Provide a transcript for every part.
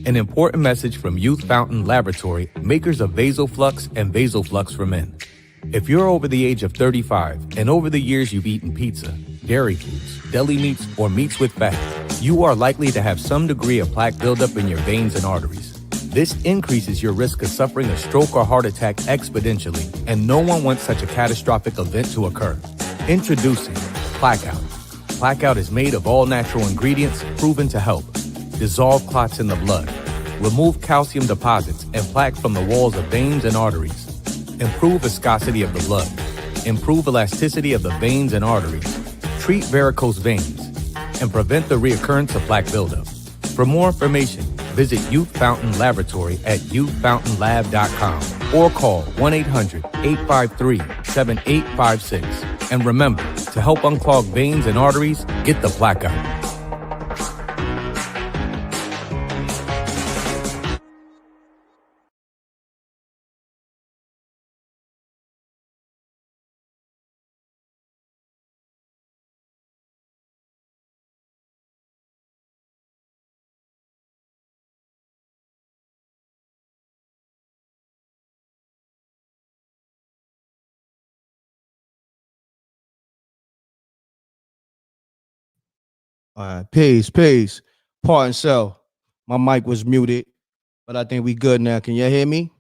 An important message from Youth Fountain Laboratory, makers of VasoFlux and VasoFlux for Men. If you're over the age of 35 and over the years you've eaten pizza, dairy foods, deli meats, or meats with fat, you are likely to have some degree of plaque buildup in your veins and arteries. This increases your risk of suffering a stroke or heart attack exponentially, and no one wants such a catastrophic event to occur. Introducing Plaqueout. Plaqueout is made of all natural ingredients proven to help dissolve clots in the blood, remove calcium deposits and plaque from the walls of veins and arteries, improve viscosity of the blood, improve elasticity of the veins and arteries, treat varicose veins, and prevent the reoccurrence of plaque buildup. For more information, visit Youth Fountain Laboratory at youthfountainlab.com or call 1-800-853-7856. And remember, to help unclog veins and arteries, get the Plaqueout. All right, peace. Pardon self. My mic was muted, but I think we good now. Can you hear me?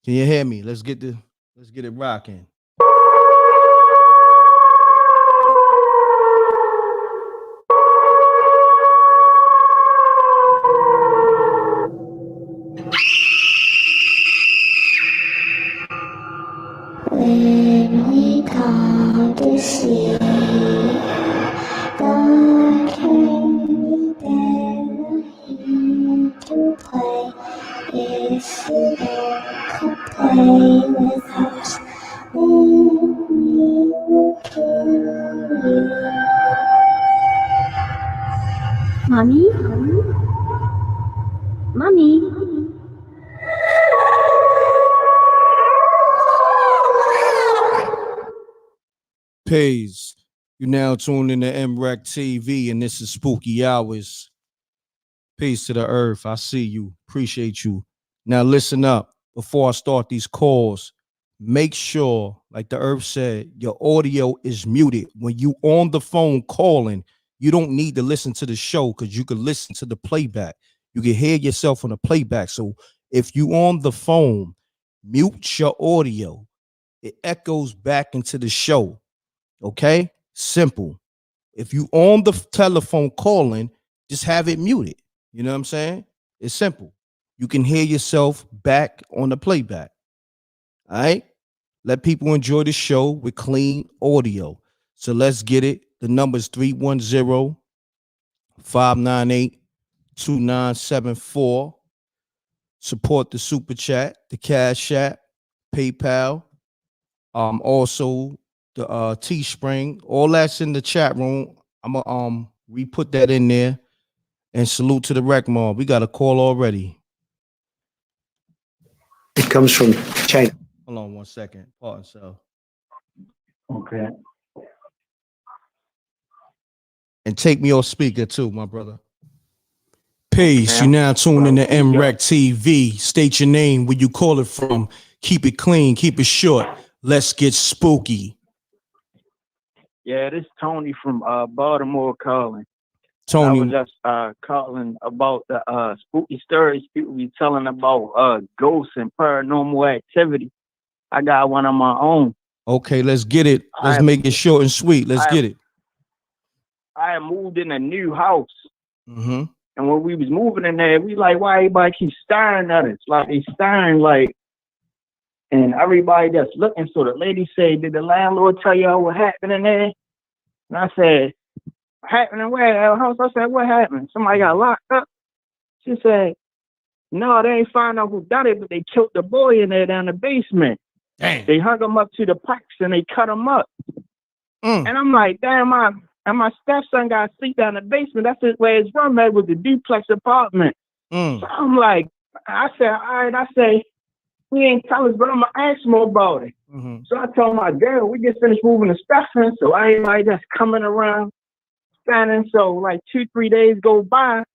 Let's get it rocking. When we come to see God can be there here to play. If you don't play with us, then we will kill you. Mommy? Peace. You now tuned in to MREC TV, and this is Spooky Hours. Peace to the earth. I see you. Appreciate you. Now listen up. Before I start these calls, make sure, like the earth said, your audio is muted. When you on the phone calling, you don't need to listen to the show because you can listen to the playback. You can hear yourself on the playback. So if you on the phone, mute your audio. It echoes back into the show. Okay? Simple. If you on the telephone calling, just have it muted. You know what I'm saying? It's simple. You can hear yourself back on the playback. All right? Let people enjoy the show with clean audio. So let's get it. The number is 310-598-2974. Support the Super Chat, the Cash App, PayPal. Also the Teespring, all that's in the chat room. I'm gonna re-put that in there. And salute to the Rec Mob. We got a call already. It comes from China. Hold on 1 second. Pardon, so. Okay. And take me off speaker too, my brother. Peace. You now tuned in to MREC TV. State your name, where you call it from. Keep it clean, keep it short. Let's get spooky. Yeah, this is Tony from Baltimore calling. Tony. I was just calling about the spooky stories people be telling about ghosts and paranormal activity. I got one on my own. Okay, let's get it. Let's make it short and sweet. Let's get it. I moved in a new house. Mm-hmm. And when we was moving in there, we like, why everybody keep staring at us? Like they staring like, and everybody that's looking. So the lady said, did the landlord tell y'all what happened in there? And I said, happening where at our house? I said, what happened? Somebody got locked up. She said, no, they ain't find out who done it, but they killed the boy in there down the basement. Dang. They hung him up to the pipes and they cut him up. And I'm like, damn, my stepson got to sleep down the basement. That's where his room at, was the duplex apartment. So I'm like, I said, all right, I say, he ain't tell us, but I'm going to ask more about it. So I told my girl, we just finished moving the stuff in, so everybody that's coming around, standing. So like 2-3 days go by,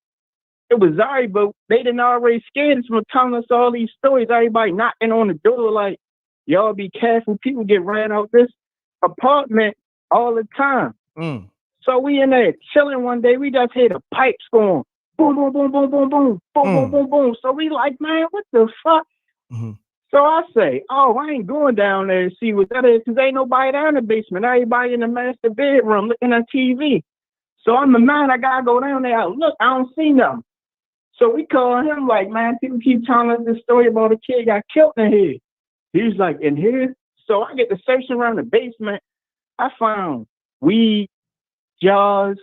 it was Zari, but they didn't already scared us from telling us all these stories. Everybody knocking on the door like, y'all be careful. People get ran out this apartment all the time. Mm. So we in there chilling one day. We just hear the pipes going boom, boom, boom, boom, boom, boom, boom, boom, boom, boom. So we like, man, what the fuck? Mm-hmm. So I say, oh, I ain't going down there to see what that is because ain't nobody down in the basement. Everybody in the master bedroom looking at TV. So I'm the man, I gotta go down there. Look, I don't see nothing. So we call him like, man, people keep telling us this story about a kid got killed in here. He's like, in here? So I get to searching around the basement. I found weed, jars,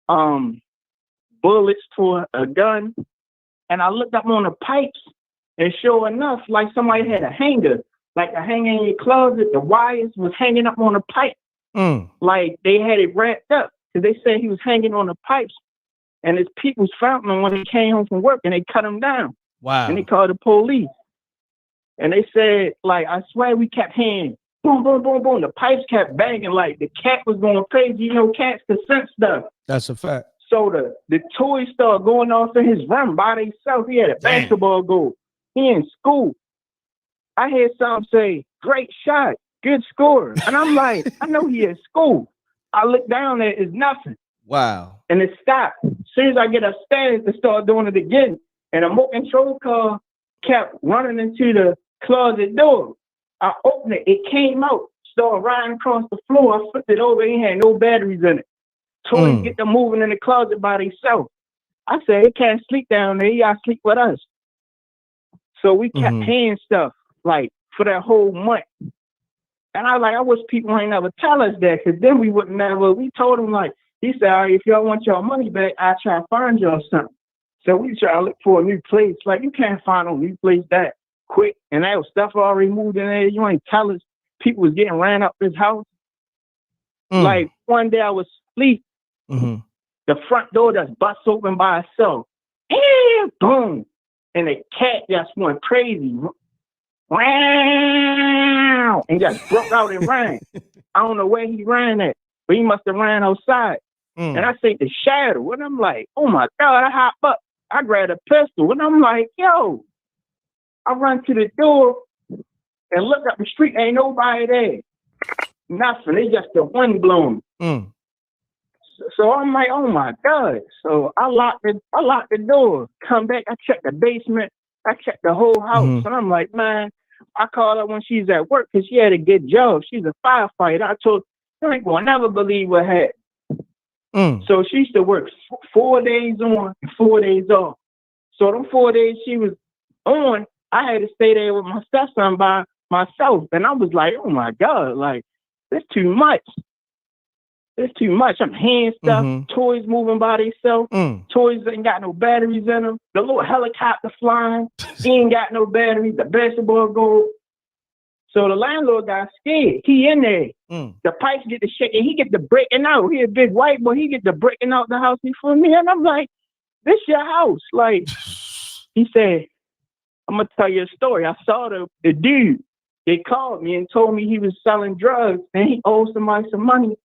bullets for a gun. And I looked up on the pipes, and sure enough, like somebody had a hanger, like a hanger in your closet. The wires was hanging up on the pipe. Like they had it wrapped up because they said he was hanging on the pipes. And his peoples found him when he came home from work, and they cut him down. Wow. And they called the police. And they said, like, I swear we kept hearing boom, boom, boom, boom. The pipes kept banging like the cat was going crazy. You know, cats can sense stuff. That's a fact. So the toys started going off in his room by themselves. He had a basketball goal. He in school. I heard some say, great shot, good score. And I'm like, I know he in school. I look down there, it's nothing. Wow. And it stopped. As soon as I get upstairs, they start doing it again. And a remote control car kept running into the closet door. I opened it. It came out. Started riding across the floor. I flipped it over. It had no batteries in it. Toys get them moving in the closet by themselves. I said, it can't sleep down there. You gotta sleep with us. So we kept hearing stuff like for that whole month. And I was like, I wish people ain't never tell us that, because then we wouldn't never. We told them, like, he said, all right, if y'all want your money back, I'll try to find y'all something. So we try to look for a new place. Like, you can't find a new place that quick. And that was stuff already moved in there. You ain't tell us people was getting ran up this house. Like, one day I was asleep. The front door just bust open by itself. And boom. And the cat just went crazy. And just broke out and ran. I don't know where he ran at, but he must have ran outside. And I see the shadow, and I'm like, oh my God, I hop up. I grabbed a pistol, and I'm like, yo. I run to the door and look up the street, ain't nobody there. Nothing, it's just the wind blowing. So I'm like, oh my God. So I locked the door, come back, I checked the basement, I checked the whole house, and I'm like, man, I called her when she's at work because she had a good job. She's a firefighter. I told her, you ain't gonna never believe what happened. So she used to work 4 days on and 4 days off. So them 4 days she was on, I had to stay there with my stepson by myself. And I was like, oh my God, like, it's too much. It's too much. I'm hearing stuff, toys moving by themselves, toys ain't got no batteries in them. The little helicopter flying, he ain't got no batteries, the basketball goal. So the landlord got scared. He in there. The pipes get to shaking. He get to breaking out. He a big white boy. He get to breaking out the house before me. And I'm like, this your house. Like, he said, I'm going to tell you a story. I saw the dude. They called me and told me he was selling drugs and he owed somebody some money.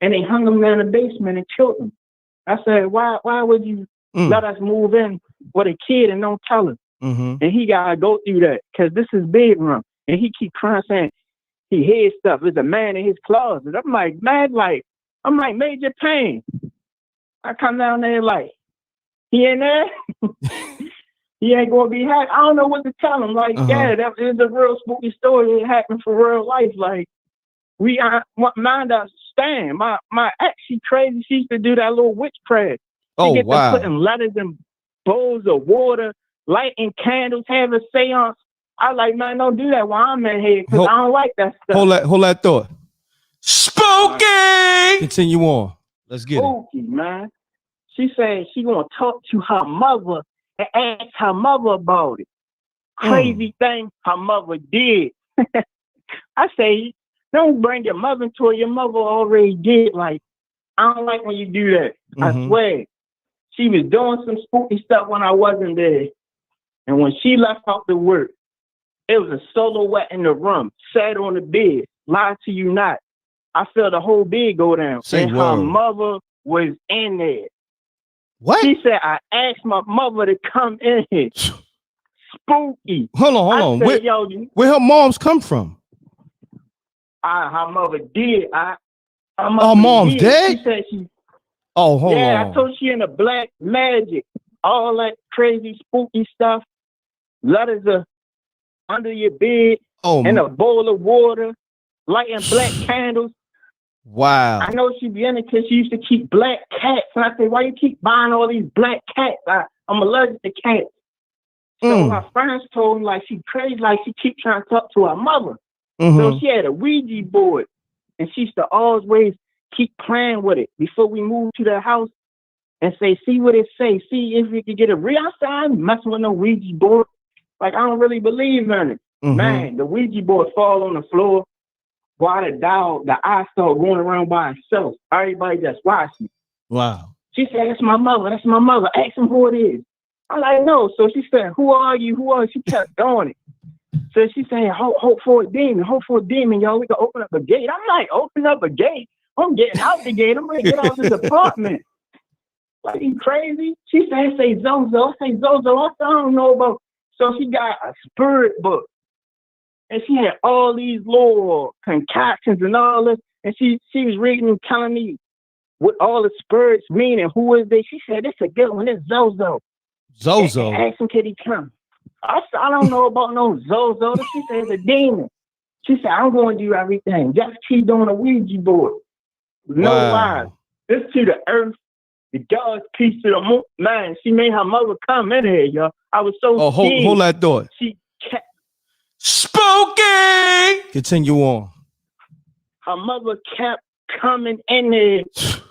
And they hung him down in the basement and killed him. I said, why would you let us move in with a kid and don't tell him? And he got to go through that because this is bedroom. And he keep crying saying he hears stuff. There's a man in his closet. I'm like, man, like, I'm like, Major Payne. I come down there like, he in there? He ain't going to be happy. I don't know what to tell him. Like, yeah, that is a real spooky story. It happened for real life. Like, we mind us stand. My ex, she crazy. She used to do that little witch prayer. She get to putting letters in bowls of water, lighting candles, have a seance. I like, man, don't do that while I'm in here because I don't like that stuff. Hold that thought. Spooky! Continue on. Let's get Spooky, man. She said she gonna talk to her mother and ask her mother about it. Crazy thing her mother did. I say, don't bring your mother into it. Your mother already did. Like, I don't like when you do that. I swear. She was doing some spooky stuff when I wasn't there. And when she left out to work, it was a silhouette in the room, sat on the bed, lie to you not. I felt the whole bed go down. Say and word. her mother was in there. What? She said, I asked my mother to come in here. Spooky. Hold on. I said, Where, yo, where her moms come from? her mother did. Her mom's did. dead? She said she. Oh, hold on. I told she in the black magic, all that crazy spooky stuff. Letters are under your bed, and a bowl of water, lighting black candles. Wow. I know she be in it because she used to keep black cats. And I said, why you keep buying all these black cats? I'm allergic to cats. So her friends told me, like, she crazy, like she keep trying to talk to her mother. So she had a Ouija board, and she used to always keep playing with it before we moved to the house and say, see what it say, see if we could get a real. I said, I ain't messing with no Ouija board. Like, I don't really believe in it. Man, the Ouija board fall on the floor while the eye started going around by itself. Everybody just watching. Wow. She said, that's my mother. That's my mother. Ask him who it is. I'm like, no. So she said, who are you? Who are you? She kept doing it. So she said, hope for a demon. Hope for a demon, y'all. We can open up a gate. I'm like, open up a gate? I'm getting out the gate. I'm going to get out this apartment. Like, you crazy? She said, say Zozo. I say Zozo. I said, I don't know about. So she got a spirit book. And she had all these little concoctions and all this. And she was reading and telling me what all the spirits mean and who is they. She said, this a good one. It's Zozo. Zozo. And asked him, could he come? I said, I don't know about no Zozo. She said, it's a demon. She said, I'm going to do everything. Just keep doing a Ouija board. No lies. This to the earth. The God's piece to the moon. Man, she made her mother come in here, y'all. I was so scared. Hold that thought. She kept. Spooky! Continue on. Her mother kept coming in there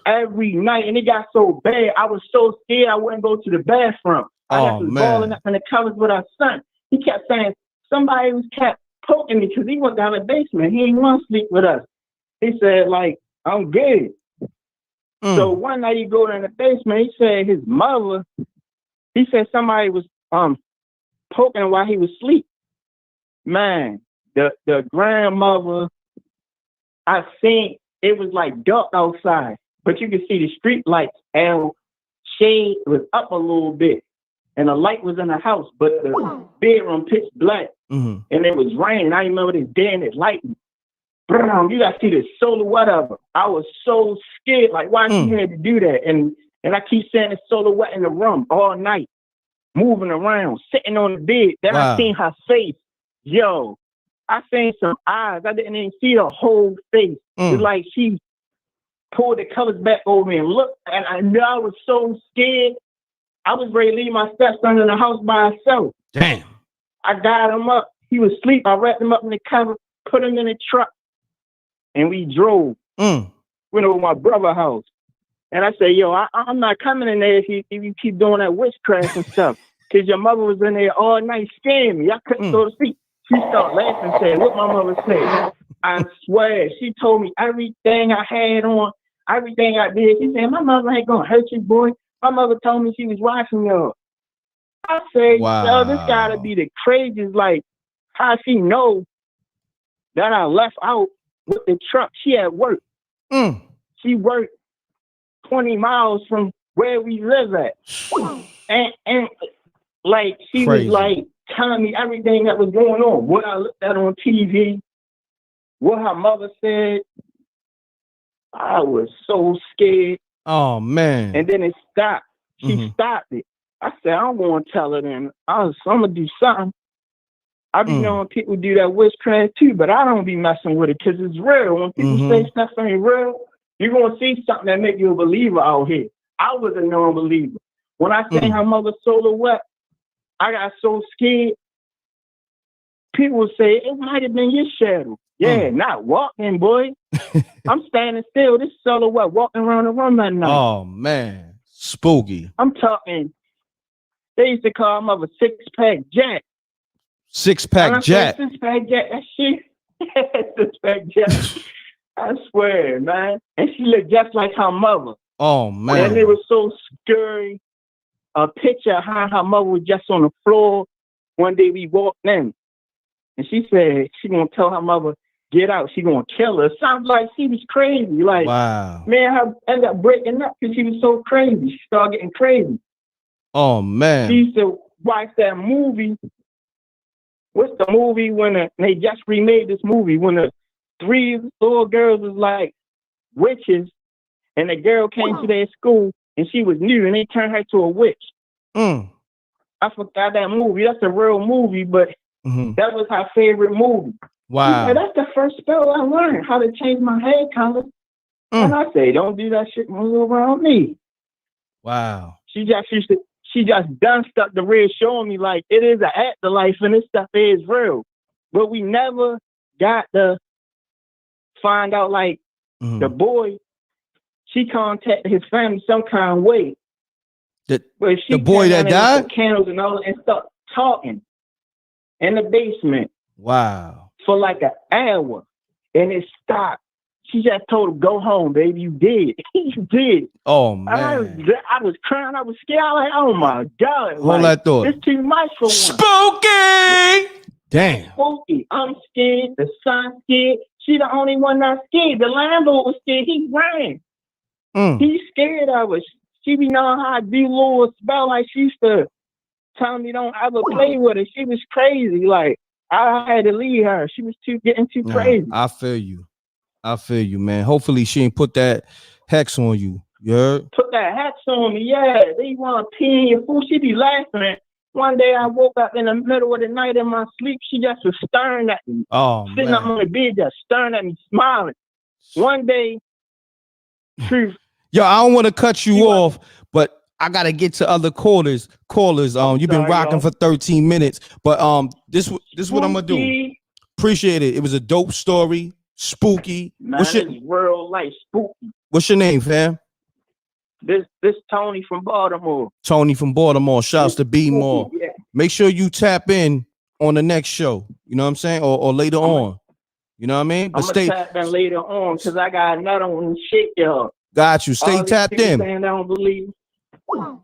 every night, and it got so bad. I was so scared I wouldn't go to the bathroom. I was balling up in the covers with her son. He kept saying, somebody was kept poking me because he went down the basement. He didn't want to sleep with us. He said, like, I'm good. So one night he go in the basement, he said his mother, he said somebody was poking while he was asleep. Man, the grandmother, I think it was like dark outside, but you could see the street lights and shade was up a little bit. And the light was in the house, but the bedroom pitch black. And it was raining. I remember this day and it lightning. You got to see the silhouette of her. I was so scared, like why she had to do that. And I keep saying the silhouette in the room all night, moving around, sitting on the bed. Then I seen her face. Yo, I seen some eyes. I didn't even see the whole face. It's like she pulled the colors back over me and looked. And I knew I was so scared. I was ready to leave my stepson in the house by himself. Damn. I got him up. He was asleep. I wrapped him up in the cover, put him in the truck, and we drove. Went over my brother's house. And I said, yo, I'm not coming in there if you keep doing that witchcraft and stuff. Because your mother was in there all night scaring me. I couldn't go to sleep. She started laughing and said, what my mother said. I swear, she told me everything I had on, everything I did. She said, my mother ain't going to hurt you, boy. My mother told me she was watching y'all. I said, yo, this got to be the craziest. Like, how she know that I left out with the truck? She at work. She worked 20 miles from where we live at. And like, she was like telling me everything that was going on. What I looked at on TV, what her mother said. I was so scared. Oh, man. And then it stopped. She stopped it. I said, I'm going to tell her then. I'm going to do something. I be knowing people do that witchcraft too, but I don't be messing with it because it's real. When people say stuff ain't real, you're going to see something that make you a believer out here. I was a non-believer. When I seen her mother's silhouette, I got so scared. People would say, it might have been your shadow. Yeah, not walking, boy. I'm standing still. This silhouette walking around the room that night. Oh, man. Spooky. I'm talking, they used to call him a six-pack Jack. Six-pack Jack. Six-pack Jack. That shit. Six-pack Jack. I swear, man. And she looked just like her mother. Oh, man. And it was so scary. A picture of her mother was just on the floor. One day we walked in. And she said she gonna tell her mother get out. She gonna kill her. Sounds like she was crazy. Like, Wow. man, I ended up breaking up because she was so crazy. She started getting crazy. Oh She man. used to watch that movie. What's the movie when they just remade this movie when the 3 little girls was like witches and the girl came to their school and she was new and they turned her to a witch. Mm. I forgot that movie. That's a real movie, but Mhm. that was her favorite movie. Wow. And that's the first spell I learned, how to change my hair color. And I say, don't do that shit when you're around me. Wow. She just done stuck the real showing me like it is an afterlife and this stuff is real. But we never got to find out like Mhm. the boy, she contacted his family some kind of way. But she the boy came that down there with died? some candles and all and started talking in the basement Wow. for like an hour. And it stopped. She just told him, go home, baby. You did. You did. Oh I man. was crying. I was scared. I was like, oh my God. Hold that thought. It's too much for one. Spooky. Damn. Spooky. I'm scared. The son's scared. She the only one not scared. The landlord was scared. He ran. Mm. He's scared of us. She be knowing how to do little spell like she used to tell me don't ever play with her. She was crazy. Like I had to leave her. She was getting too Nah, crazy. I feel you, man. Hopefully she ain't put that hex on you. You heard? Put that hex on me. Yeah, they want to pee in your food. She be laughing. One day I woke up in the middle of the night in my sleep. She just was staring at me. Oh Sitting up man. on the bed, just staring at me, smiling. One day, truth. Yo, I don't want to cut you She off, but I gotta get to other callers. You've been sorry, rocking y'all. for 13 minutes, but this what I'm gonna do. Spooky. Appreciate it. It was a dope story. Spooky. Man, it's real life spooky. What's your name, fam? This Tony from Baltimore. Tony from Baltimore. Shouts to B More. Yeah. Make sure you tap in on the next show. You know what I'm saying? Or later on. You know what I mean? But I'm gonna tap in later on because I got another one to shake y'all. got you. Stay All these tapped people in. saying they don't believe.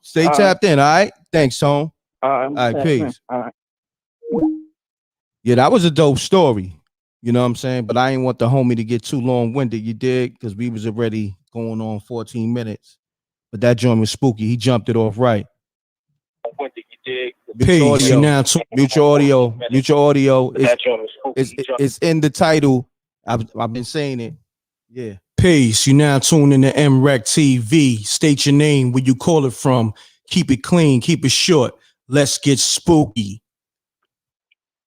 Stay tapped in. All right. Thanks, Tone. All right, peace. All right. Yeah, that was a dope story. You know what I'm saying? But I ain't want the homie to get too long-winded. You dig? Because we was already going on 14 minutes. But that joint was spooky. He jumped it off right. Peace. You now mutual audio. Mutual audio. It's in the title. I've been saying it. Yeah. Peace. You now tune in to MREC TV. State your name, where you call it from. Keep it clean. Keep it short. Let's get spooky.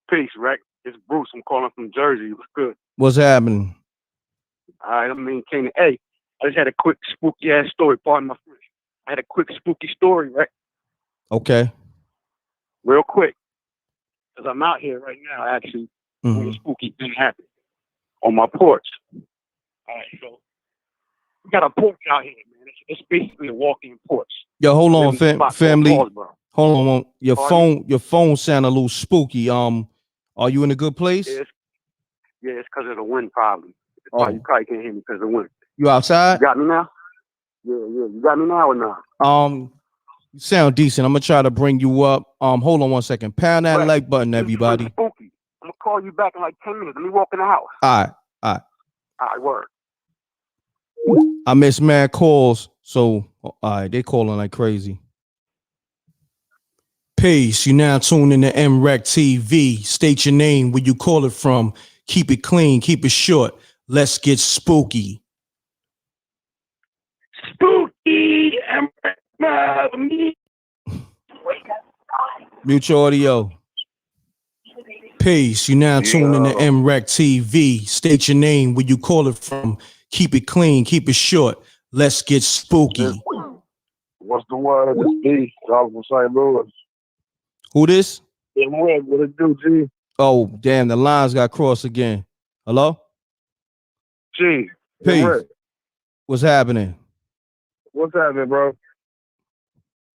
Peace, Rec. It's Bruce. I'm calling from Jersey. What's good? What's happening? All right, Canaan. Hey, I just had a quick spooky ass story. Pardon my French. I had a quick spooky story, right? Okay. Real quick. Because I'm out here right now, actually, when the spooky thing happened. On my porch. All right, so we got a porch out here, man. It's basically a walk-in porch. Yo, hold on, family. Paulsboro. Hold on. Your phone sound a little spooky. Are you in a good place? Yeah, it's because of the wind problem. Oh. You probably can't hear me because of the wind. You outside? You got me now? Yeah. You got me now or not? You sound decent. I'm gonna try to bring you up. Hold on 1 second. Pound that like button, everybody. Spooky. I'm gonna call you back in like 10 minutes. Let me walk in the house. All right. All right, word. I miss mad calls, so all right, they calling like crazy. Peace. You now tune in to MREC TV. State your name, where you call it from. Keep it clean. Keep it short. Let's get spooky. Spooky. Mutual audio. Peace. You now tune in to MREC TV. State your name, where you call it from. Keep it clean. Keep it short. Let's get spooky. What's the word? It's B. Charles from St. Louis. Who this? What it do, G? Oh, damn, the lines got crossed again. Hello? G. Peace. What's happening? What's happening, bro?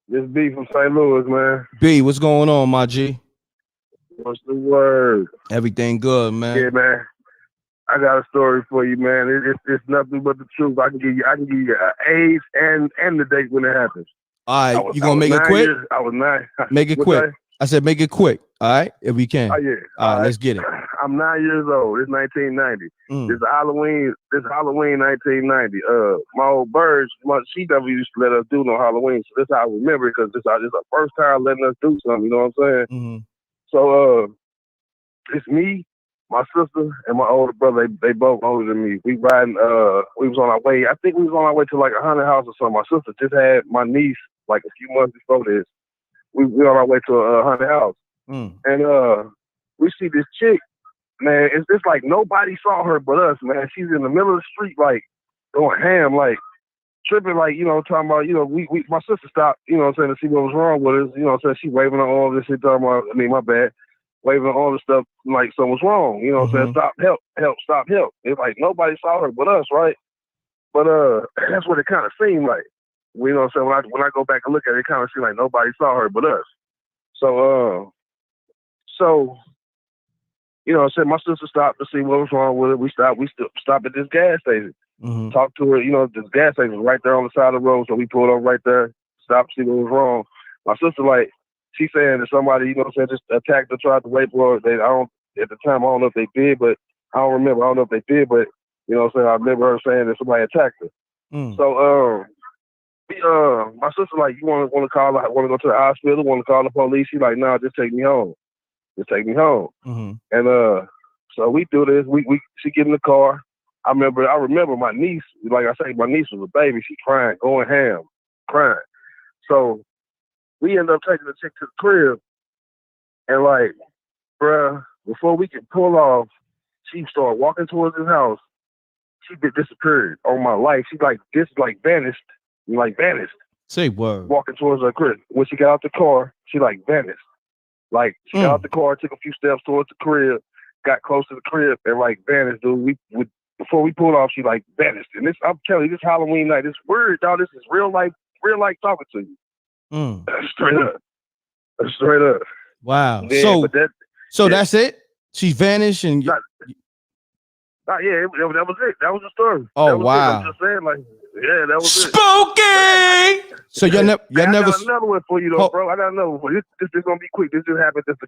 This B from St. Louis, man. B, what's going on, my G? What's the word? Everything good, man. Yeah, man. I got a story for you, man. It's nothing but the truth. I can give you an age and the date when it happens. All right, you gonna make it quick? I was 9. Make it quick. I said make it quick. All right, if we can. Oh, yeah. All right, let's get it. I'm 9 years old. It's 1990. This Halloween 1990. My old birds, she never used to let us do no Halloween, so this how I remember it because this is our first time letting us do something. You know what I'm saying? Mm-hmm. So it's me, my sister, and my older brother. They both older than me. We riding. We was on our way. I think we was on our way to like a haunted house or something. My sister just had my niece like a few months before this. We on our way to a haunted house, and we see this chick. Man, it's like nobody saw her but us, man. She's in the middle of the street, like, going ham, like, tripping, like, talking about, my sister stopped, to see what was wrong with us, she waving on all this shit, talking about, my bad, waving on all this stuff, like, something was wrong, stop, help, stop, help. It's like nobody saw her but us, right? But that's what it kind of seemed like. When I go back and look at it, it kind of seemed like nobody saw her but us. So, my sister stopped to see what was wrong with it. We stopped at this gas station. Talked to her, this gas station was right there on the side of the road, so we pulled up right there, stopped to see what was wrong. My sister, like, she saying that somebody, just attacked her, tried to rape her. At the time, I don't know if they did, but I don't remember. I don't know if they did, but, I remember her saying that somebody attacked her. So, my sister, like, you want to call, want to go to the hospital, want to call the police? She's like, nah, just take me home. Just take me home. And so we do this. She get in the car. I remember my niece, like I say, my niece was a baby. She crying, going ham, crying. So we end up taking the chick to the crib. And like, bruh, before we could pull off, she started walking towards his house. She disappeared on my life. She vanished. Say word. Walking towards her crib. When she got out the car, she vanished. Like, she got out the car, took a few steps towards the crib, got close to the crib, and vanished, dude. Before we pulled off, she vanished. And I'm telling you, this Halloween night, this weird, dog. This is real life talking to you. Straight up. Wow. Yeah, so that's it? She vanished and yeah, that was it. That was the story. Oh, wow. I'm just saying, that was Spooky! So y'all never I got another one for you though, bro. I got another one for you. This is gonna be quick. This just happened just a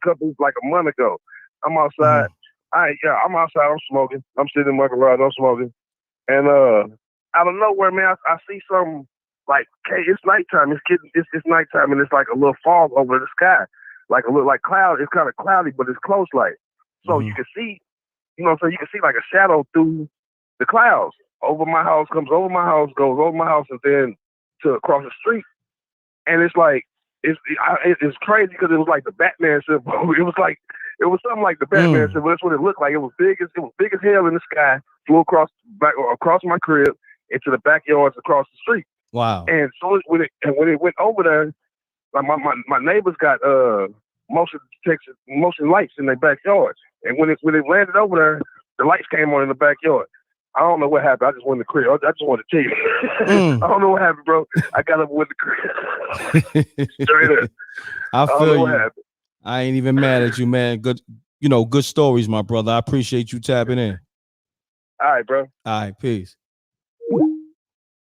month ago. I'm outside. I'm outside. I'm smoking. I'm sitting in my garage. I'm smoking. And out of nowhere, man, I see something hey, it's nighttime. It's nighttime, and it's like a little fog over the sky, like a little cloud. It's kind of cloudy, but it's close, so you can see, you can see like a shadow through the clouds. Over my house, goes over my house, and then to across the street. And it's like, it's crazy because it was like the Batman symbol. It was something like the Batman symbol. That's what it looked like. It was big as hell in the sky. Flew across my crib into the backyards across the street. Wow. And so when it went over there, like my neighbors got motion lights in their backyards. And when it landed over there, the lights came on in the backyard. I don't know what happened. I just went to the crib. I just wanted to tell you. I don't know what happened, bro. I got up with the crib. Straight up. I feel you. I ain't even mad at you, man. Good, good stories, my brother. I appreciate you tapping in. All right, bro. All right, peace.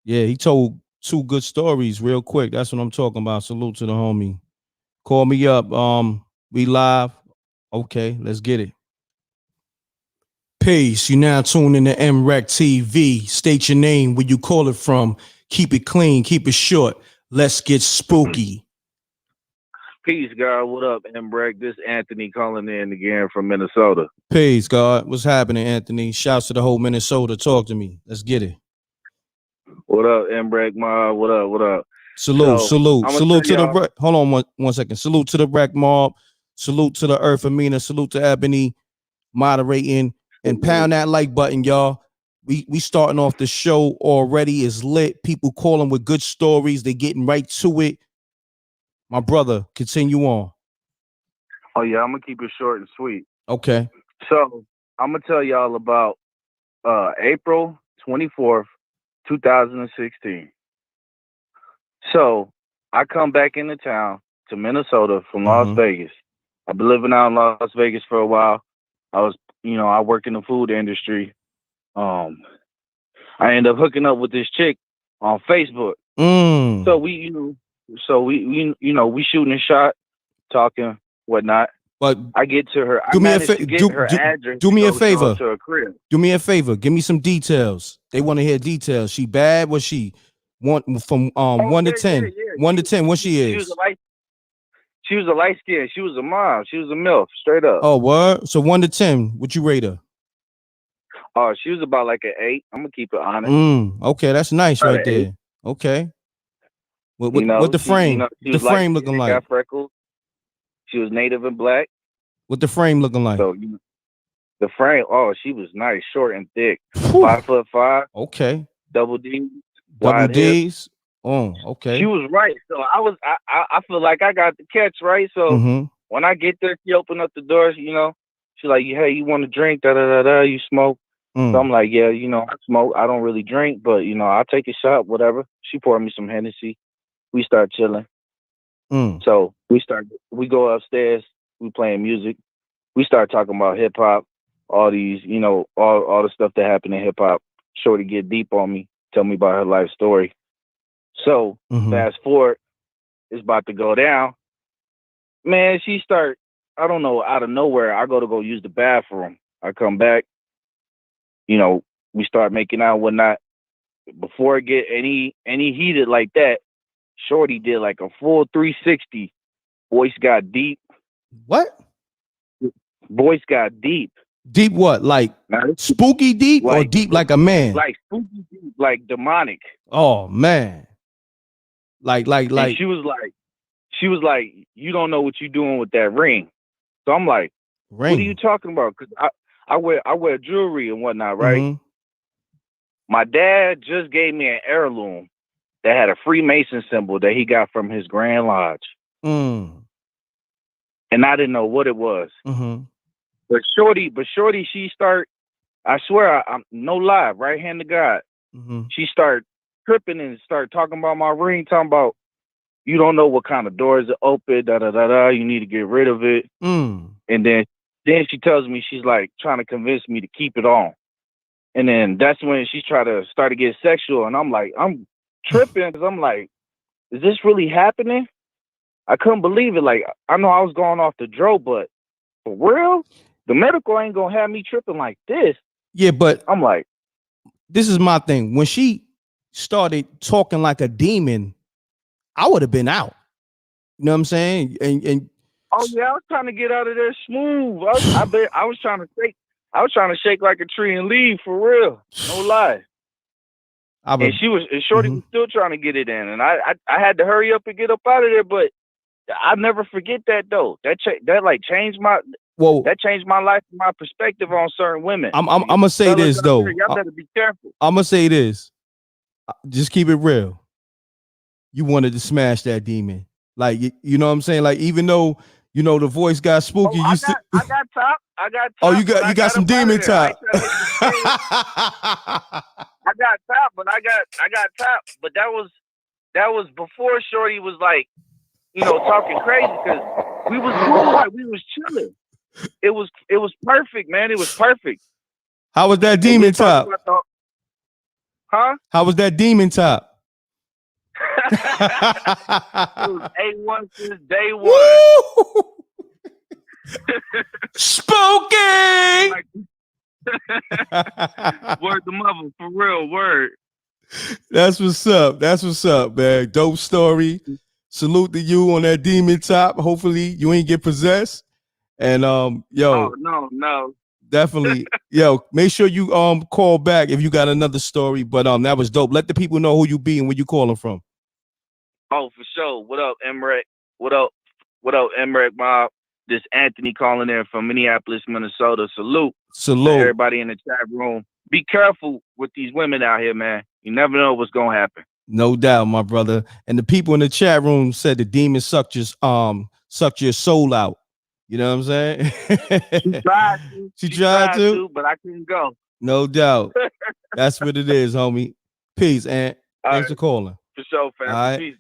Yeah, he told 2 good stories real quick. That's what I'm talking about. Salute to the homie. Call me up. We live. Okay, let's get it. Peace. You now tune in to MREC TV. State your name, where you call it from. Keep it clean, keep it short. Let's get spooky. Peace, God. What up, MREC? This Anthony calling in again from Minnesota. Peace, God. What's happening, Anthony? Shouts to the whole Minnesota. Talk to me. Let's get it. What up, MREC Mob? What up? Salute to the hold on one second. Salute to the Rec Mob. Salute to the Earth Amina. Salute to Ebony moderating. And pound that like button, y'all. We starting off the show already. Is lit. People calling with good stories. They getting right to it. My brother, continue on. Oh yeah, I'm gonna keep it short and sweet. Okay. So I'm gonna tell y'all about April 24th, 2016. So I come back into town to Minnesota from Las Vegas. I've been living out in Las Vegas for a while. I work in the food industry. I end up hooking up with this chick on Facebook. So we shooting a shot, talking, whatnot. But I get to her. I do me a managed fa- to get do, her do, address. do to me a go show favor. up to her crib. Do me a favor. Give me some details. They want to hear details. She bad? Was she one from Oh, 1 to yeah, 10? yeah, yeah. 1 to 10. What she She was is? a light skin. She was a mom. She was a MILF, straight up. Oh, word. So 1 to 10. What you rate her? Oh, she was about like an 8. I'm gonna keep it honest. Okay, that's nice About right an 8. there. Okay. What the She, frame? she The was light frame skin, looking like? got freckles. She was native and black. What the frame looking like? So the frame. Oh, she was nice, short and thick. Whew. 5'5". Okay. Double D. Double wide hips. D's. Oh, okay. She was right. So I feel like I got the catch right. So when I get there, she opened up the doors. She's like, "Hey, you want to drink? Da da da da. You smoke?" So I'm like, "Yeah, I smoke. I don't really drink, but I'll take a shot, whatever." She poured me some Hennessy. We start chilling. So we go upstairs. We playing music. We start talking about hip hop. All these, all the stuff that happened in hip hop. Shorty get deep on me. Tell me about her life story. So fast forward, it's about to go down. Man, she start, I don't know, out of nowhere, I go use the bathroom. I come back, we start making out and whatnot. Before it get any heated like that, Shorty did like a full 360. Voice got deep. What? Voice got deep. Deep what? Like spooky deep or deep like a man? Like spooky deep, like demonic. Oh man. Like. And she was like, you don't know what you're doing with that ring. So I'm like, ring. What are you talking about? Because I wear jewelry and whatnot, right? My dad just gave me an heirloom that had a Freemason symbol that he got from his Grand Lodge. And I didn't know what it was. But Shorty, she start, I swear, I'm no lie, right hand to God. She start tripping and start talking about my ring, talking about, you don't know what kind of doors are open, da da da da, you need to get rid of it. And then she tells me, she's like trying to convince me to keep it on. And then that's when she tried to start to get sexual. And I'm like, I'm tripping because I'm like, is this really happening? I couldn't believe it. Like, I know I was going off the dro, but for real, the medical ain't gonna have me tripping like this. Yeah, but I'm like, this is my thing. When she started talking like a demon, I would have been out. You know what I'm saying? And oh yeah, I was trying to get out of there smooth. I was trying to shake. I was trying to shake like a tree and leave for real. No lie. And Shorty was still trying to get it in, and I had to hurry up and get up out of there. But I'll never forget that though. That changed my life and my perspective on certain women. I'm gonna say this though. Y'all better be careful. I'm gonna say this. Just keep it real. You wanted to smash that demon, like you know what I'm saying. Like even though the voice got spooky, I got top. Oh, you got some demon top. I got top, but I got top. But that was before Shorty was like, talking crazy because we was cool, like we was chilling. It was perfect, man. It was perfect. How was that demon top? Huh? How was that demon top? It was A1 since day one. Spooky. Word to mother, for real, word. That's what's up, man. Dope story. Salute to you on that demon top. Hopefully you ain't get possessed. And yo, oh, no. Definitely. Yo, make sure you call back if you got another story. But that was dope. Let the people know who you be and where you calling from. Oh, for sure. What up, Emmerich? What up, Emmerich Mob? This Anthony calling in from Minneapolis, Minnesota. Salute to everybody in the chat room. Be careful with these women out here, man. You never know what's gonna happen. No doubt, my brother. And the people in the chat room said the demon sucked your soul out. You know what I'm saying? She tried to, but I couldn't go. No doubt. That's what it is, homie. Peace, Ant. Thanks for calling. For sure, fam. All right. Peace.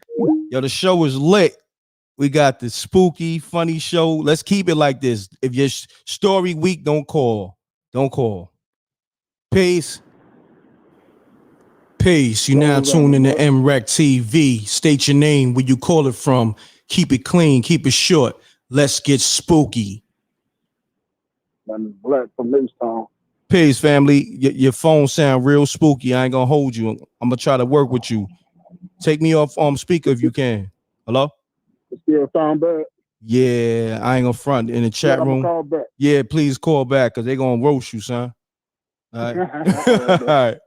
Yo, the show is lit. We got the spooky, funny show. Let's keep it like this. If your story weak, don't call. Peace. Peace. You now tuned in to MREC TV. State your name, where you call it from. Keep it clean, keep it short. Let's get spooky. Man, it's Black from Newstown. Peace, family. Your phone sound real spooky. I ain't gonna hold you. I'm gonna try to work with you. Take me off speaker if you can. Hello? It still sound bad. Yeah, I ain't gonna front in the chat I'm room. call back. Yeah, please call back because they're gonna roast you, son. All right. All right.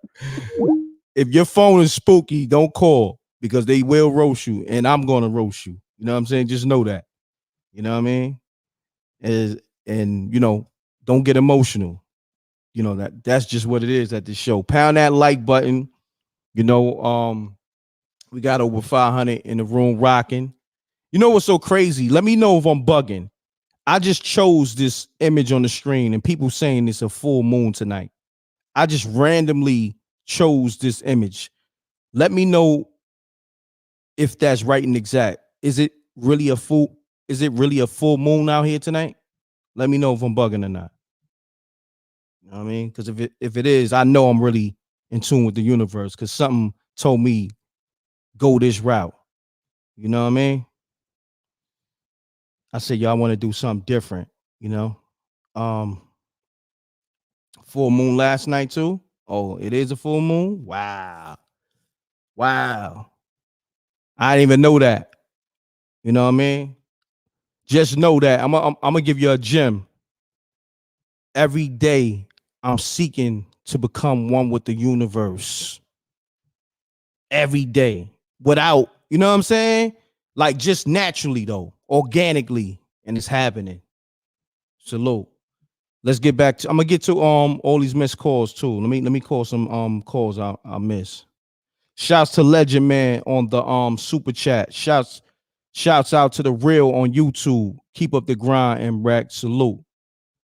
If your phone is spooky, don't call because they will roast you, and I'm gonna roast you. You know what I'm saying? Just know that. You know what I mean? And you know, don't get emotional. You know that's just what it is at the show. Pound that like button. You know, we got over 500 in the room rocking. You know what's so crazy? Let me know if I'm bugging. I just chose this image on the screen, and people saying it's a full moon tonight. I just randomly chose this image. Let me know if that's right and exact. Is it really a full moon out here tonight? Let me know if I'm bugging or not. You know what I mean? Because if it is, I know I'm really in tune with the universe because something told me go this route. You know what I mean? I said, y'all want to do something different, you know? Full moon last night too. Oh, it is a full moon? Wow. I didn't even know that. You know what I mean? Just know that I'm gonna give you a gem. Every day I'm seeking to become one with the universe. Every day. Without, you know what I'm saying? Like just naturally though, organically, and it's happening. Salute. Let's get back to I'm gonna get to all these missed calls too. Let me call some calls I miss. Shouts to Legend Man on the super chat. Shouts out to the real on YouTube. Keep up the grind and rack. Salute.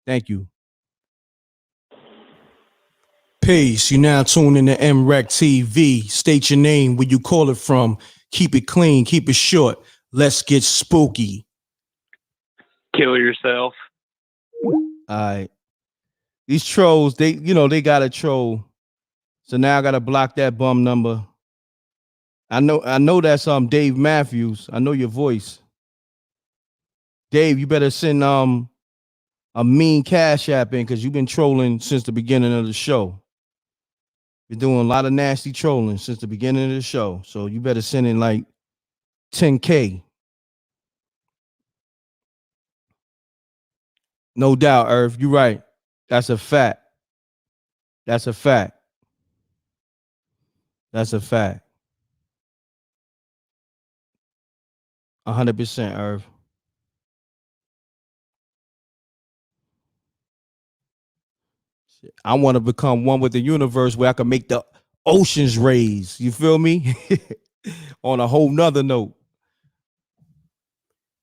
Thank you. Peace. You now tune in to MREC TV. State your name, where you call it from. Keep it clean, keep it short. Let's get spooky. Kill yourself. All right. These trolls, they got a troll. So now I gotta block that bum number. I know that's Dave Matthews. I know your voice. Dave, you better send a mean cash app in because you've been trolling since the beginning of the show. Been doing a lot of nasty trolling since the beginning of the show. So you better send in like 10K. No doubt, Earth. You're right. That's a fact. That's a fact. That's a fact. 100%, Earth. I want to become one with the universe where I can make the oceans raise. You feel me? On a whole nother note.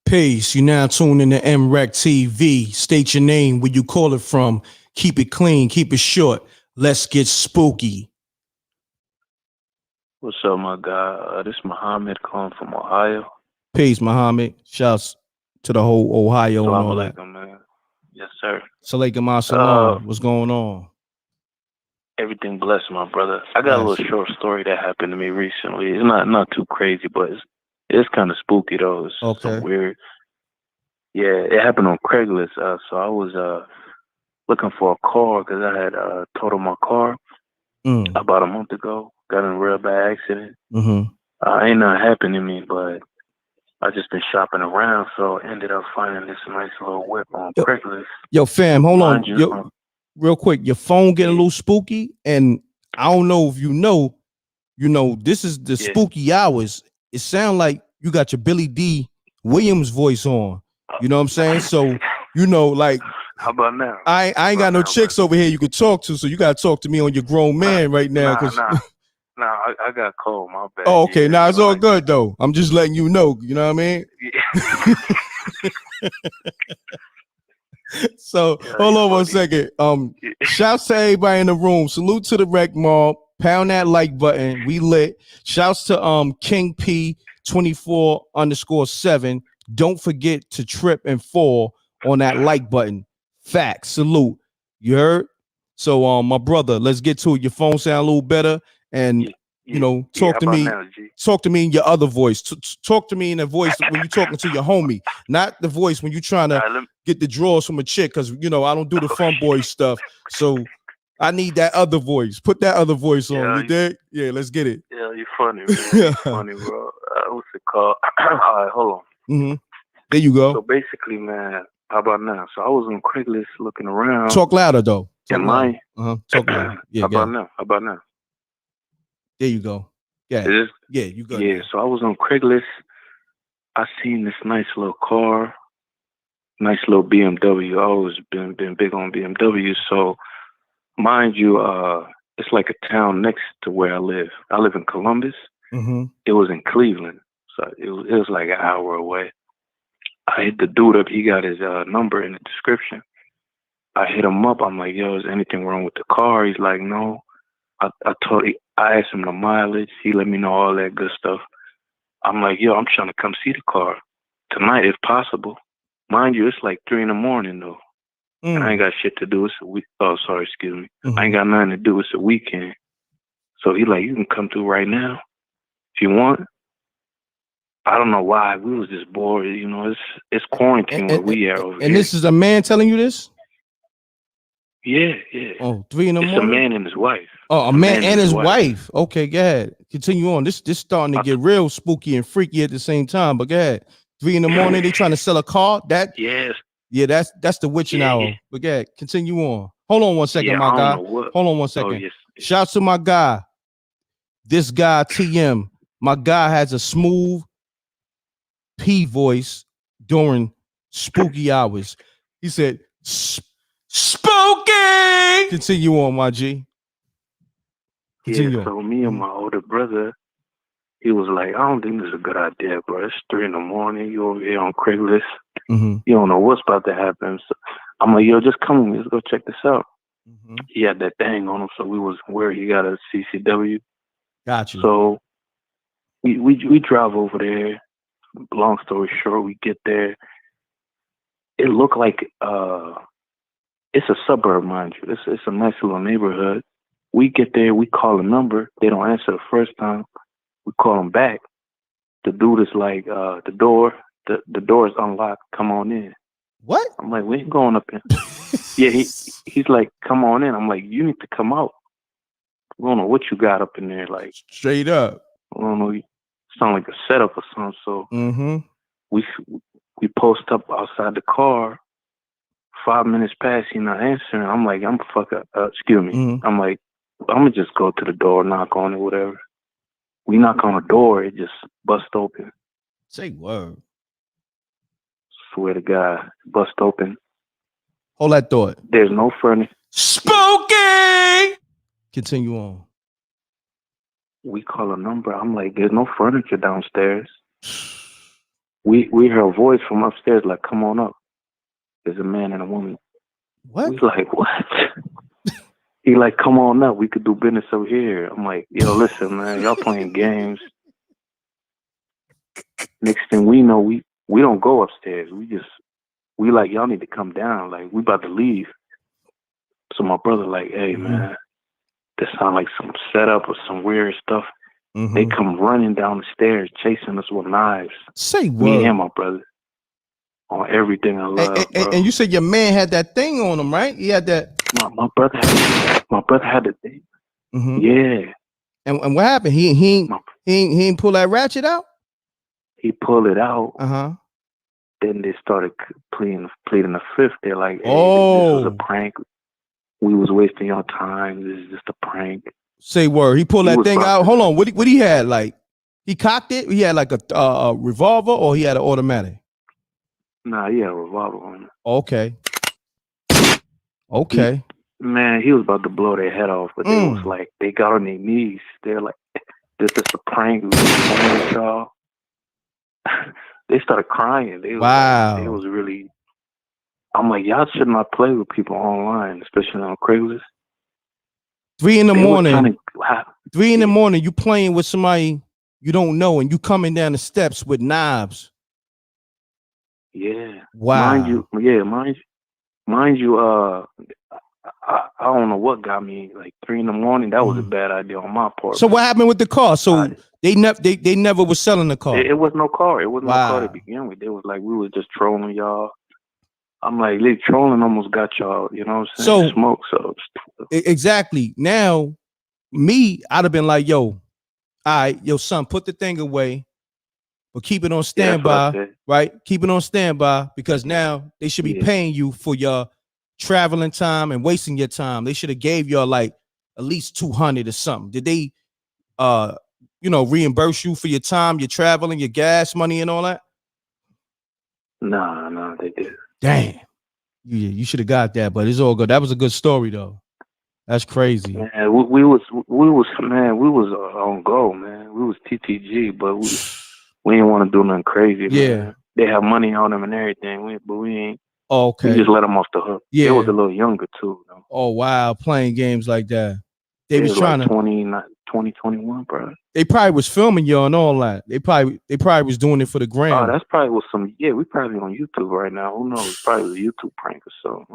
Peace. You now tune in to MREC TV. State your name, where you call it from. Keep it clean, keep it short. Let's get spooky. What's up, my guy? This is Muhammad calling from Ohio. Peace, Muhammad. Shouts to the whole Ohio and all that. Man. Yes, sir. Salaikum assalam. What's going on? Everything blessed, my brother. I got a little short story that happened to me recently. It's not too crazy, but it's kind of spooky though. It's so weird. Yeah, it happened on Craigslist. So I was looking for a car because I had totaled my car about a month ago. Got in a real bad accident. Ain't nothing happened to me, but I just been shopping around, so I ended up finding this nice little whip on Craigslist. Yo, fam, hold on. Real quick, your phone getting a little spooky, and I don't know if you know, this is the spooky hours. It sounds like you got your Billy D. Williams voice on. You know what I'm saying? So, like, how about now? I ain't got no chicks over here you could talk to, so you gotta talk to me on your grown man right now. Nah, I got cold. My bad. Oh, okay. Now it's all good though. I'm just letting you know. You know what I mean? Yeah. So hold on 1 second. Shouts to everybody in the room. Salute to the Rec Mob. Pound that like button. We lit. Shouts to King P 24_7. Don't forget to trip and fall on that like button. Facts. Salute. You heard? So my brother, let's get to it. Your phone sound a little better. And talk to me. Talk to me in your other voice. Talk to me in a voice when you're talking to your homie, not the voice when you're trying to get the drawers from a chick because I don't do the fun boy stuff. So I need that other voice. Put that other voice on. You dig? Yeah, let's get it. Yeah, you funny, man. You funny, bro. What's it called? All right, hold on. Mm-hmm. There you go. So basically, man, how about now? So I was on Craigslist looking around. Talk louder though. Talk louder. Talk louder. Yeah. How about now? How about now? There you go. Yeah. Yeah, you got. Yeah. So I was on Craigslist. I seen this nice little car, nice little BMW. I always been big on BMW. So, mind you, it's like a town next to where I live. I live in Columbus. Mm-hmm. It was in Cleveland, so it was like an hour away. I hit the dude up. He got his number in the description. I hit him up. I'm like, yo, is anything wrong with the car? He's like, no. I asked him the mileage. He let me know all that good stuff. I'm like, yo, I'm trying to come see the car tonight if possible. Mind you, it's like 3 a.m. though. And I ain't got shit to do. It's a week. Oh, sorry, excuse me. Mm-hmm. I ain't got nothing to do. It's a weekend. So he like, you can come through right now if you want. I don't know why. We was just bored. It's quarantine where we are over here. And this is a man telling you this? Yeah. Oh, 3 a.m. It's a man and his wife. Oh, a man and his wife. Okay, go ahead. Continue on. This starting to get real spooky and freaky at the same time. But go ahead. 3 a.m. They trying to sell a car. Yes. Yeah, that's the witching hour. But go ahead. Continue on. Hold on one second, my guy. Hold on one second. Yes. Shout out to my guy. This guy TM. My guy has a smooth P voice during spooky hours. He said, spooky. Continue on, my G. Continue on. So me and my older brother, he was like, I don't think this is a good idea, bro. It's 3 a.m. You over here on Craigslist. Mm-hmm. You don't know what's about to happen. So I'm like, yo, just come with me. Let's go check this out. Mm-hmm. He had that thing on him, so we was where he got a CCW. Got you. So we drive over there. Long story short, we get there. It looked like it's a suburb, mind you. It's a nice little neighborhood. We get there, we call a number. They don't answer the first time. We call them back. The dude is like, the door is unlocked. Come on in. What? I'm like, we ain't going up in. Yeah, he's like, come on in. I'm like, you need to come out. We don't know what you got up in there. Like, straight up. I don't know. Sound like a setup or something. So we post up outside the car. 5 minutes pass, he not answering. I'm like, excuse me. Mm-hmm. I'm like, I'm gonna just go to the door, knock on it, whatever. We knock on the door, it just bust open. Say word. Swear to God, bust open. Hold that thought. There's no furniture. Spooky. Continue on. We call a number. I'm like, there's no furniture downstairs. We hear a voice from upstairs like, come on up. There's a man and a woman. What? We like, what? He like, come on up. We could do business over here. I'm like, yo, listen, man, y'all playing games. Next thing we know, we don't go upstairs. We like, y'all need to come down. Like, we about to leave. So my brother like, hey, man, this sound like some setup or some weird stuff. Mm-hmm. They come running down the stairs, chasing us with knives. Say what? Me and my brother. On everything I love, and you said your man had that thing on him, right? He had that. My brother had the thing. Mm-hmm. Yeah. And what happened? He ain't pull that ratchet out. He pulled it out. Uh-huh. Then they started pleading the fifth. They're like, hey, oh, this was a prank. We was wasting your time. This is just a prank. Say word. He pulled that thing out. Hold on. What he had? Like, he cocked it? He had like a revolver, or he had an automatic? Nah, he had a revolver on him. Okay. Man, he was about to blow their head off, but they was like, they got on their knees. They're like, this is a prank. We was y'all. They started crying. Wow. Like, it was really. I'm like, y'all should not play with people online, especially on Craigslist. 3 a.m. 3 a.m. You playing with somebody you don't know, and you coming down the steps with knives. Yeah. Wow. Mind you, I don't know what got me like 3 a.m. That was a bad idea on my part. So what happened with the car? So they never was selling the car. It was no car. It was no car to begin with. It was like we was just trolling y'all. I'm like, Lee trolling almost got y'all, you know what I'm saying? So Smoke, so exactly. Now, me, I'd have been like, yo, all right, yo, son, put the thing away, but keep it on standby, right? Keep it on standby because now they should be paying you for your traveling time and wasting your time. They should have gave you like at least 200 or something. Did they reimburse you for your time, your traveling, your gas money and all that? Nah, they did. Damn. You should have got that, but it's all good. That was a good story though. That's crazy. Man, we was on go, man. We was TTG, but we didn't want to do nothing crazy. Yeah. Man. They have money on them and everything, but we ain't. Oh, okay. We just let them off the hook. Yeah. They was a little younger too. Though. Oh wow, playing games like that. They was trying like 2021, bro. They probably was filming you and all that. They probably was doing it for the gram. Oh, that's probably was some. Yeah, we probably on YouTube right now. Who knows? Probably a YouTube prank or so.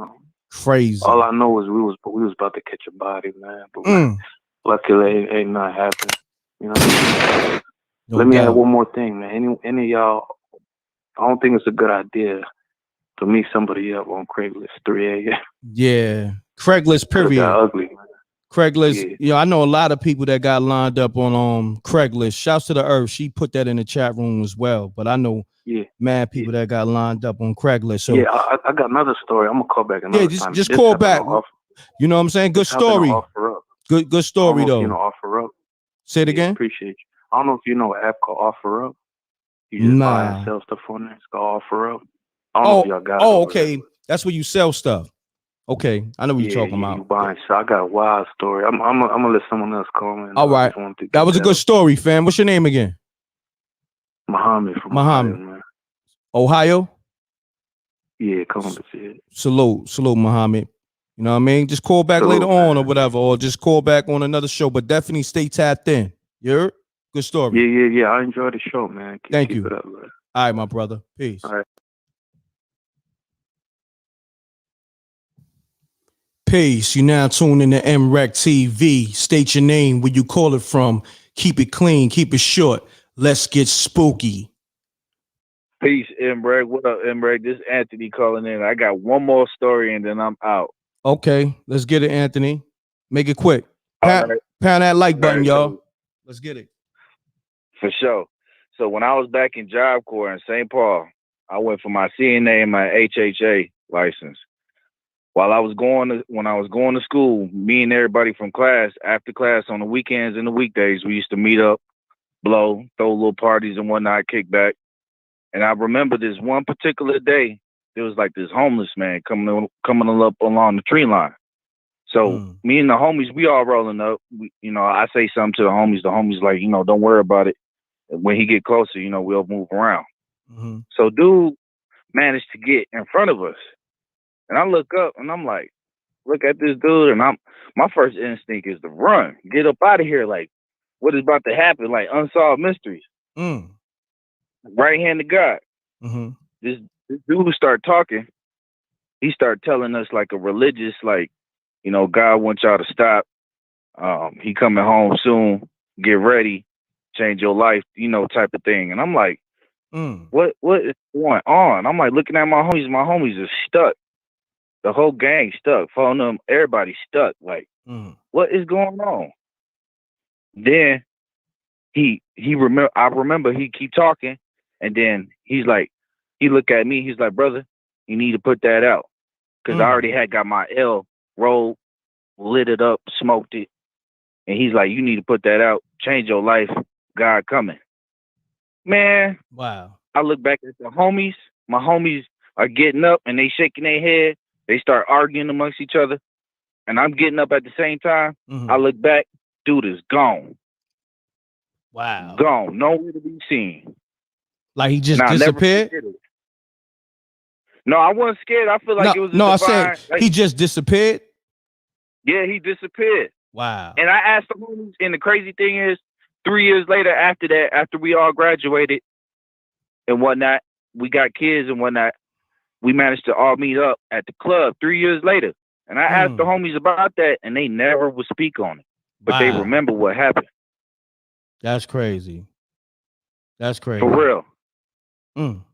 Crazy. All I know is we was about to catch a body, man. But man, luckily ain't not happening. You know. Let me add one more thing, man. Any of y'all, I don't think it's a good idea to meet somebody up on Craigslist 3 a.m. Yeah, Craigslist. Period. Got ugly, man. Craigslist. Yeah, I know a lot of people that got lined up on Craigslist. Shouts to the Earth. She put that in the chat room as well. But I know mad people that got lined up on Craigslist. So I got another story. I'm gonna call back another time. Just call back. You know what I'm saying? Good story. Good story though. You know, Offer Up. Say it again. Appreciate you. I don't know if you know an app called Offer Up. You just buy and sell stuff on there. It's called Offer Up. I don't know if y'all got it. Oh, okay. That's where you sell stuff. Okay, I know what you're talking about. You buying, so I got a wild story. I'm gonna let someone else call in. All right, that was a good story, fam. What's your name again? Muhammad from Ohio, man. Ohio? Yeah, Columbus. Yeah. Salute, Muhammad. You know what I mean? Just call back later on or whatever, or just call back on another show. But definitely stay tapped in. You heard? Good story. Yeah. I enjoyed the show, man. Thank you. Keep it up, man. All right, my brother. Peace. All right. Peace. You now tune in to MREC TV. State your name, where you call it from. Keep it clean, keep it short. Let's get spooky. Peace, MREC. What up, MREC? This is Anthony calling in. I got one more story and then I'm out. Okay, let's get it, Anthony. Make it quick. Pound that like button, y'all. Let's get it. For sure. So when I was back in Job Corps in St. Paul, I went for my CNA and my HHA license. When I was going to school, me and everybody from class, after class on the weekends and the weekdays, we used to meet up, blow, throw little parties and whatnot, kick back. And I remember this one particular day, there was like this homeless man coming up along the tree line. So me and the homies, we all rolling up. I say something to the homies like, don't worry about it. When he get closer, we'll move around. Mm-hmm. So dude managed to get in front of us. And I look up and I'm like, look at this dude. And my first instinct is to run, get up out of here. Like, what is about to happen? Like unsolved mysteries. Right hand to God. Mm-hmm. This dude start talking. He started telling us like a religious, like, God wants y'all to stop. He coming home soon. Get ready. Change your life, type of thing. And I'm like, what is going on? I'm like looking at my homies. My homies are stuck. The whole gang stuck. Phone them. Everybody stuck. Like, what is going on? Then I remember he keep talking, and then he's like, he look at me. He's like, brother, you need to put that out, because I already had got my L rolled, lit it up, smoked it, and he's like, you need to put that out. Change your life. God coming. Man. Wow. I look back at the homies. My homies are getting up and they shaking their head. They start arguing amongst each other. And I'm getting up at the same time. I look back. Dude is gone. Wow. Gone. Nowhere to be seen. Like he just disappeared? No, I wasn't scared. I feel like it was I said he just disappeared? Yeah, he disappeared. Wow. And I asked the homies, and the crazy thing is, 3 years later after that, after we all graduated and whatnot, we got kids and whatnot, we managed to all meet up at the club 3 years later. And I asked the homies about that, and they never would speak on it. But they remember what happened. That's crazy. That's crazy. For real.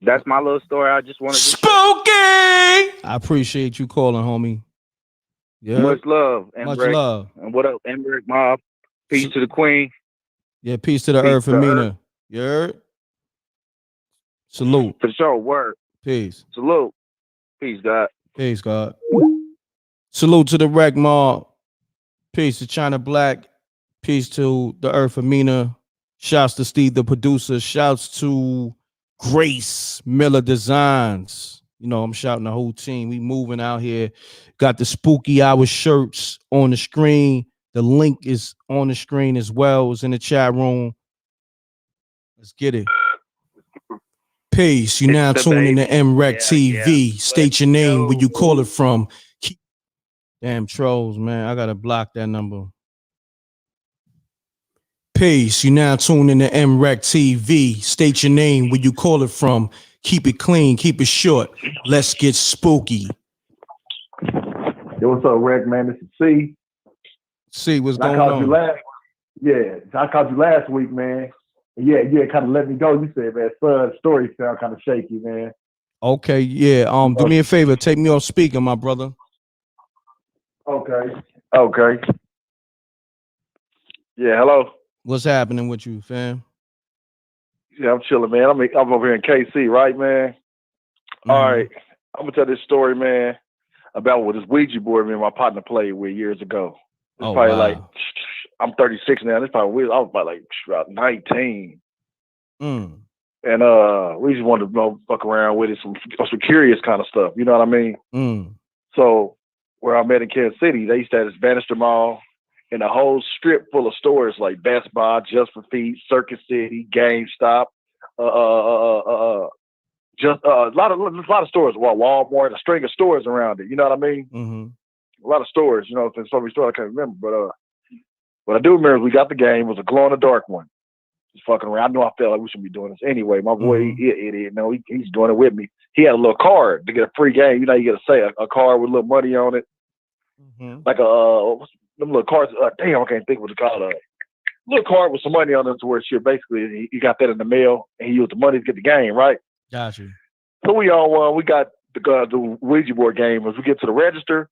That's my little story. I just wanted to Spooky. I appreciate you calling, homie. Yeah. Much love, Much Emrick. love. And what up, Emrick Mob? Peace to the Queen. Yeah, peace to the Earth and Mina. You heard? Salute. For sure. Word. Peace. Salute. Peace, God. Peace, God. Salute to the Wreck Mob. Peace to China Black. Peace to the Earth Amina. Shouts to Steve, the producer. Shouts to Grace Miller Designs. You know, I'm shouting the whole team. We moving out here. Got the Spooky Hour shirts on the screen. The link is on the screen as well. It's in the chat room. Let's get it. Peace. You now tune in to MREC TV. State your name, where you call it from. Damn trolls, man. I gotta block that number. Peace. You now tune in to MREC TV. State your name, where you call it from. Keep it clean, keep it short. Let's get spooky. Yo, what's up, Rec, man? This is C. C, what's I going called on? You I called you last week, man. Yeah, kind of let me go. You said, man, Spud's story sound kind of shaky, man. Okay, yeah. Do me a favor, take me off speaker, my brother. Okay. Yeah, hello. What's happening with you, fam? Yeah, I'm chilling, man. I'm over here in KC, right, man? All right. I'm gonna tell this story, man, about what this Ouija board me and my partner played with years ago. It's probably like, I'm 36 now. This probably I was about like about 19. And we just wanted to fuck around with it, some curious kind of stuff. You know what I mean? So where I met in Kansas City, they used to have this Bannister Mall and a whole strip full of stores like Best Buy, Just for Feet, Circuit City, GameStop, just a lot of stores. Well, Walmart, a string of stores around it. You know what I mean? A lot of stores. You know, so many stores I can't remember. But what I do remember is we got the game. It was a glow in the dark one. Just fucking around. I know I felt like we shouldn't be doing this anyway. My boy, idiot. No, he's doing it with me. He had a little card to get a free game. You know, you get a card with a little money on it, like them little cards. Damn, I can't think what it's called. Little card with some money on it to where shit. Basically, he got that in the mail and he used the money to get the game, right? Gotcha. So we all won. We got the Ouija board game. As we get to the register,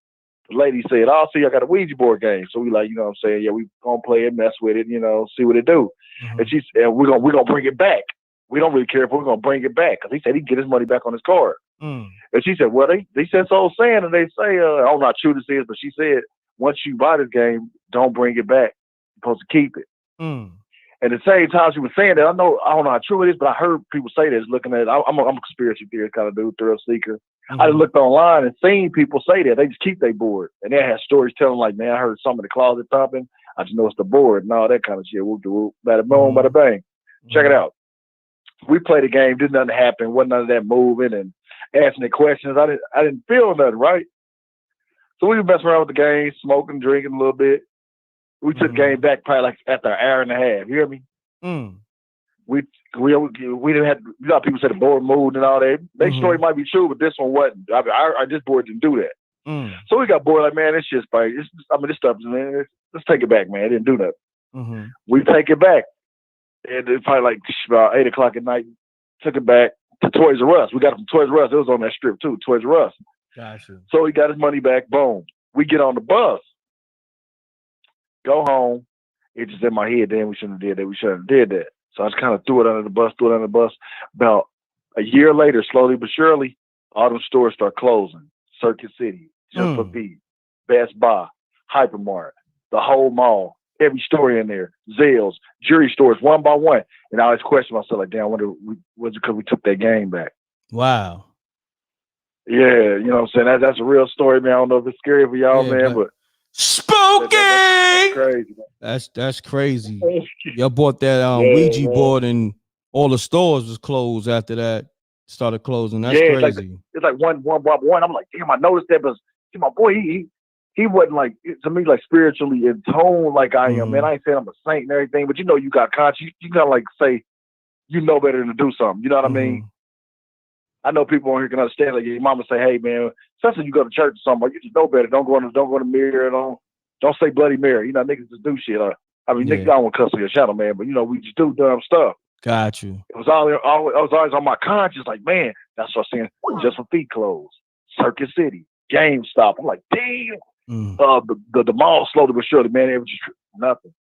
the lady said, "Oh, see, I got a Ouija board game." So we like, you know what I'm saying? Yeah, we gonna play it, mess with it, you know, see what it do. And she said, we're gonna bring it back. We don't really care if we're gonna bring it back because he said he can get his money back on his card. And she said, well, they said so saying, and they say, I don't know how true this is, but she said, once you buy this game, don't bring it back. You're supposed to keep it. At the same time she was saying that, I don't know how true it is, but I heard people say this. Looking at it, I'm a conspiracy theorist kind of dude, thrill seeker. I just looked online and seen people say that they just keep their board, and they had stories telling like, man, I heard something in the closet thumping. I just know it's the board and all that kind of shit. Whoop de whoop, bada boom, bada bang. Check it out. We played the game, did nothing happen, wasn't none of that moving and answering the questions. I didn't feel nothing, right? So we were messing around with the game, smoking, drinking a little bit. We took the game back probably like after an hour and a half. You hear me? We didn't have, you know, people said the board moved and all that. Their story might be true, but this one wasn't. This board didn't do that. So we got bored like, man, this shit's probably, this stuff, man, let's take it back, man. It didn't do nothing. We take it back. And it's probably like about 8 o'clock at night. Took it back to Toys R Us. We got it from Toys R Us. It was on that strip too, Toys R Us. Gotcha. So he got his money back. Boom. We get on the bus. Go home. It just in my head. Then we shouldn't have did that. We shouldn't have did that. So I just kind of threw it under the bus. About a year later, slowly but surely, all them stores start closing. Circuit City, Just for Feet, Best Buy, Hypermart, the whole mall, every store in there, Zales, jewelry stores, one by one. And I always question myself, like, damn, I wonder, was it because we took that game back? Wow. Yeah, you know what I'm saying? That's a real story, man. I don't know if it's scary for y'all, man, but spooky. That's crazy, man. That's crazy. Y'all bought that Ouija board and all the stores was closed after that. Started closing. That's crazy. It's like one by one. I'm like, damn, I noticed that, but see, my boy, he wasn't like, to me, like spiritually in tone like I am, man. I ain't saying I'm a saint and everything, but you know, you got conscience. You gotta like say, you know better than to do something. You know what I mean? I know people on here can understand. Like your mama say, hey man, especially you go to church or something, you just know better. Don't go in the mirror. Don't say Bloody Mary. You know, niggas just do shit. I mean, niggas, I don't want to cuss on your channel, man, but you know, we just do dumb stuff. Got you. It was always on my conscience. Like, man, that's what I'm saying. Just for feet closed. Circuit City, GameStop. I'm like, damn. The mall slowly but surely, man, it was just nothing.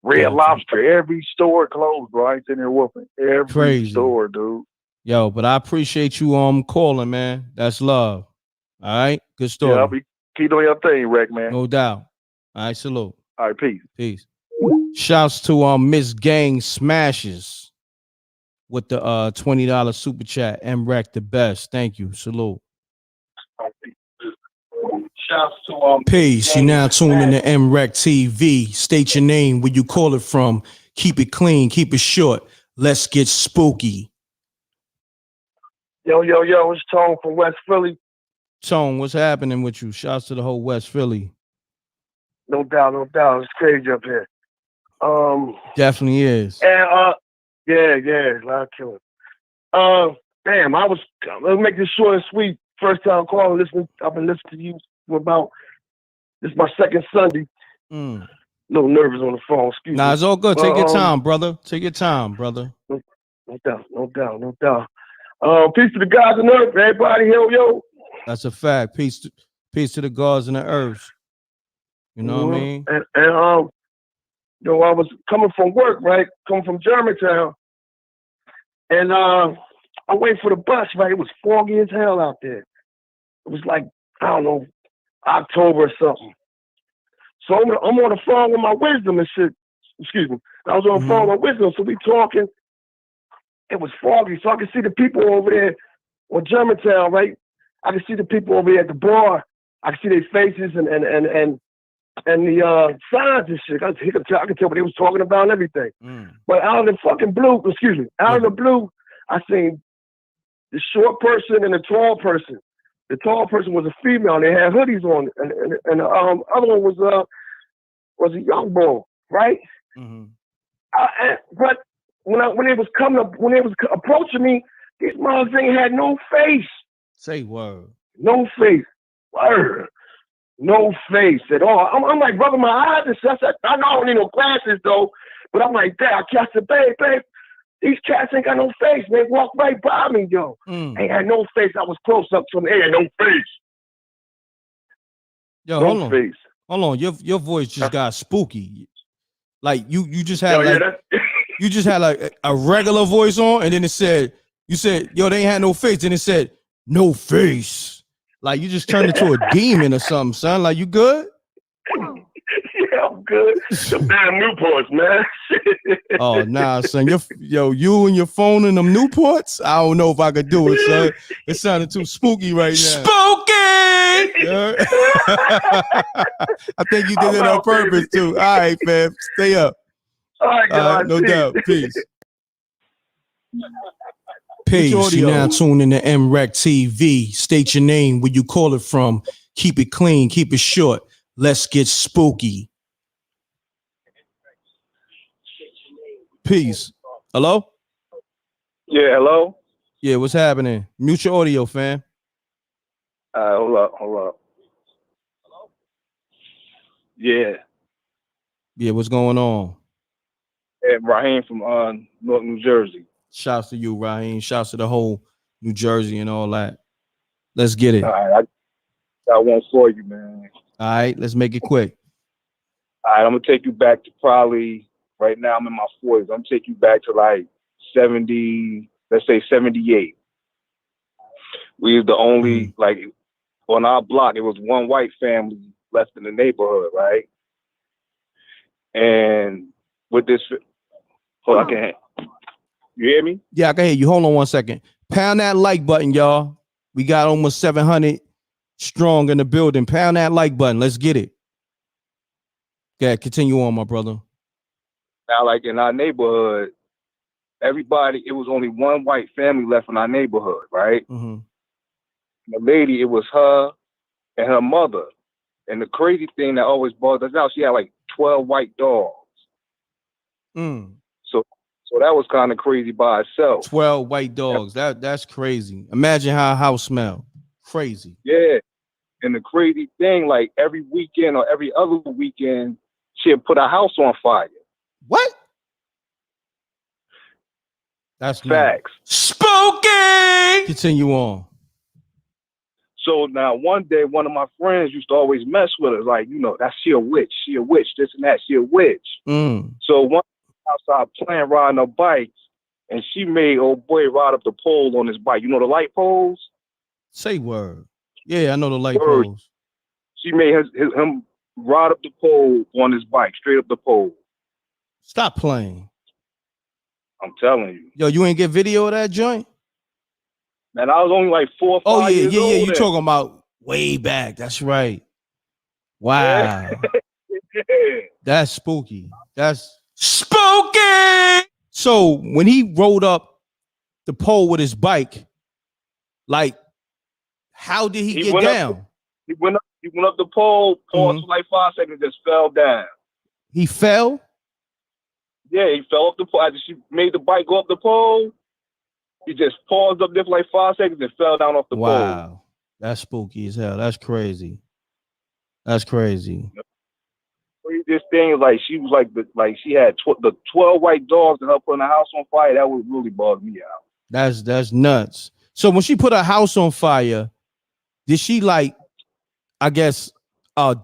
Red Lobster, every store closed, bro. I ain't sitting there whooping. Every store, dude. Yo, but I appreciate you calling, man. That's love. All right, good story. Yeah, I'll be keep doing your thing, Rec, man. No doubt. All right, salute. All right, peace. Peace. Shouts to Miss Gang Smashes with the $20 super chat. MREC the best. Thank you. Salute. Shouts to Peace. You now tuned in to MREC TV. State your name, where you call it from. Keep it clean, keep it short. Let's get spooky. Yo, it's Tone from West Philly. Tone, what's happening with you? Shouts to the whole West Philly. No doubt. It's crazy up here. Definitely is. And a lot of killing. Damn, let's make this short and sweet. First time calling, I've been listening to you for about, this is my second Sunday. A little nervous on the phone, excuse me. Nah, it's all good. Take your time, brother. Take your time, brother. No doubt. Peace to the gods and earth, everybody. Yo. That's a fact. Peace to the gods and the earth. You know what I mean? And I was coming from work, right? Coming from Germantown. And I waited for the bus, right? It was foggy as hell out there. It was like, I don't know, October or something. So I'm on the phone with my wisdom and shit. Excuse me. I was on the phone with my wisdom, so we talking. It was foggy, so I could see the people over there on Germantown, right? I could see the people over there at the bar. I could see their faces and the signs and shit. I could tell what they was talking about and everything. But out of the fucking blue, out of the blue, I seen the short person and the tall person. The tall person was a female. They had hoodies on, and the other one was a young boy, right? But when they was approaching me, these motherfuckers had no face. Say word. No face. Word. No face at all. I'm like rubbing my eyes and stuff. I know I don't need no glasses though, but I'm like, damn, I said, babe, these cats ain't got no face. They walked right by me, yo. They had no face. I was close up to them. They had no face. Yo, hold on. Your voice just got spooky. Like you just had you just had like a regular voice on, and then you said, yo, they ain't had no face. Then it said, no face. Like you just turned into a demon or something, son. Like you good? Yeah, I'm good. Them damn Newports, man. Oh nah, son. You and your phone and them Newports? I don't know if I could do it, son. It sounded too spooky right now. Spooky! Yeah. I think you did it on purpose too. All right, fam. Stay up. All right, guys. No doubt. Peace. Peace. You now tuned in to MREC TV. State your name, where you call it from. Keep it clean, keep it short. Let's get spooky. Peace. Hello? Yeah, hello? Yeah, what's happening? Mute your audio, fam. Hold up. Yeah. Yeah, what's going on? Raheem from North New Jersey. Shouts to you, Raheem. Shouts to the whole New Jersey and all that. Let's get it. All right, I got one for you, man. All right, let's make it quick. All right, I'm going to take you back to probably, right now I'm in my 40s. I'm going to take you back to like 70, let's say 78. We was the only, like, on our block, it was one white family left in the neighborhood, right? And with this, hold on, I can't. You hear me? Yeah, I can hear you. Hold on 1 second. Pound that like button, y'all. We got almost 700 strong in the building. Pound that like button. Let's get it. Okay, continue on, my brother. Now, like in our neighborhood, everybody, it was only one white family left in our neighborhood, right? Mm-hmm. The lady, it was her and her mother. And the crazy thing that always bothers us out, she had like 12 white dogs. So that was kind of crazy by itself. 12 white dogs. That's crazy. Imagine how a house smelled. Crazy. Yeah. And the crazy thing, like every weekend or every other weekend, she'd put her house on fire. What? That's facts. Spooky. Continue on. So now one day, one of my friends used to always mess with her, like, you know, that's she a witch, this and that, she a witch. So one outside playing, riding a bike, and she made old boy ride up the pole on his bike. You know the light poles? Say word. Yeah, I know the light poles. She made him ride up the pole on his bike, straight up the pole. Stop playing. I'm telling you. Yo, you ain't get video of that joint? Man, I was only like 4 or 5 years old. You talking about way back. That's right. Wow. Yeah. That's spooky. That's spooky. So when he rode up the pole with his bike, like, how did he get down? He went up the pole, paused for like 5 seconds, just fell down. He fell? Yeah, he fell up the pole. After she made the bike go up the pole, he just paused up there for like 5 seconds and fell down off the pole. Wow. That's spooky as hell. That's crazy. That's crazy. This thing is like she was like she had the 12 white dogs that helped put the house on fire. That would really bug me out. That's nuts. So when she put her house on fire, did she like, I guess,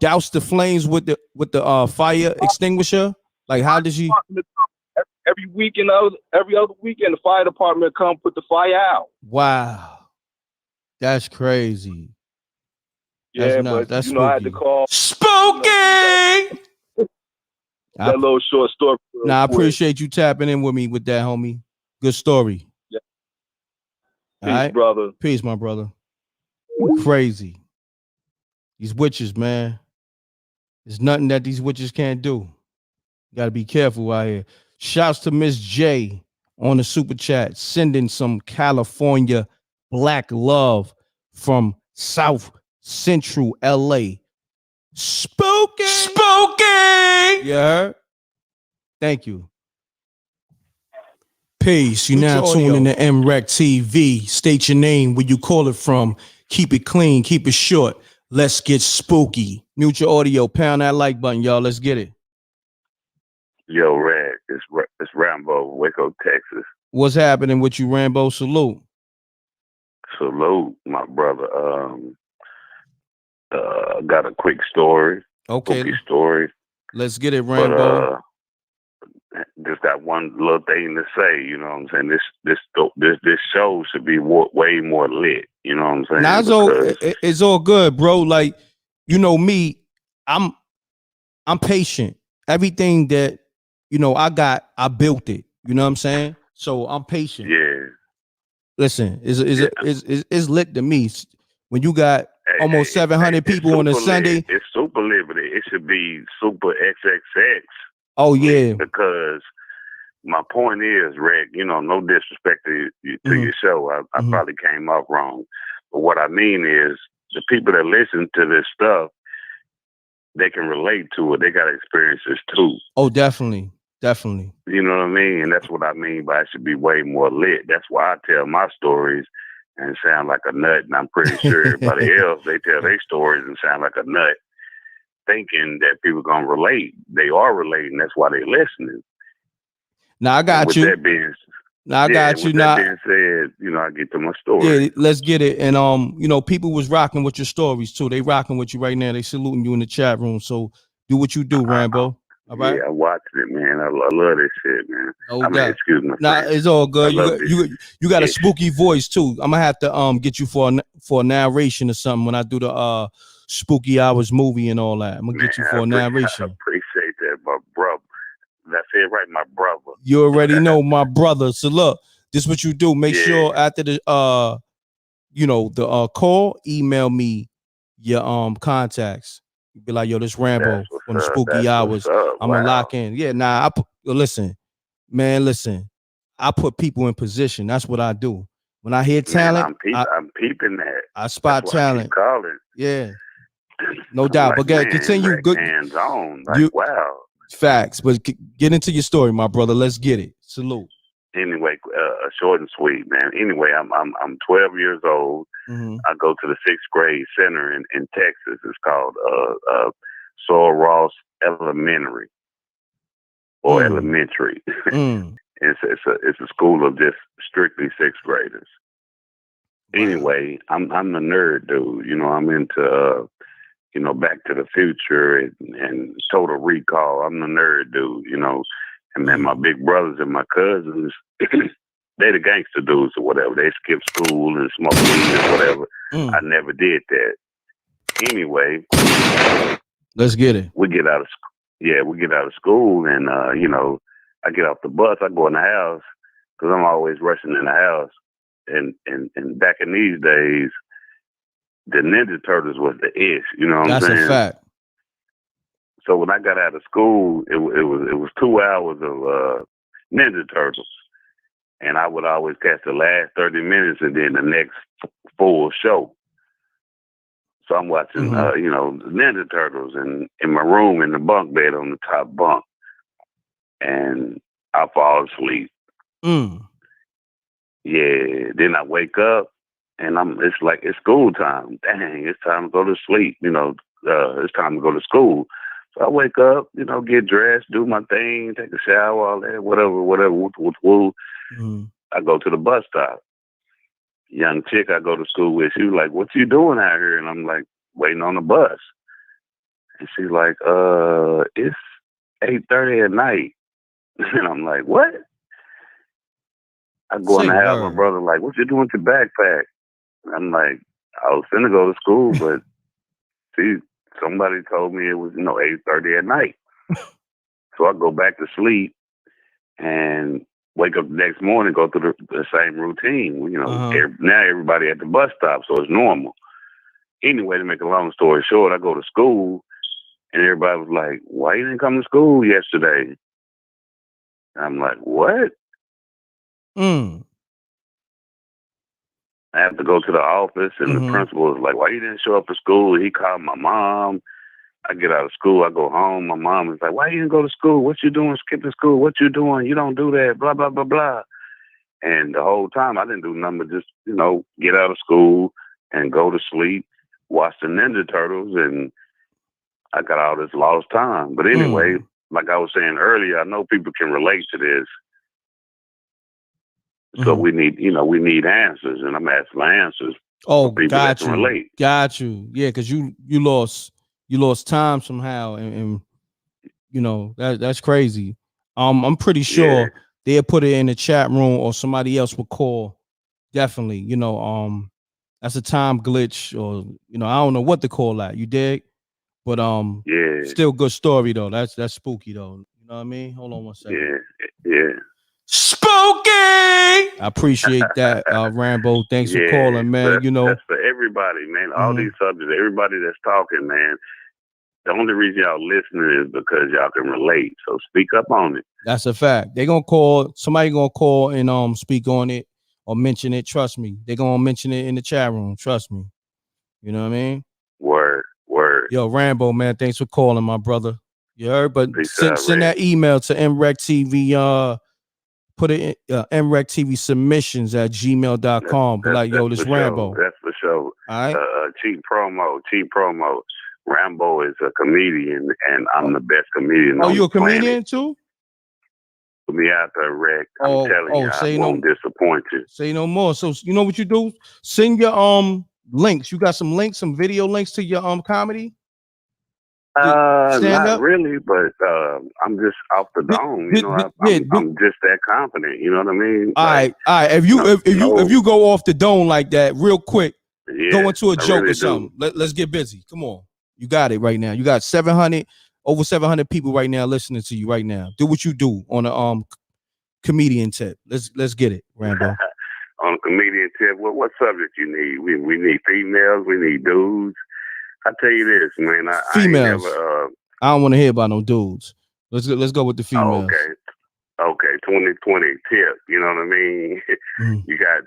douse the flames with the fire extinguisher? Like, how did she? Every weekend, every other weekend, the fire department come put the fire out. Wow, that's crazy. Yeah, but that's spooky. I had to call Spooky. That little short story. I appreciate you tapping in with me with that, homie. Good story. Yeah. Peace, all right? Brother. Peace, my brother. Crazy. These witches, man. There's nothing that these witches can't do. You got to be careful out here. Shouts to Miss J on the super chat, sending some California black love from South Central LA. Spooky. Spooky. You heard? Thank you. Peace. You now tuned in to MREC TV. State your name, where you call it from. Keep it clean. Keep it short. Let's get spooky. Mute your audio. Pound that like button, y'all. Let's get it. Yo, Rad, it's Rambo, Waco, Texas. What's happening with you, Rambo? Salute. Salute, my brother. Got a quick story. Okay. Spooky story. Let's get it, Rambo. But, just got one little thing to say. You know what I'm saying? This show should be way more lit. You know what I'm saying? Now it's all good, bro. Like, you know me, I'm patient. Everything that I built it. You know what I'm saying? So I'm patient. Yeah. Listen, it's lit to me when you got almost 700 people on a Sunday. Lit. It's super lit, but it should be super XXX. Oh yeah. Because my point is, Rick, no disrespect to your show. I probably came off wrong. But what I mean is the people that listen to this stuff, they can relate to it. They got experiences too. Oh, definitely. Definitely. You know what I mean? And that's what I mean by it should be way more lit. That's why I tell my stories and sound like a nut. And I'm pretty sure everybody else, they tell their stories and sound like a nut, thinking that people are going to relate. They are relating. That's why they're listening. Now, I got you. That being, now, I got you. Now, that being said, I get to my story. Yeah, let's get it. And, people was rocking with your stories, too. They rocking with you right now. They saluting you in the chat room. So do what you do, Rambo. All right? Yeah, I watched it, man. I love this shit, man. Excuse me. Nah, it's all good. You got a spooky voice, too. I'm going to have to get you for a narration or something when I do the Spooky Hours movie and all that. I'm going to get you for a narration. I appreciate that, my brother. That's it, right, my brother. You already know, my brother. So look, this is what you do. Make sure after the call, email me your contacts. You be like, yo, this Rambo on the Spooky Hours. I'm gonna lock in. Yeah, nah. Listen. I put people in position. That's what I do. When I hear talent, I'm peeping that. I spot talent. Yeah, no doubt. Like, but continue. Good hands on. Like, wow. Facts. But get into your story, my brother. Let's get it. Salute. Anyway, short and sweet, man. Anyway, I'm 12 years old. Mm-hmm. I go to the 6th grade center in Texas. It's called Soil Ross Elementary or Elementary. It's a school of just strictly sixth graders. Wow. Anyway, I'm the nerd dude. You know, I'm into you know, Back to the Future and Total Recall. I'm the nerd dude, you know. And then my big brothers and my cousins, they the gangster dudes or whatever. They skip school and smoke weed or whatever. I never did that. Anyway, let's get it. We get out of school and you know, I get off the bus, I go in the house because I'm always rushing in the house. And back in these days, the Ninja Turtles was the ish, you know what I'm saying? That's a fact. So when I got out of school, it was 2 hours of Ninja Turtles, and I would always catch the last 30 minutes and then the next full show. So I'm watching, you know, the Ninja Turtles, and in my room in the bunk bed on the top bunk, and I fall asleep. Yeah. Then I wake up. And it's like, it's school time. Dang, it's time to go to sleep. You know, it's time to go to school. So I wake up, you know, get dressed, do my thing, take a shower, all that, whatever, woo. I go to the bus stop. Young chick I go to school with, she was like, "What you doing out here?" And I'm like, "Waiting on the bus." And she's like, "It's 8:30 at night." And I'm like, "What?" I go in the house, my brother like, "What you doing with your backpack?" I'm like, "I was finna go to school, but see, somebody told me it was, you know, 8:30 at night." So I go back to sleep and wake up the next morning, go through the same routine. You know, now everybody at the bus stop, so it's normal. Anyway, to make a long story short, I go to school and everybody was like, "Why you didn't come to school yesterday?" I'm like, "What?" I have to go to the office, and the principal was like, "Why you didn't show up for school?" He called my mom. I get out of school, I go home. My mom is like, "Why you didn't go to school? What you doing skipping school? What you doing? You don't do that, blah, blah, blah, blah." And the whole time, I didn't do nothing but just, you know, get out of school and go to sleep, watch the Ninja Turtles, and I got all this lost time. But anyway, like I was saying earlier, I know people can relate to this. So we need answers, and I'm asking for answers. Oh, for people got that can relate. Got you. Yeah, because you lost time somehow, and you know that's crazy. I'm pretty sure they'll put it in the chat room, or somebody else will call. Definitely, you know, that's a time glitch, or you know, I don't know what to call that. You dig? But still good story though. That's spooky though. You know what I mean? Hold on one second. Yeah. Spooky. I appreciate that, Rambo. Thanks for calling, man. That's, you know, that's for everybody, man. All these subjects, everybody that's talking, man. The only reason y'all listening is because y'all can relate. So speak up on it. That's a fact. They're gonna call. Somebody gonna call and speak on it or mention it. Trust me. They're gonna mention it in the chat room. Trust me. You know what I mean? Word. Yo, Rambo, man. Thanks for calling, my brother. You heard? But send that email to MREC TV. Put it in MREC TV submissions at gmail.com. Be like, yo, this Rambo. That's for sure. All right. Cheap promo. Rambo is a comedian, and I'm the best comedian. Oh, on you a the planet. comedian too? Put me out there, Rick. I'm telling you, I won't disappoint you. Say no more. So you know what you do? Send your links. You got some links, some video links to your comedy? Not really, but I'm just off the dome. You know, I'm just that confident. You know what I mean? All right. If you go off the dome like that, real quick, go into a joke or something. Let's get busy. Come on, you got it right now. You got over 700 people right now listening to you right now. Do what you do on a comedian tip. Let's get it, Rambo. On a comedian tip, what subject you need? We need females. We need dudes. I tell you this, man. Females. I don't want to hear about no dudes. Let's go with the females. Okay. 2020 tip. You know what I mean? You got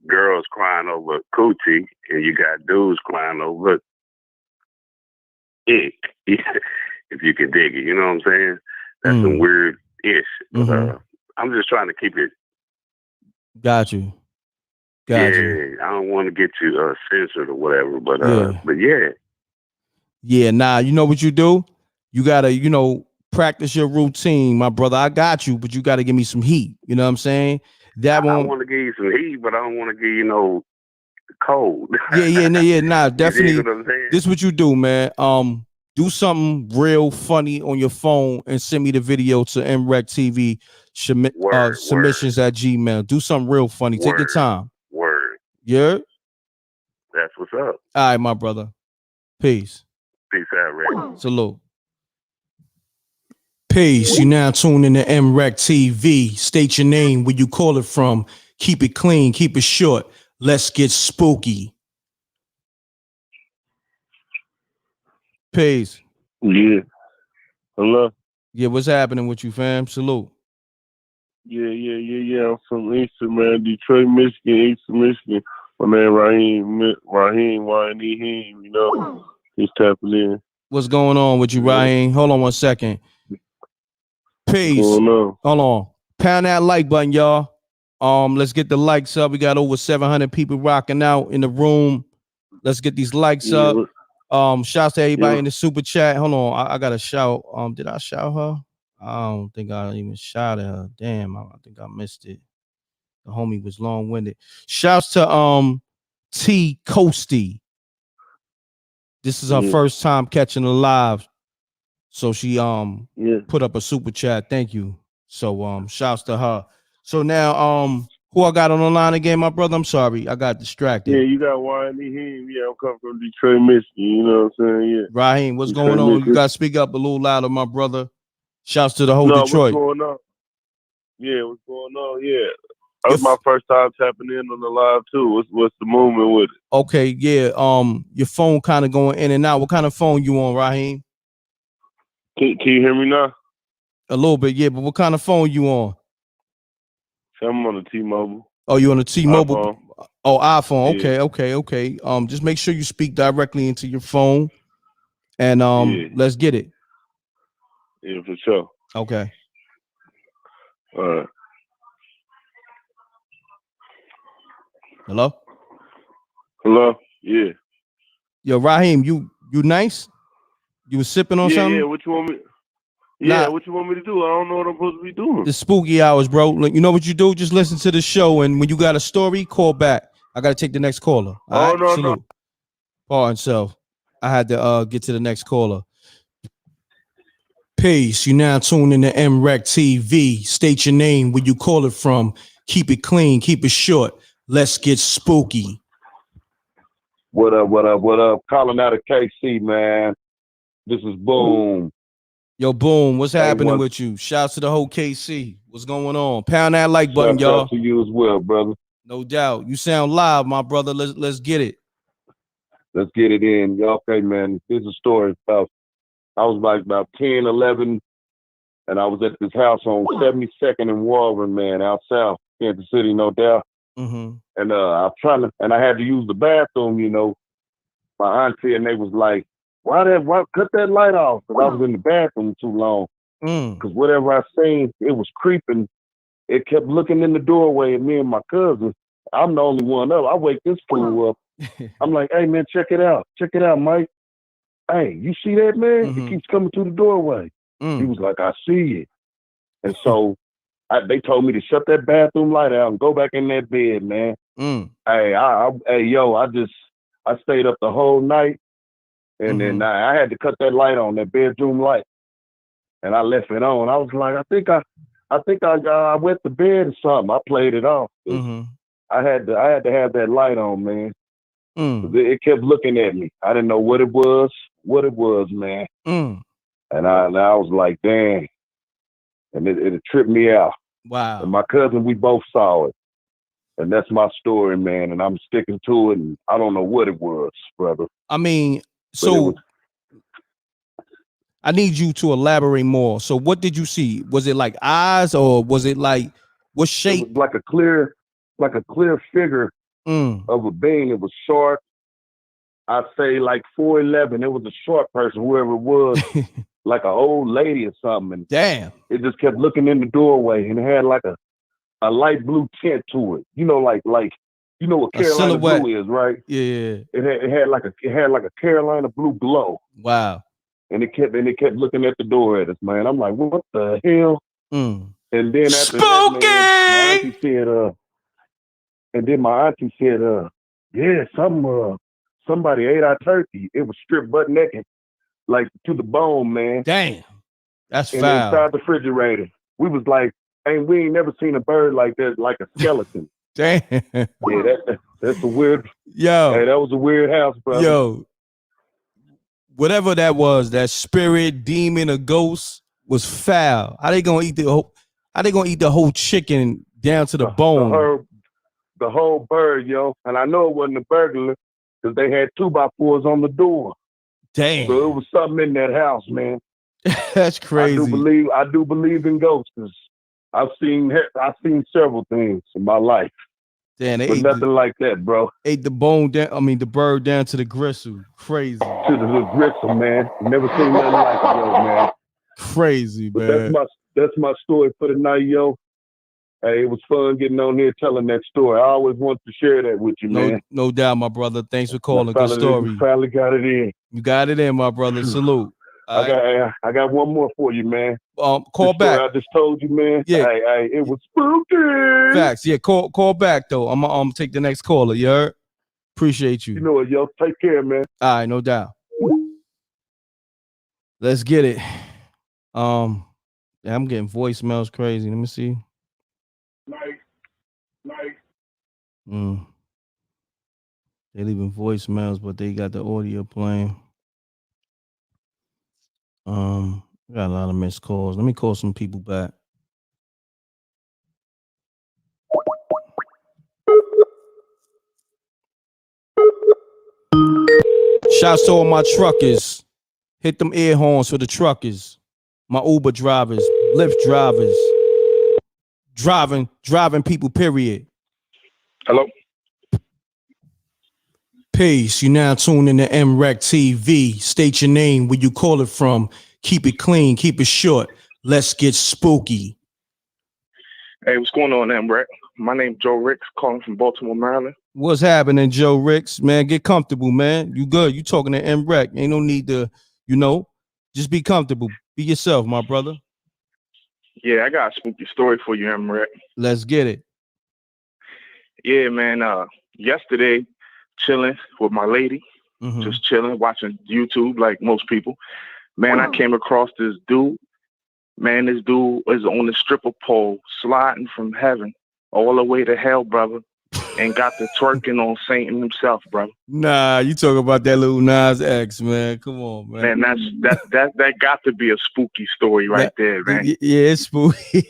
girls crying over coochie, and you got dudes crying over ick. If you can dig it, you know what I'm saying? That's some weird ish. I'm just trying to keep it. Got you. I don't want to get you censored or whatever, but yeah. Yeah, nah, you know what you do? You gotta, practice your routine, my brother. I got you, but you got to give me some heat. You know what I'm saying? That I one. want to give you some heat, but I don't want to give you no cold. Nah, definitely. What I'm saying? This is what you do, man. Do something real funny on your phone and send me the video to MREC TV submissions at Gmail. Do something real funny. Take your time. Word. Yeah. That's what's up. All right, my brother. Peace. Peace out, Rick. Salute. Peace. You now tune in to MREC TV. State your name, where you call it from. Keep it clean. Keep it short. Let's get spooky. Peace. Yeah. Hello. Yeah, what's happening with you, fam? Salute. Yeah. I'm from Eastern, man. Detroit, Michigan, Eastern Michigan. My name Raheem, Y-N-E-Heem, you know. He's tapping in. What's going on with you, Raheem? Hold on 1 second. Peace. Hold on. Pound that like button, y'all. Let's get the likes up. We got over 700 people rocking out in the room. Let's get these likes up. Shouts to everybody in the super chat. Hold on, I gotta shout. Did I shout her? I don't think I even shouted her. Damn, I think I missed it. The homie was long-winded. Shouts to T Coasty. This is her first time catching her live. So she put up a super chat. Thank you. So shouts to her. So now who I got on the line again, my brother? I'm sorry, I got distracted. Yeah, you got Y-N-E-Heem. Yeah, I'm coming from Detroit, Michigan. You know what I'm saying? Yeah. Raheem, what's Detroit, going on? Michigan. You gotta speak up a little louder, my brother. Shouts to the whole Detroit. What's going on? Yeah, what's going on? Yeah. That's my first time tapping in on the live too. What's the movement with it? Okay, yeah. Your phone kind of going in and out. What kind of phone you on, Raheem? Can you hear me now? A little bit, yeah. But what kind of phone you on? I'm on the T-Mobile. Oh, you on the T-Mobile? iPhone. Oh, iPhone. Yeah. Okay. Just make sure you speak directly into your phone, and let's get it. Yeah, for sure. Okay. All right. Hello? Yeah. Yo, Raheem, you nice? You was sipping on something? Yeah, what you want me? Yeah, what you want me to do? I don't know what I'm supposed to be doing. The spooky hours, bro. You know what you do? Just listen to the show, and when you got a story, call back. I gotta take the next caller. All right? Salute. Pardon self. I had to get to the next caller. Peace. You now tune in to MREC TV. State your name, where you call it from. Keep it clean. Keep it short. Let's get spooky. What up? Calling out of KC, man. This is Boom. Yo, Boom, what's happening with you? Shouts to the whole KC. What's going on? Pound that like button, y'all. Shout out to you as well, brother. No doubt. You sound live, my brother. Let's get it. Let's get it in. Okay, man. Here's a story about, I was like about 10, 11, and I was at this house on 72nd and Walden, man, out south, Kansas City, no doubt. Mm-hmm. And I had to use the bathroom, you know. My auntie and they was like, why cut that light off? Because I was in the bathroom too long. Because whatever I seen, it was creeping. It kept looking in the doorway at me and my cousin. I'm the only one up. I wake this fool up. I'm like, hey, man, check it out. Check it out, Mike. Hey, you see that, man? It keeps coming through the doorway. He was like, I see it. And so they told me to shut that bathroom light out and go back in that bed, man. Hey, I stayed up the whole night. And then I had to cut that light on, that bedroom light, and I left it on. I was like, I think I went to bed or something. I played it off. I had to have that light on, man. It kept looking at me. I didn't know what it was, man. And I was like, dang. And it tripped me out. Wow. And my cousin, we both saw it. And that's my story, man. And I'm sticking to it. And I don't know what it was, brother. I mean, so I need you to elaborate more. So what did you see? Was it like eyes, or was it like what shape? It was like a clear figure of a being. It was short. I'd say like 4'11". It was a short person, whoever it was, like an old lady or something. And damn. It just kept looking in the doorway, and it had like a light blue tint to it. You know, like you know what Carolina blue is, right? Yeah. It had like a Carolina blue glow. Wow. and it kept looking at the door at us, man. I'm like, what the hell? And then after that, man, my auntie said, yeah, somebody ate our turkey. It was stripped butt naked, like to the bone, man. Damn, that's and foul. Inside the refrigerator, we was like, we ain't never seen a bird like that, like a skeleton. Damn. Yeah, that's a weird. Yo, hey, that was a weird house, brother. Yo, whatever that was, that spirit, demon, or ghost was foul. How they gonna eat the whole chicken down to the bone? The whole bird, yo. And I know it wasn't a burglar because they had 2x4s on the door. Damn. So it was something in that house, man. That's crazy. I do believe in ghosts because I've seen several things in my life. Damn, they but ate nothing like that, bro. Ate the bone down. I mean, the bird down to the gristle. Crazy. To the gristle, man. Never seen nothing like it, yo, man. Crazy, but man. That's my story for the night, yo. Hey, it was fun getting on here telling that story. I always want to share that with you, man. No doubt, my brother. Thanks for calling. Good story. You finally got it in. You got it in, my brother. Salute. I got one more for you, man. Call back. I just told you, man. Yeah. Hey, it was spooky. Facts. Yeah, call back though. I'm take the next caller. You heard? Appreciate you. You know what, yo? Take care, man. All right, no doubt. Let's get it. Yeah, I'm getting voicemails crazy. Let me see. They leaving voicemails, but they got the audio playing. Got a lot of missed calls. Let me call some people back. Shouts to all my truckers. Hit them air horns for the truckers. My Uber drivers, Lyft drivers. Driving people, period. Hello? Peace. You now tuned in to MREC TV. State your name, where you call it from. Keep it clean, keep it short. Let's get spooky. Hey, what's going on, MREC? My name's Joe Ricks, calling from Baltimore, Maryland. What's happening, Joe Ricks? Man, get comfortable, man. You good. You talking to MREC. Ain't no need to, just be comfortable. Be yourself, my brother. Yeah, I got a spooky story for you, MREC. Let's get it. Yeah, man. Yesterday, chilling with my lady, just chilling, watching YouTube like most people. Man, I came across this dude. Man, this dude is on the stripper pole, sliding from heaven all the way to hell, brother, and got the twerking on Satan himself, brother. Nah, you talking about that little Nas X, man. Come on, man. Man, that got to be a spooky story right there, man. Yeah, it's spooky.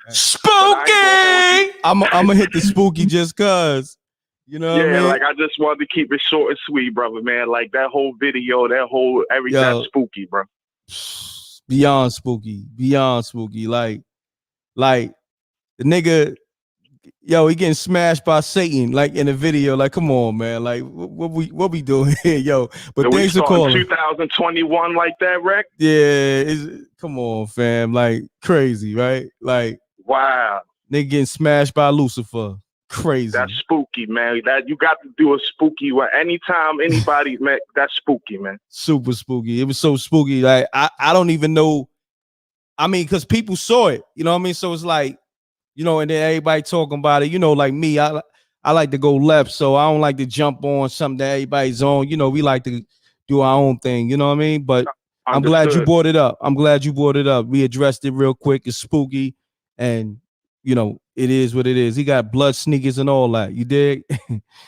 Spooky! I'm gonna hit the spooky just cause. You know what I mean? Like I just wanted to keep it short and sweet, brother, man. Like that whole video, everything that's spooky, bro. Beyond spooky. Like the nigga, he getting smashed by Satan, like in the video. Like, come on, man. Like, what we doing here, yo? But so thanks for calling. 2021 like that, Rec? Yeah, come on, fam. Like crazy, right? Like, wow. Nigga getting smashed by Lucifer. Crazy. That's spooky, man. That you got to do a spooky one. Anytime anybody, man, that's spooky, man. Super spooky. It was so spooky. Like I don't even know. I mean, because people saw it. You know what I mean? So it's like, and then everybody talking about it. Like me, I like to go left, so I don't like to jump on something that everybody's on. We like to do our own thing. You know what I mean? But I'm glad you brought it up. We addressed it real quick. It's spooky, and it is what it is. He got blood sneakers and all that. You dig?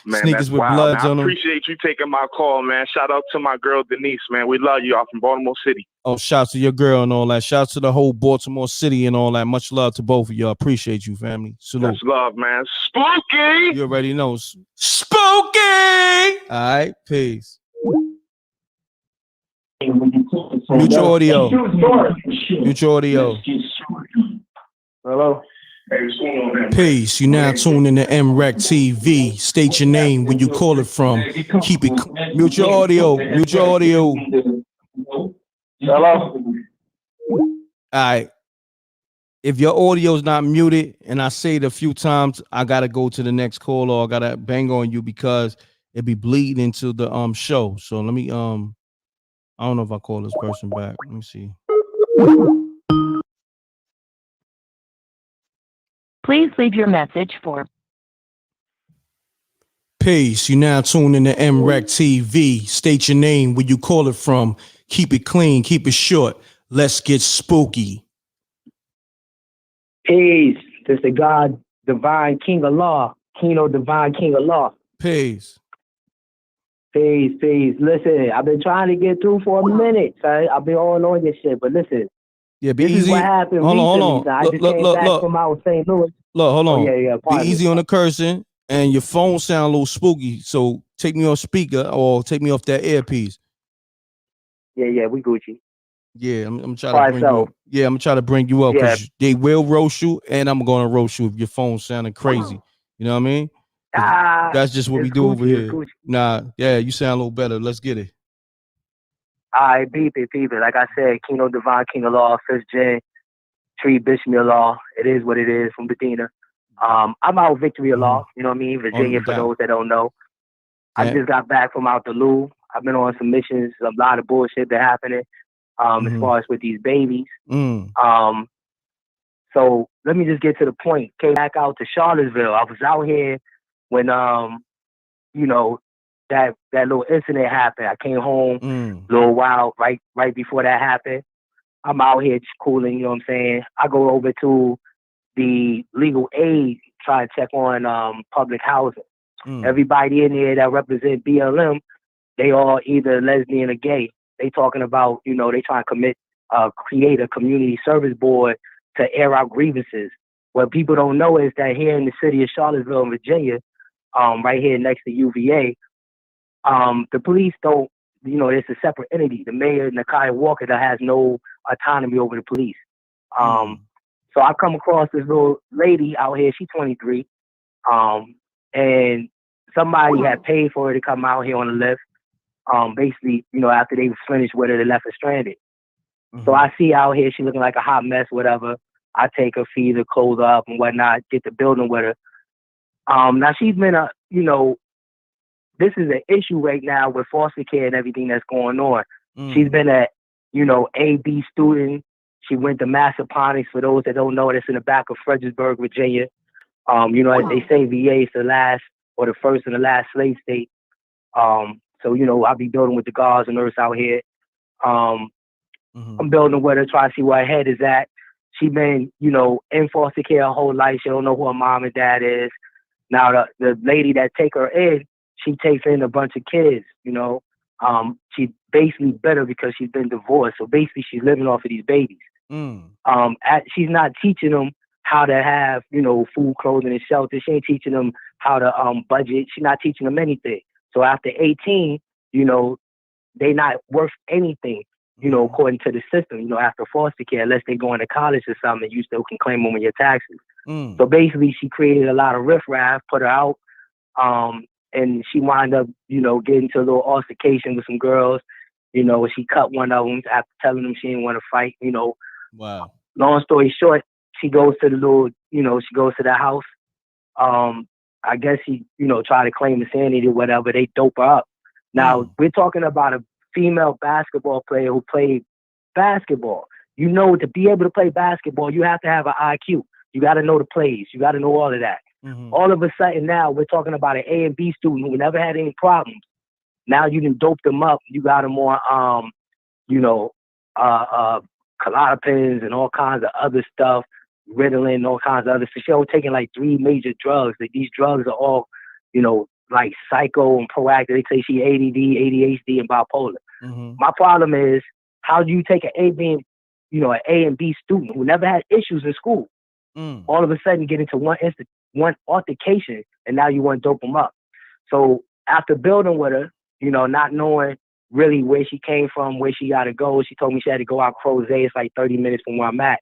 Man, sneakers with bloods on them. I appreciate you taking my call, man. Shout out to my girl, Denise, man. We love you all from Baltimore City. Oh, shouts to your girl and all that. Shouts to the whole Baltimore City and all that. Much love to both of y'all. Appreciate you, family. Salute. That's love, man. Spooky! You already know. Spooky! All right, peace. Mute your audio. Hello? Peace. You now tuned in to MREC TV. State your name, where you call it from. Keep it. Mute your audio. Hello? All right. If your audio's not muted and I say it a few times, I gotta go to the next call or I gotta bang on you because it be bleeding into the show. So let me I don't know if I call this person back. Let me see. Please leave your message for Peace. You now tuned in to MREC TV. State your name, where you call it from. Keep it clean, keep it short. Let's get spooky. Peace. This is the God, Divine King of Law. Kino, Divine King of Law. Peace. Peace, peace. Listen, I've been trying to get through for a minute, son. I've been on your shit, but listen. Yeah, be this easy. Is what happened hold recently. on. I just came back from out of St. Louis. Look, hold on. Yeah. Be easy on the cursing, and your phone sound a little spooky. So take me off speaker or take me off that earpiece. Yeah, we Gucci. Yeah, I'm trying to bring you up. Yeah, I'm trying to bring you up because they will roast you, and I'm gonna roast you if your phone sounding crazy. You know what I mean? That's just what we do over here. Nah, yeah, you sound a little better. Let's get it. All right, beep it. Like I said, Kino, Divine King of Law, 5th Gen, Tree Bishmill Law. It is what it is from Medina. I'm out Victory of Law. You know what I mean? Virginia, for those that don't know. I just got back from out the Lou. I've been on some missions. A lot of bullshit been happening. As far as with these babies. So let me just get to the point. Came back out to Charlottesville. I was out here when you know, that little incident happened. I came home a little while right before that happened. I'm out here cooling, you know what I'm saying? I go over to the legal aid, try to check on public housing. Everybody in there that represent BLM, they all either lesbian or gay. They talking about, you know, they trying to create a community service board to air out grievances. What people don't know is that here in the city of Charlottesville, Virginia, right here next to UVA, the police don't, you know, it's a separate entity. The mayor, Nakia Walker, that has no autonomy over the police. So I come across this little lady out here, she's 23, and somebody had paid for her to come out here on the lift. Basically, you know, after they finished with her, they left her stranded. So I see out here, she looking like a hot mess, whatever. I take her, feed her, clothe her up and whatnot, get the building with her. Now she's been you know, this is an issue right now with foster care and everything that's going on. She's been a, you know, A-B student. She went to Massaponax, for those that don't know, that's in the back of Fredericksburg, Virginia. You know, as they say, VA is the last or the first and the last slave state. So, you know, I'll be building with the guards and nurse out here. I'm building with her, trying to see where her head is at. She been, you know, in foster care her whole life. She don't know who her mom and dad is. Now, the lady that take her in, she takes in a bunch of kids, you know. She's basically better because she's been divorced. So basically she's living off of these babies. She's not teaching them how to have, you know, food, clothing, and shelter. She ain't teaching them how to budget. She's not teaching them anything. So after 18, you know, they not worth anything, you know, according to the system, you know, after foster care, unless they go into college or something, you still can claim them on your taxes. So basically she created a lot of riffraff, put her out, and she wound up, you know, getting to a little altercation with some girls. You know, she cut one of them after telling them she didn't want to fight, you know. Wow. Long story short, she goes to the little, you know, she goes to the house. I guess she, you know, tried to claim insanity or whatever. They dope her up. Now, we're talking about a female basketball player who played basketball. You know, to be able to play basketball, you have to have an IQ. You got to know the plays. You got to know all of that. All of a sudden now, we're talking about an A and B student who never had any problems. Now you done doped them up. You got them on, you know, Klonopins and all kinds of other stuff, Ritalin and all kinds of other stuff. She was taking like 3 major drugs. Like, these drugs are all, you know, like psycho and proactive. They say she ADD, ADHD, and bipolar. My problem is, how do you take an A and B student who never had issues in school, all of a sudden get into one altercation, and now you want to dope them up? So after building with her, you know, not knowing really where she came from, where she got to go, she told me she had to go out Crozet. It's like 30 minutes from where I'm at.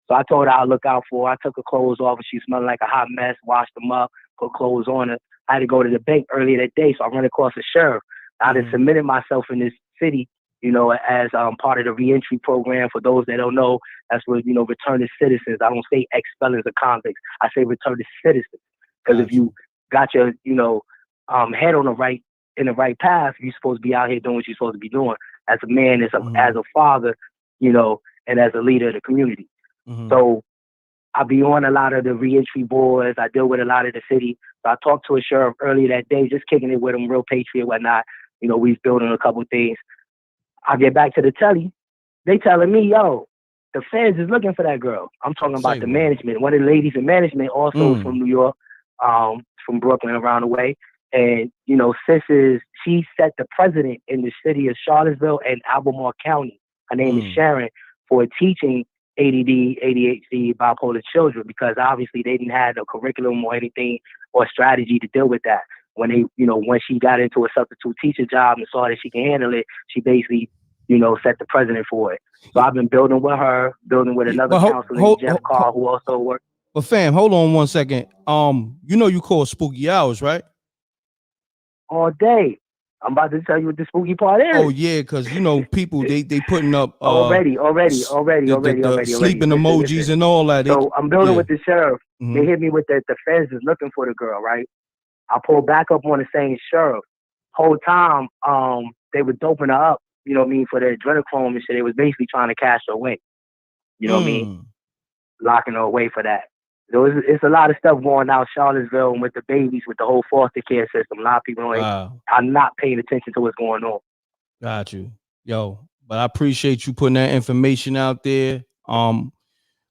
So I told her I'll look out for her. I took her clothes off, and she smelled like a hot mess, washed them up, put clothes on her. I had to go to the bank earlier that day, so I ran across a sheriff. I had submitted myself in this city, you know, as part of the reentry program. For those that don't know, that's what, you know, return to citizens. I don't say ex-felons or convicts. I say return to citizens. Because if you got your, you know, head on in the right path, you're supposed to be out here doing what you're supposed to be doing. as a man, as a father, you know, and as a leader of the community. So I be on a lot of the reentry boards. I deal with a lot of the city. So I talked to a sheriff earlier that day, just kicking it with him, real patriot, whatnot. You know, we've building a couple things. I get back to the telly. They telling me, yo, the feds is looking for that girl. I'm talking about the management. One of the ladies in management also from New York, from Brooklyn, around the way. And, you know, she set the president in the city of Charlottesville and Albemarle County. Her name is Sharon, for teaching ADD, ADHD, bipolar children, because obviously they didn't have no curriculum or anything or strategy to deal with that. When they, you know, when she got into a substitute teacher job and saw that she can handle it, she basically, you know, set the president for it. So I've been building with her, building with another counselor named Jeff Carr, who also worked. But fam, hold on 1 second. You know you call Spooky Hours, right? All day. I'm about to tell you what the spooky part is. Oh yeah, because you know people they putting up already sleeping emojis listen. And all that. So I'm building with the sheriff. They hit me with the feds is looking for the girl, right? I pulled back up on the same sheriff. Whole time, they were doping her up, you know what I mean, for the adrenochrome and shit. They was basically trying to cash her away. You know what I mean? Locking her away for that. So it's a lot of stuff going out Charlottesville and with the babies, with the whole foster care system. A lot of people are not paying attention to what's going on. Got you. Yo, but I appreciate you putting that information out there.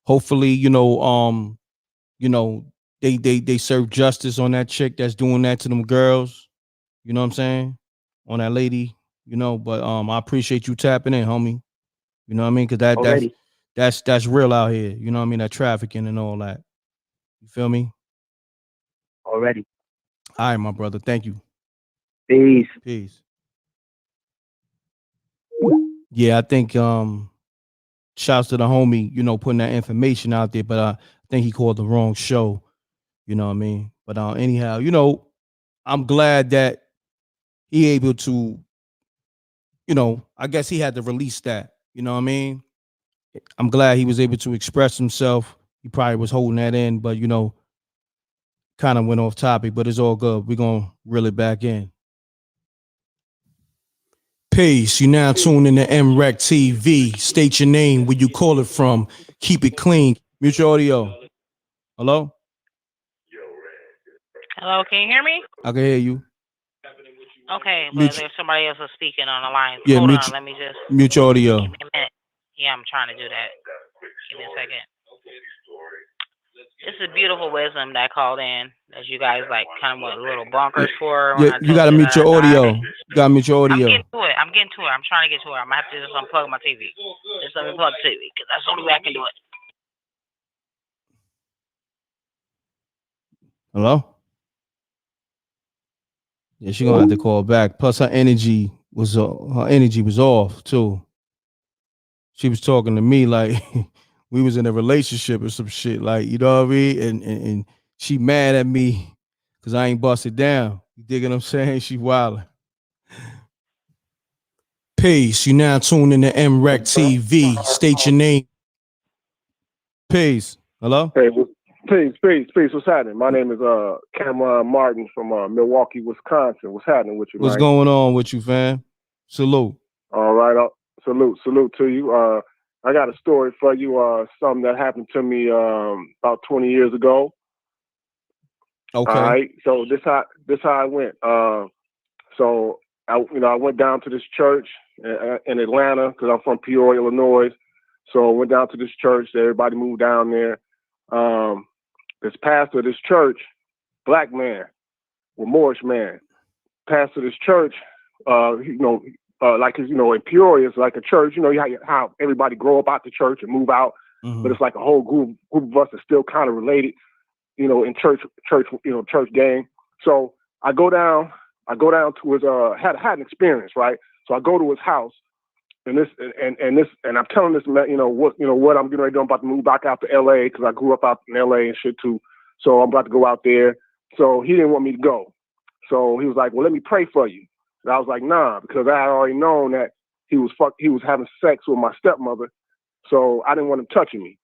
Hopefully, you know, they serve justice on that chick that's doing that to them girls. You know what I'm saying? On that lady, you know, but I appreciate you tapping in, homie. You know what I mean? Because that's real out here. You know what I mean? That trafficking and all that. You feel me? Already. All right, my brother. Thank you. Peace. Peace. Yeah, I think shouts to the homie, you know, putting that information out there, but I think he called the wrong show. You know what I mean? But anyhow, you know, I'm glad that he able to, you know, I guess he had to release that. You know what I mean? I'm glad he was able to express himself. He probably was holding that in, but, you know, kind of went off topic, but it's all good. We're going to reel it back in. Peace. You now tune in to MREC TV. State your name, where you call it from. Keep it clean. Mute your audio. Hello? Hello, can you hear me? I can hear you. Okay, but there's somebody else speaking on the line. Yeah, Hold on, let me just mute your audio. Give me a minute. Yeah, I'm trying to do that. Give me a second. This is beautiful wisdom that called in, as you guys like kind of went a little bonkers for. Yeah, you gotta mute your audio. You gotta mute your audio. I'm getting to it. I'm trying to get to it. I'm gonna have to just unplug my TV. Just let me plug the TV, because that's the only way I can do it. Hello? Yeah, she gonna have to call back. Plus her energy was off too. She was talking to me like we was in a relationship or some shit, like, you know what I mean? And she mad at me because I ain't busted down. You dig what I'm saying? She wildin'. Peace. You now tune in to MREC TV. State your name. Peace. Hello? Hey, peace. What's happening? My name is Cameron Martin from Milwaukee, Wisconsin. What's happening with you, What's man? going on with you, fam? Salute. All right. Salute to you. I got a story for you, something that happened to me about 20 years ago. Okay. All right. So this how I went. So I went down to this church in Atlanta because I'm from Peoria, Illinois. So I went down to this church. Everybody moved down there. This pastor of this church, black man, well, Moorish man, pastor of this church, like, in Peoria, it's like a church, how everybody grow up out the church and move out, but it's like a whole group of us that's still kind of related, in church gang. So I go down to his, had an experience, right? So I go to his house and I'm telling this man, what I'm getting ready to do. I'm about to move back out to LA because I grew up out in LA and shit too. So I'm about to go out there. So he didn't want me to go. So he was like, well, let me pray for you. And I was like, nah, because I had already known that he was having sex with my stepmother, so I didn't want him touching me.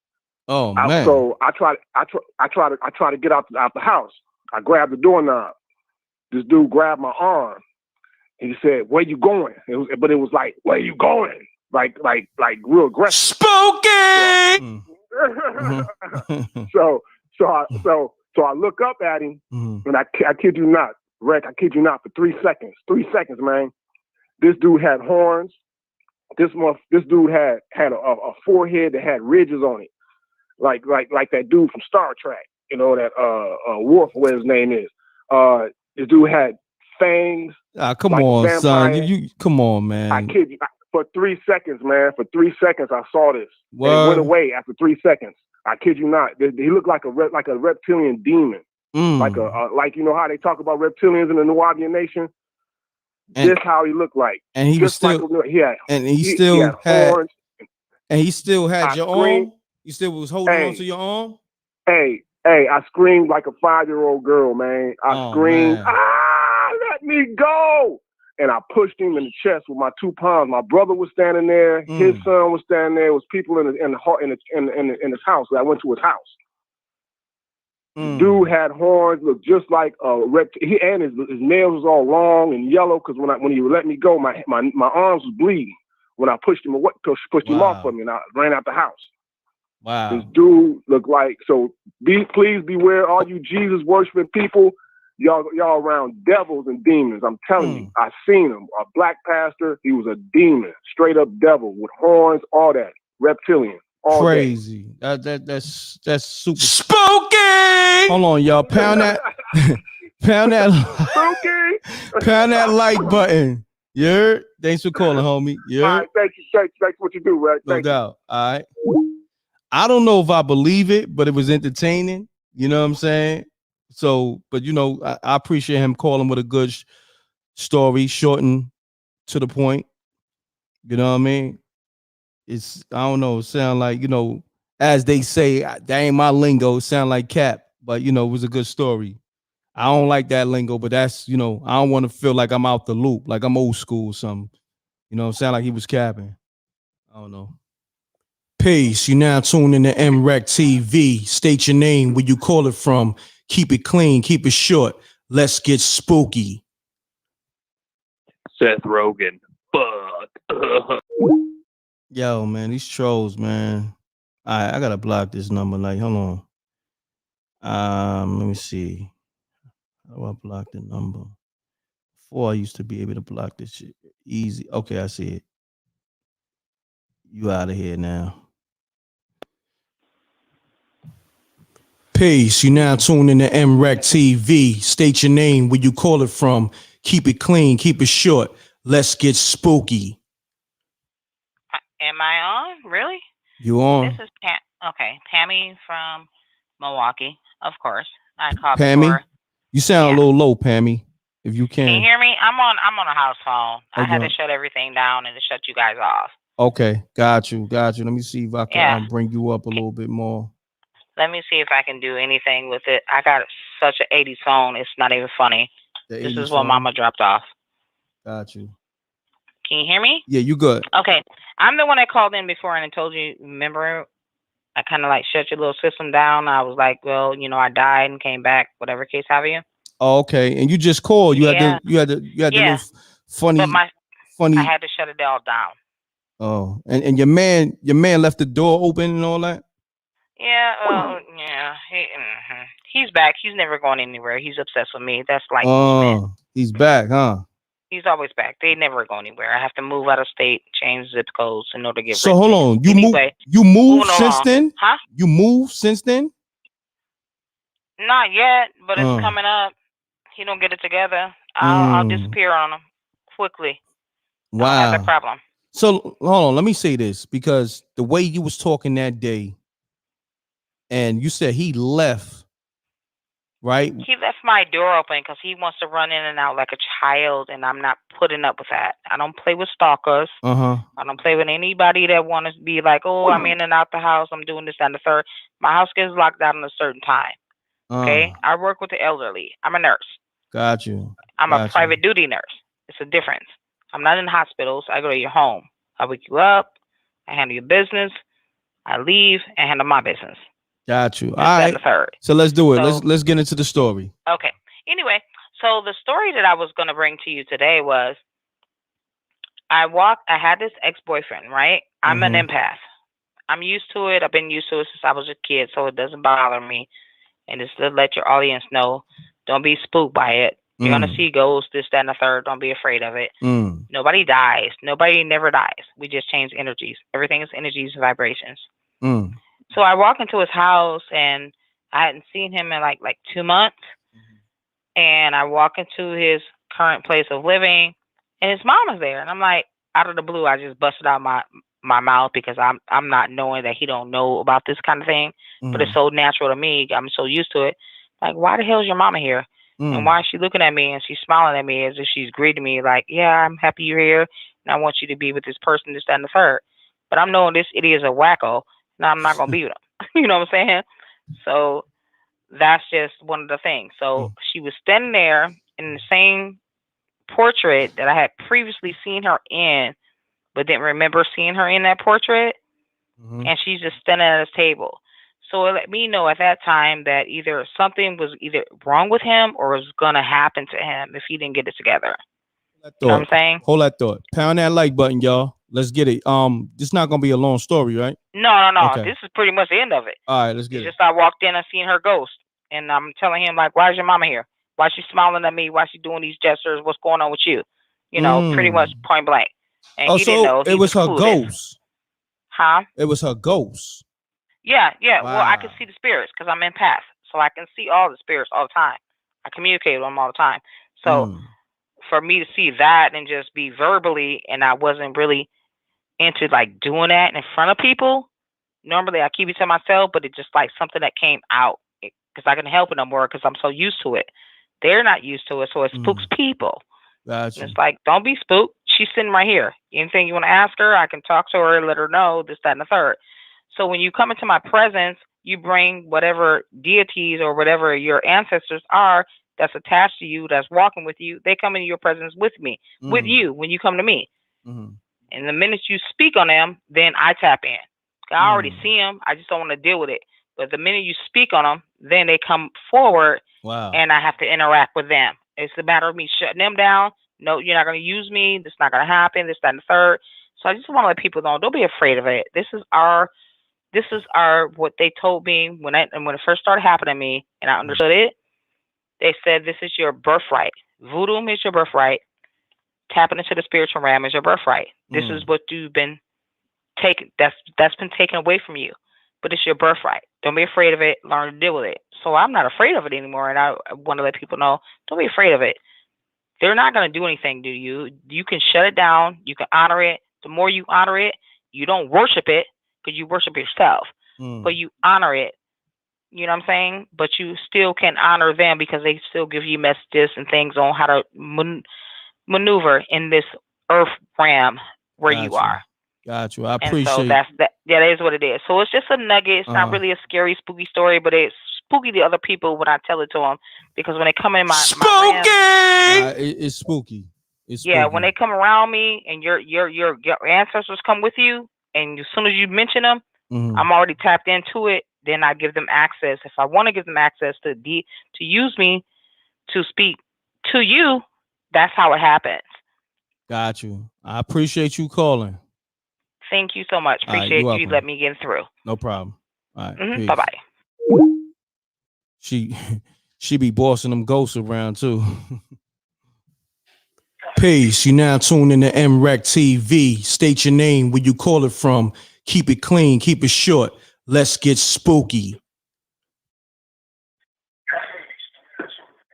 Oh man! So I try to get out the house. I grabbed the doorknob. This dude grabbed my arm, He said, "Where you going?" But it was like, "Where you going?" Like real aggressive. Spooky. So I look up at him, and I kid you not, Rec, I kid you not, for 3 seconds. 3 seconds, man. This dude had horns. This dude had a forehead that had ridges on it, like that dude from Star Trek. You know that Worf, what his name is. This dude had fangs. Come like on, son. vampire. You come on, man. I kid you. For 3 seconds, man. For 3 seconds, I saw this. And it Word. went away after 3 seconds. I kid you not. He looked like a reptilian demon. Like like you know how they talk about reptilians in the Nubian nation. This how he looked like. And he was still. He still had horns. And he still had your screamed. arm. You still was holding on to your arm. Hey, I screamed like a 5-year-old girl, man. I screamed, man. let me go. And I pushed him in the chest with my 2 palms. My brother was standing there. His son was standing there. It was people in his house. I went to his house. Dude had horns, looked just like a reptile. And his nails was all long and yellow because when he let me go, my arms was bleeding when I pushed him away, pushed him off of me, and I ran out the house. Wow. This dude looked like, so please beware, all you Jesus worshiping people. Y'all around devils and demons. I'm telling you, I seen him. A black pastor. He was a demon, straight up devil with horns, all that, reptilian. All crazy. That's super spooky. Hold on, y'all. Pound that, pound that, spooky. Pound that like button. You heard? Thanks for calling, homie. You heard? All right, thank you. Thanks for what you do, right? No doubt. All right. I don't know if I believe it, but it was entertaining. You know what I'm saying? So, but you know, I appreciate him calling with a good story, short and to the point. You know what I mean? I don't know, sound like, you know, as they say, that ain't my lingo, sound like cap, but you know, it was a good story. I don't like that lingo, but that's, you know, I don't want to feel like I'm out the loop, like I'm old school or something. You know, sound like he was capping. I don't know. Peace. You now tuned in to MREC TV. State your name, where you call it from. Keep it clean, keep it short. Let's get spooky. Seth Rogen. Fuck. Yo, man, these trolls, man. All right, I gotta block this number. Like, hold on. Let me see. How do I block the number? Before I used to be able to block this shit easy. Okay, I see it. You out of here now. Peace. You now tune in to MREC TV. State your name, where you call it from. Keep it clean, keep it short. Let's get spooky. Am I on? Really? You on? This is Pammy from Milwaukee, of course. I called Pammy? before. You sound a little low, Pammy. If you can. Can you hear me? I'm on a house phone. I had to Okay. shut everything down and to shut you guys off. Okay, got you. Let me see if I can bring you up a little bit more. Let me see if I can do anything with it. I got such an 80s phone, it's not even funny. The This 80s is what phone? Mama dropped off. Got you. Can you hear me? Yeah, you good. Okay. I'm the one that called in before and I told you, remember, I kind of like shut your little system down. I was like, well, you know, I died and came back, whatever case have you. Oh, okay. And you just called. You had the little funny. But funny. I had to shut it all down. Oh, and your man left the door open and all that. Yeah, yeah. He's back. He's never going anywhere. He's obsessed with me. That's like Oh, he's back, huh? he's always back. They never go anywhere. I have to move out of state, change zip codes in order to get So rid hold of on. it. You Anyway, You moved moving since along. then? Huh? You moved since then? Not yet, but it's Oh. coming up. He don't get it together. I'll disappear on him quickly. I don't have Wow. that problem. So hold on, let me say this, because the way you was talking that day, and you said he left, right? He left my door open because he wants to run in and out like a child, and I'm not putting up with that. I don't play with stalkers. Uh-huh. I don't play with anybody that want to be like, oh, I'm in and out the house. I'm doing this and the third. My house gets locked down at a certain time. Okay? I work with the elderly. I'm a nurse. Got you. I'm a private duty nurse. It's a difference. I'm not in hospitals. I go to your home. I wake you up. I handle your business. I leave and handle my business. Got you. All This, that, right. and the third. So let's do it. So- Let's get into the story. Okay. Anyway, so the story that I was going to bring to you today was I had this ex-boyfriend, right? I'm an empath. I'm used to it. I've been used to it since I was a kid, so it doesn't bother me. And just to let your audience know, don't be spooked by it. You're gonna see ghosts, this, that, and the third. Don't be afraid of it. Nobody dies. Nobody never dies. We just change energies. Everything is energies and vibrations. So I walk into his house, and I hadn't seen him in like 2 months. And I walk into his current place of living, and his mom is there. And I'm like, out of the blue, I just busted out my mouth because I'm not knowing that he don't know about this kind of thing. But it's so natural to me. I'm so used to it. Like, why the hell is your mama here? And why is she looking at me and she's smiling at me as if she's greeting me like, yeah, I'm happy you're here, and I want you to be with this person, this, that, and the third. But I'm knowing this idiot is a wacko, and I'm not gonna be with him. You know what I'm saying? So that's just one of the things. So she was standing there in the same portrait that I had previously seen her in, but didn't remember seeing her in that portrait. And she's just standing at his table. So it let me know at that time that either something was either wrong with him or was gonna happen to him if he didn't get it together. You know what I'm saying? Hold that thought. Pound that like button, y'all. Let's get it. This not gonna be a long story, right? No. Okay. This is pretty much the end of it. All right, let's get It's it. just I walked in and seen her ghost, and I'm telling him like, "Why is your mama here? Why is she smiling at me? Why is she doing these gestures? What's going on with you?" You know, pretty much point blank. And he didn't know. So it was her ghost. Huh? It was her ghost. Yeah. Well, I can see the spirits because I'm empath, so I can see all the spirits all the time. I communicate with them all the time. So for me to see that and just be verbally, and I wasn't really into like doing that in front of people. Normally I keep it to myself, but it's just like something that came out because I can help it no more because I'm so used to it. They're not used to it, so it spooks people. Gotcha. It's like, don't be spooked. She's sitting right here. Anything you want to ask her, I can talk to her, let her know this, that, and the third. So when you come into my presence, you bring whatever deities or whatever your ancestors are that's attached to you, that's walking with you. They come into your presence with me, with you when you come to me. And the minute you speak on them, then I tap in. I already see them. I just don't want to deal with it. But the minute you speak on them, then they come forward. Wow. And I have to interact with them. It's a matter of me shutting them down. No, you're not going to use me. This is not going to happen. This, that, and the third. So I just want to let people know, don't be afraid of it. This is what they told me when it first started happening to me, and I understood it. They said, this is your birthright. Voodoo is your birthright. Tapping into the spiritual realm is your birthright. This is what you've been taken. That's been taken away from you, but it's your birthright. Don't be afraid of it. Learn to deal with it. So I'm not afraid of it anymore, and I want to let people know, don't be afraid of it. They're not going to do anything to you. You can shut it down. You can honor it. The more you honor it, you don't worship it because you worship yourself, but you honor it. You know what I'm saying? But you still can honor them because they still give you messages and things on how to maneuver in this earth realm where you are. Got you. I And appreciate so that is what it is. So it's just a nugget. It's not really a scary, spooky story, but it's spooky to other people when I tell it to them because when they come in my realm, it's spooky. It's yeah, spooky. when they come around me and your ancestors come with you, and as soon as you mention them, I'm already tapped into it. Then I give them access. If I want to give them access to use me to speak to you, that's how it happens. Got you. I appreciate you calling. Thank you so much. Appreciate you let me get through. No problem. All right. Bye bye. She be bossing them ghosts around too. Peace. You now tuned in to MREC TV. State your name, where you call it from. Keep it clean. Keep it short. Let's get spooky.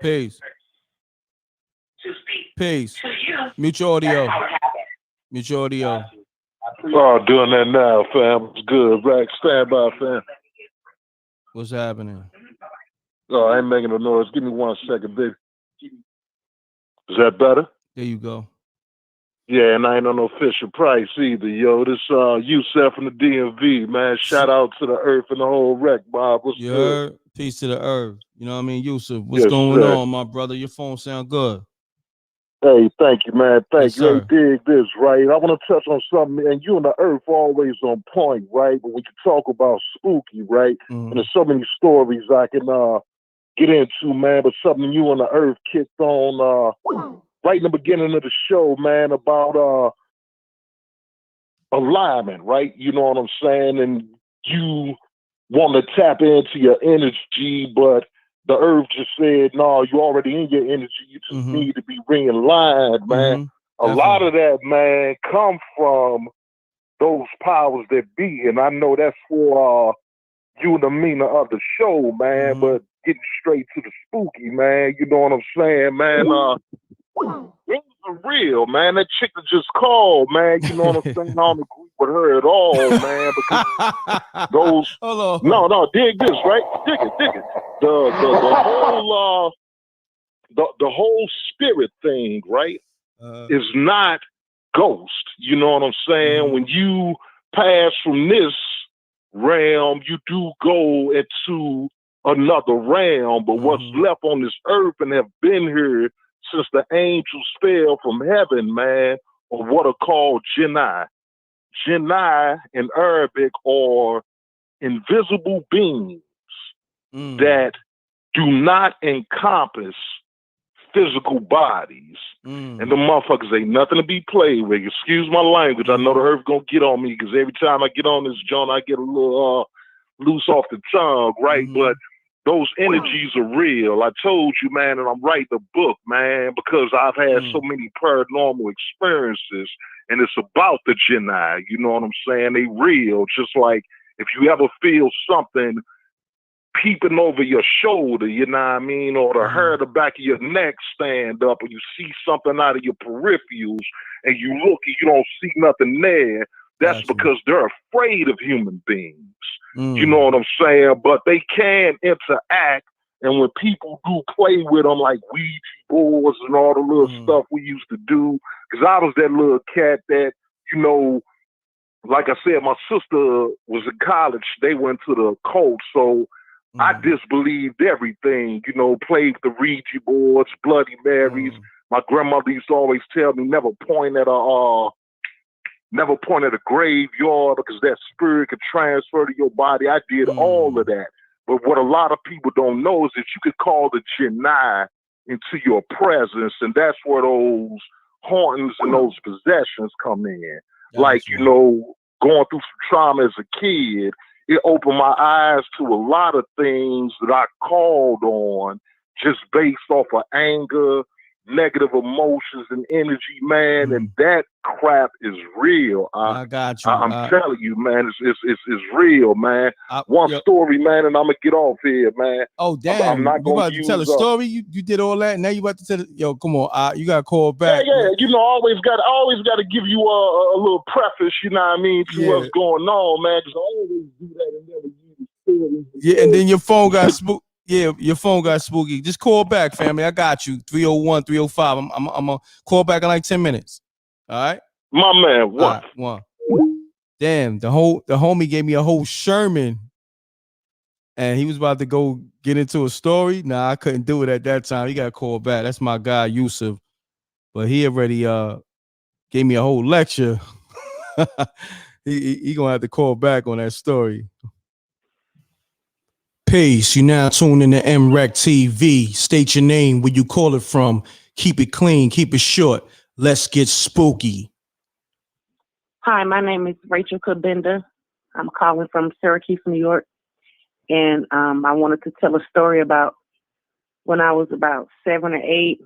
Peace. Peace. Mute your audio. Mute your audio. Oh, doing that now, fam. It's good. Rack, stand by, fam. What's happening? Oh, I ain't making no noise. Give me 1 second, baby. Is that better? There you go. Yeah, and I ain't on no Fisher Price either, yo. This Yusef from the DMV, man. Shout out to the earth and the whole wreck, Bob. What's good? Peace to the earth. You know what I mean, Yusuf? What's going on, my brother? Your phone sound good. Hey, thank you, man. Thank you. Sir. Hey, dig this, right? I want to touch on something, and you and the earth always on point, right? But when you talk about spooky, right? And there's so many stories I can get into, man. But something you and the earth kicked on right in the beginning of the show, man, about alignment, right? You know what I'm saying? And you want to tap into your energy, but the earth just said, no, you're already in your energy. You just need to be realigned, man. A lot of that, man, come from those powers that be. And I know that's for you and the meaner of the show, man, but getting straight to the spooky, man, you know what I'm saying, man? Things are real, man. That chick that just called, man, you know what I'm saying? I don't agree with her at all, man, because those... No, dig this, right? Dig it. The whole spirit thing, right, is not ghost. You know what I'm saying? When you pass from this realm, you do go into another realm, but what's left on this earth and have been here since the angels fell from heaven, man, are what are called Jinnah. Jinnah in Arabic are invisible beings that do not encompass physical bodies. And the motherfuckers ain't nothing to be played with. Excuse my language. I know the earth gonna get on me because every time I get on this joint, I get a little loose off the tongue, right? But those energies are real. I told you, man, and I'm writing a book, man, because I've had so many paranormal experiences, and it's about the Jinnah. You know what I'm saying? They real. Just like if you ever feel something peeping over your shoulder, you know what I mean, or the hair at the back of your neck stand up, and you see something out of your peripherals, and you look and you don't see nothing there, that's because they're afraid of human beings. You know what I'm saying? But they can interact, and when people do play with them, like Ouija boards and all the little stuff we used to do, because I was that little cat that, you know, like I said, my sister was in college. They went to the cult, so I disbelieved everything, you know, played the Ouija boards, Bloody Marys. My grandmother used to always tell me never point at a graveyard because that spirit could transfer to your body. I did all of that. But what a lot of people don't know is that you could call the Jinnah into your presence, and that's where those hauntings and those possessions come in. Like, you know, going through some trauma as a kid, it opened my eyes to a lot of things that I called on just based off of anger, negative emotions and energy, man, and that crap is real. I got you. I'm telling you, man, it's real, man. One story, man, and I'm gonna get off here, man. Oh damn! I'm not you gonna about to tell a story? You did all that, and now you about to tell it? Yo, come on, you gotta call back. Yeah. You know, I always got to give you a little preface. You know what I mean to what's going on, man. Because I always do that and never use stories. Yeah, and then your phone got spooked. Yeah, your phone got spooky. Just call back, family. I got you. 301-305. I'm gonna call back in like 10 minutes. All right? My man, what? One. Damn, the homie gave me a whole Sherman. And he was about to go get into a story. Nah, I couldn't do it at that time. He got called back. That's my guy, Yusuf. But he already gave me a whole lecture. he gonna have to call back on that story. Peace. You now tune in to MREC TV. State your name, where you call it from. Keep it clean, keep it short. Let's get spooky. Hi, my name is Rachel Kabinda. I'm calling from Syracuse, New York. And I wanted to tell a story about when I was about 7 or 8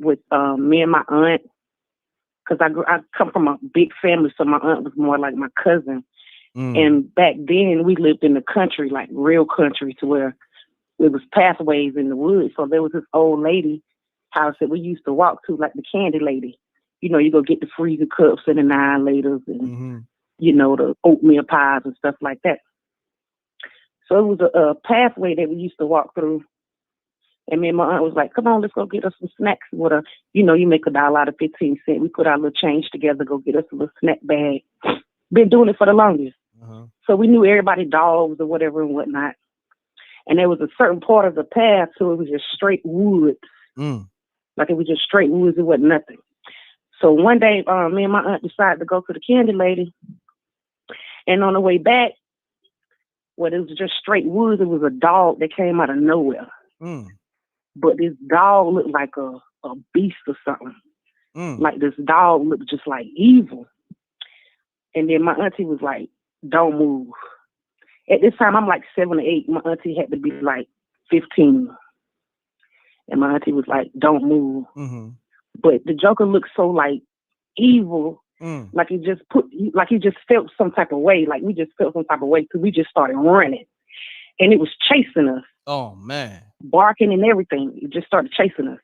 with me and my aunt. Because I come from a big family, so my aunt was more like my cousin. And back then we lived in the country, like real country, to where it was pathways in the woods. So there was this old lady house that we used to walk to, like the candy lady. You know, you go get the freezer cups and the annihilators and, you know, the oatmeal pies and stuff like that. So it was a pathway that we used to walk through. And me and my aunt was like, come on, let's go get us some snacks with a, you know, you make $1 out of 15 cents. We put our little change together, go get us a little snack bag. Been doing it for the longest. So we knew everybody's dogs or whatever and whatnot. And there was a certain part of the path, so it was just straight woods. Like it was just straight woods, it wasn't nothing. So one day, me and my aunt decided to go to the candy lady. And on the way back, when it was just straight woods, it was a dog that came out of nowhere. But this dog looked like a beast or something. Like this dog looked just like evil. And then my auntie was like, don't move. At this time, I'm like 7 or 8. My auntie had to be like 15. And my auntie was like, don't move. Mm-hmm. But the Joker looked so like evil, like he just felt some type of way. Like we just felt some type of way. So we just started running. And it was chasing us. Oh, man. Barking and everything. It just started chasing us.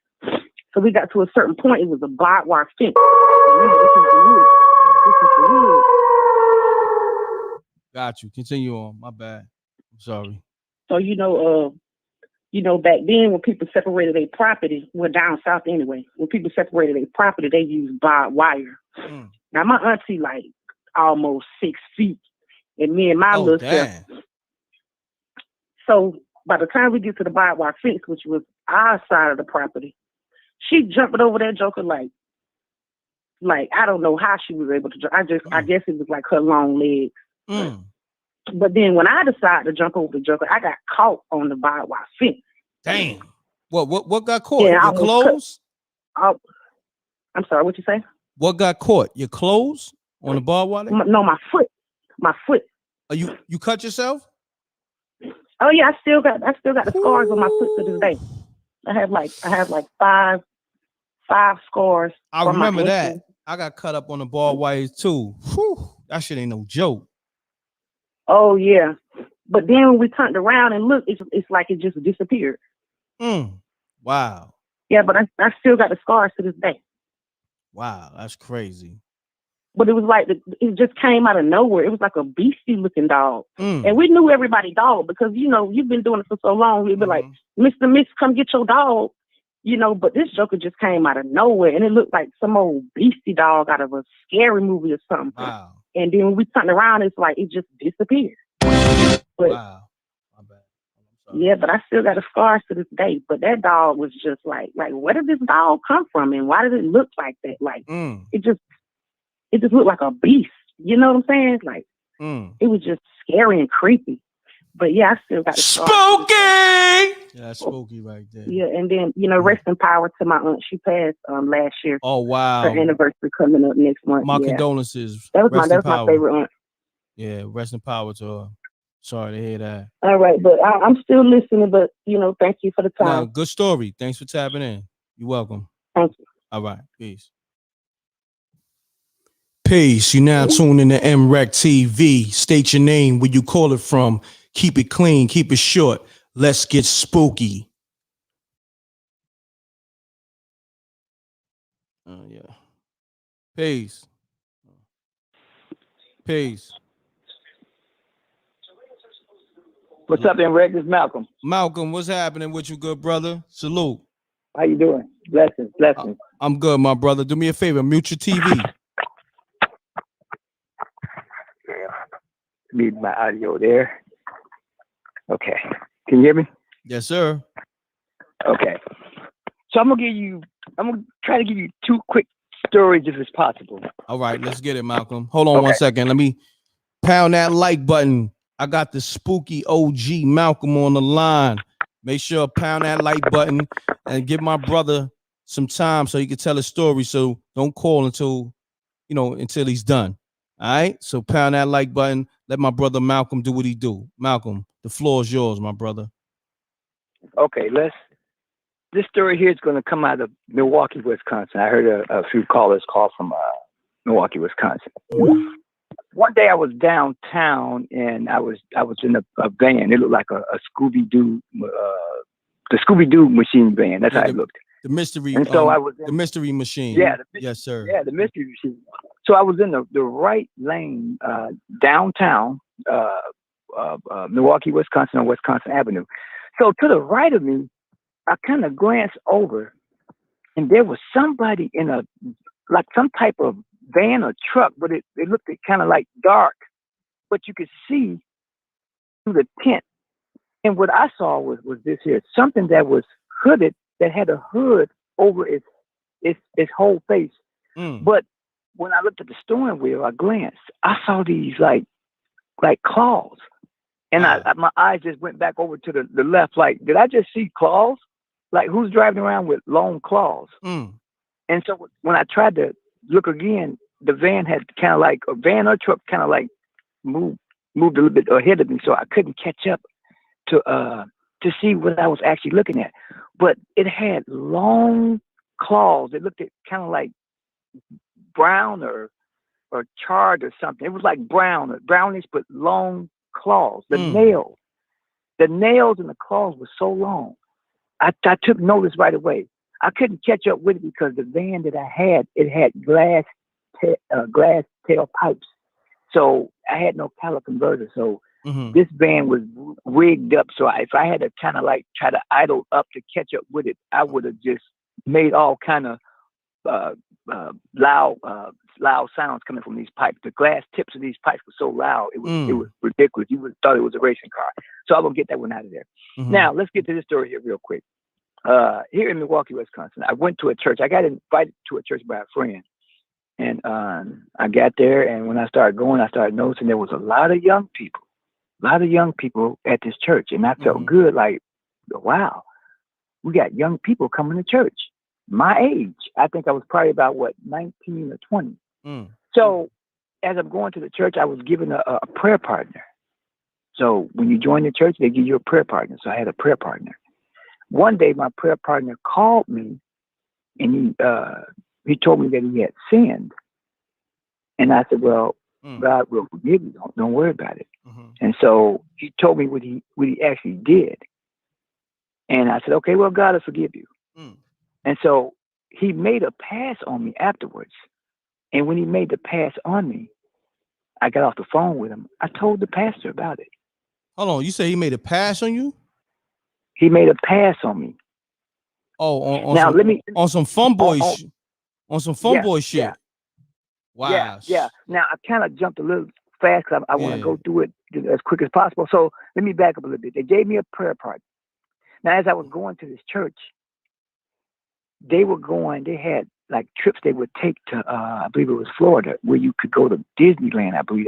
So we got to a certain point. It was a barbed wire fence. Remember, this is the wood. This is the wood. Got you. Continue on. My bad. I'm sorry. So, back then when people separated their property, well, down south anyway, when people separated their property, they used barbed wire. Now, my auntie, like, almost 6 feet, and me and my little self. So, by the time we get to the barbed wire fence, which was our side of the property, she jumped over that Joker like I don't know how she was able to jump. I guess it was like her long legs. But then when I decided to jump over the Joker, I got caught on the barbed wire fence. Damn. What got caught? Yeah, Your clothes? I'm sorry, what you say? What got caught? Your clothes on the barbed wire? No, my foot. My foot. Oh, you cut yourself? Oh yeah, I still got the scars on my foot to this day. I have like five scars. I remember that. I got cut up on the barbed wires too. Whew, that shit ain't no joke. Oh yeah, but then when we turned around and looked, it's like it just disappeared. Wow. Yeah, but I still got the scars to this day. Wow, that's crazy. But it was like it just came out of nowhere. It was like a beastie looking dog, and we knew everybody's dog because you've been doing it for so long. We'd be like, Mr. Miss, come get your dog, But this Joker just came out of nowhere, and it looked like some old beastie dog out of a scary movie or something. Wow. And then when we turned around, it's like it just disappeared. But, wow. My bad. Yeah, but I still got the scars to this day. But that dog was just like where did this dog come from, and why did it look like that? Like it just looked like a beast. You know what I'm saying? Like it was just scary and creepy. But yeah, I still got the scars. Spooky. Yeah, that's spooky right there. Yeah, and then rest in power to my aunt. She passed last year. Oh wow. Her anniversary coming up next month. My condolences. That was my favorite aunt. Yeah, rest in power to her. Sorry to hear that. All right, but I'm still listening. But thank you for the time. No, good story. Thanks for tapping in. You're welcome. Thank you. All right, peace. Peace. You now tune in to MREC TV. State your name, where you call it from. Keep it clean. Keep it short. Let's get spooky. Yeah. Peace. Peace. What's up, MREC? This is Malcolm. Malcolm, what's happening with you, good brother? Salute. How you doing? Blessings. I'm good, my brother. Do me a favor. Mute your TV. Mute my audio there. Okay. Can you hear me? Yes, sir. Okay. So I'm gonna try to give you 2 quick stories if it's possible. All right, let's get it, Malcolm. Hold on 1 second. Let me pound that like button. I got the spooky OG Malcolm on the line. Make sure pound that like button and give my brother some time so he can tell a story. So don't call until he's done. All right. So pound that like button. Let my brother Malcolm do what he do. Malcolm, the floor is yours, my brother. Okay, this story here is going to come out of Milwaukee, Wisconsin. I heard a few callers call from Milwaukee, Wisconsin. One day I was downtown and I was in a van. It looked like a Scooby-Doo, the Scooby-Doo machine van. That's how it looked. The mystery. And so I was the mystery machine. Yeah. Yes, sir. Yeah, the mystery machine. So I was in the right lane downtown, Milwaukee, Wisconsin, on Wisconsin Avenue. So to the right of me, I kind of glanced over, and there was somebody in some type of van or truck, but it looked kind of like dark, but you could see through the tent. And what I saw was this here, something that was hooded, that had a hood over its whole face. But when I looked at the steering wheel, I glanced, I saw these like claws. And my eyes just went back over to the left. Like, did I just see claws? Like, who's driving around with long claws? And so when I tried to look again, the van had kind of like a van or truck kind of like moved a little bit ahead of me, so I couldn't catch up to see what I was actually looking at. But it had long claws. It looked kind of like brown or charred or something. It was like brown or brownish, but long claws. The nails in the claws were so long. I took notice right away. I couldn't catch up with it because the van that I had, it had glass tail pipes. So I had no color converter. So this van was rigged up. So if I had to kind of like try to idle up to catch up with it, I would have just made all kind of loud sounds coming from these pipes. The glass tips of these pipes were so loud, it was ridiculous. You would have thought it was a racing car. So I'm gonna get that one out of there. Now let's get to this story here real quick. Here in Milwaukee, Wisconsin, I went to a church. I got invited to a church by a friend. And I got there, and when I started going, I started noticing there was a lot of young people at this church. And I felt good, like, wow, we got young people coming to church. My age. I think I was probably about, 19 or 20. So as I'm going to the church, I was given a prayer partner. So when you join the church, they give you a prayer partner. So I had a prayer partner. One day, my prayer partner called me, and he told me that he had sinned. And I said, well, God will forgive you. Don't worry about it. And so he told me what he actually did. And I said, okay, well, God will forgive you. And so he made a pass on me afterwards. And when he made the pass on me, I got off the phone with him. I told the pastor about it. Hold on. You say he made a pass on you? He made a pass on me. Oh, on now some, let me on some fun boy on some fun boy shit. Yeah. Wow. Yeah. Now I kind of jumped a little fast because I want to go through it as quick as possible. So let me back up a little bit. They gave me a prayer partner. Now, as I was going to this church, they had like trips they would take to, I believe it was Florida, where you could go to Disneyland. I believe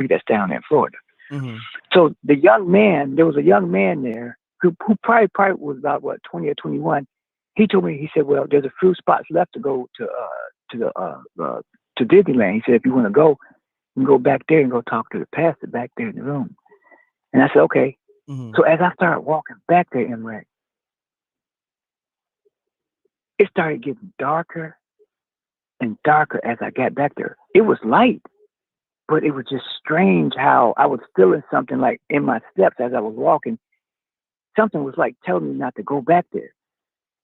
that's down in Florida. So there was a young man there who probably was about 20 or 21. He told me, he said, well, there's a few spots left to go to Disneyland. He said, if you want to go, you can go back there and go talk to the pastor back there in the room. And I said, okay. So as I started walking back there, Emrek, it started getting darker and darker as I got back there. It was light, but it was just strange how I was feeling something like in my steps as I was walking. Something was like telling me not to go back there.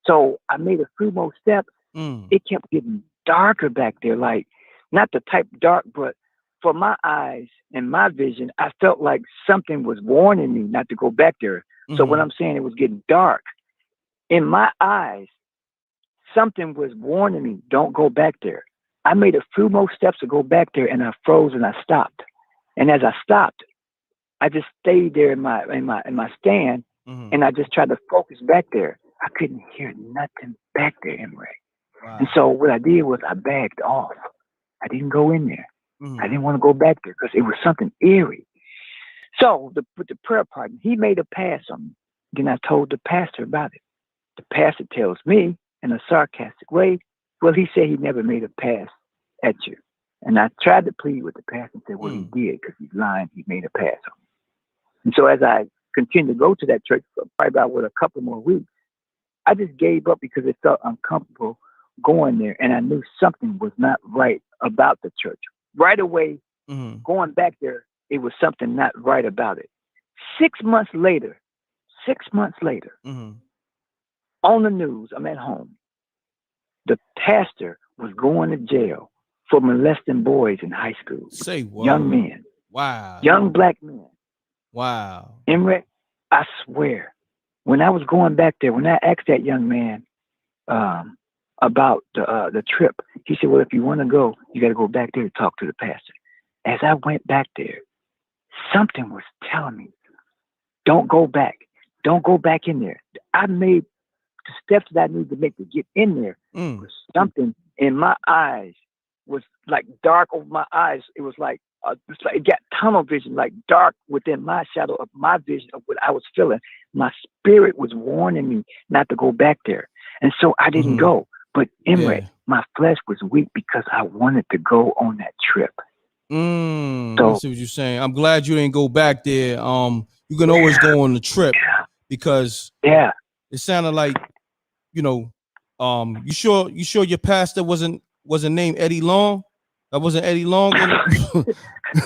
So I made a few more steps. It kept getting darker back there, like not the type dark, but for my eyes and my vision, I felt like something was warning me not to go back there. So what I'm saying, it was getting dark. In my eyes, something was warning me, don't go back there. I made a few more steps to go back there, and I froze and I stopped. And as I stopped, I just stayed there in my stand, and I just tried to focus back there. I couldn't hear nothing back there, Emrek. Wow. And so what I did was I backed off. I didn't go in there. I didn't want to go back there because it was something eerie. So with the prayer partner, he made a pass on me. Then I told the pastor about it. The pastor tells me in a sarcastic way, well, he said he never made a pass at you. And I tried to plead with the pastor and said, well, he did because he's lying. He made a pass on me. And so as I continued to go to that church for probably about a couple more weeks, I just gave up because it felt uncomfortable going there. And I knew something was not right about the church. Right away, going back there, it was something not right about it. 6 months later, on the news, I'm at home, the pastor was going to jail for molesting boys in high school. Say what? Young men. Wow. Young black men. Wow. Emrek, I swear, when I was going back there, when I asked that young man about the trip, he said, well, if you want to go, you got to go back there to talk to the pastor. As I went back there, something was telling me, don't go back. Don't go back in there. I made the steps that I needed to make to get in there. Something in my eyes was like dark over my eyes. It was like, it got tunnel vision, like dark within my shadow of my vision of what I was feeling. My spirit was warning me not to go back there. And so I didn't go. But Emrek, my flesh was weak because I wanted to go on that trip. I see what you're saying. I'm glad you didn't go back there. You can always go on the trip because it sounded like, you sure your pastor wasn't named Eddie Long? That wasn't Eddie Long.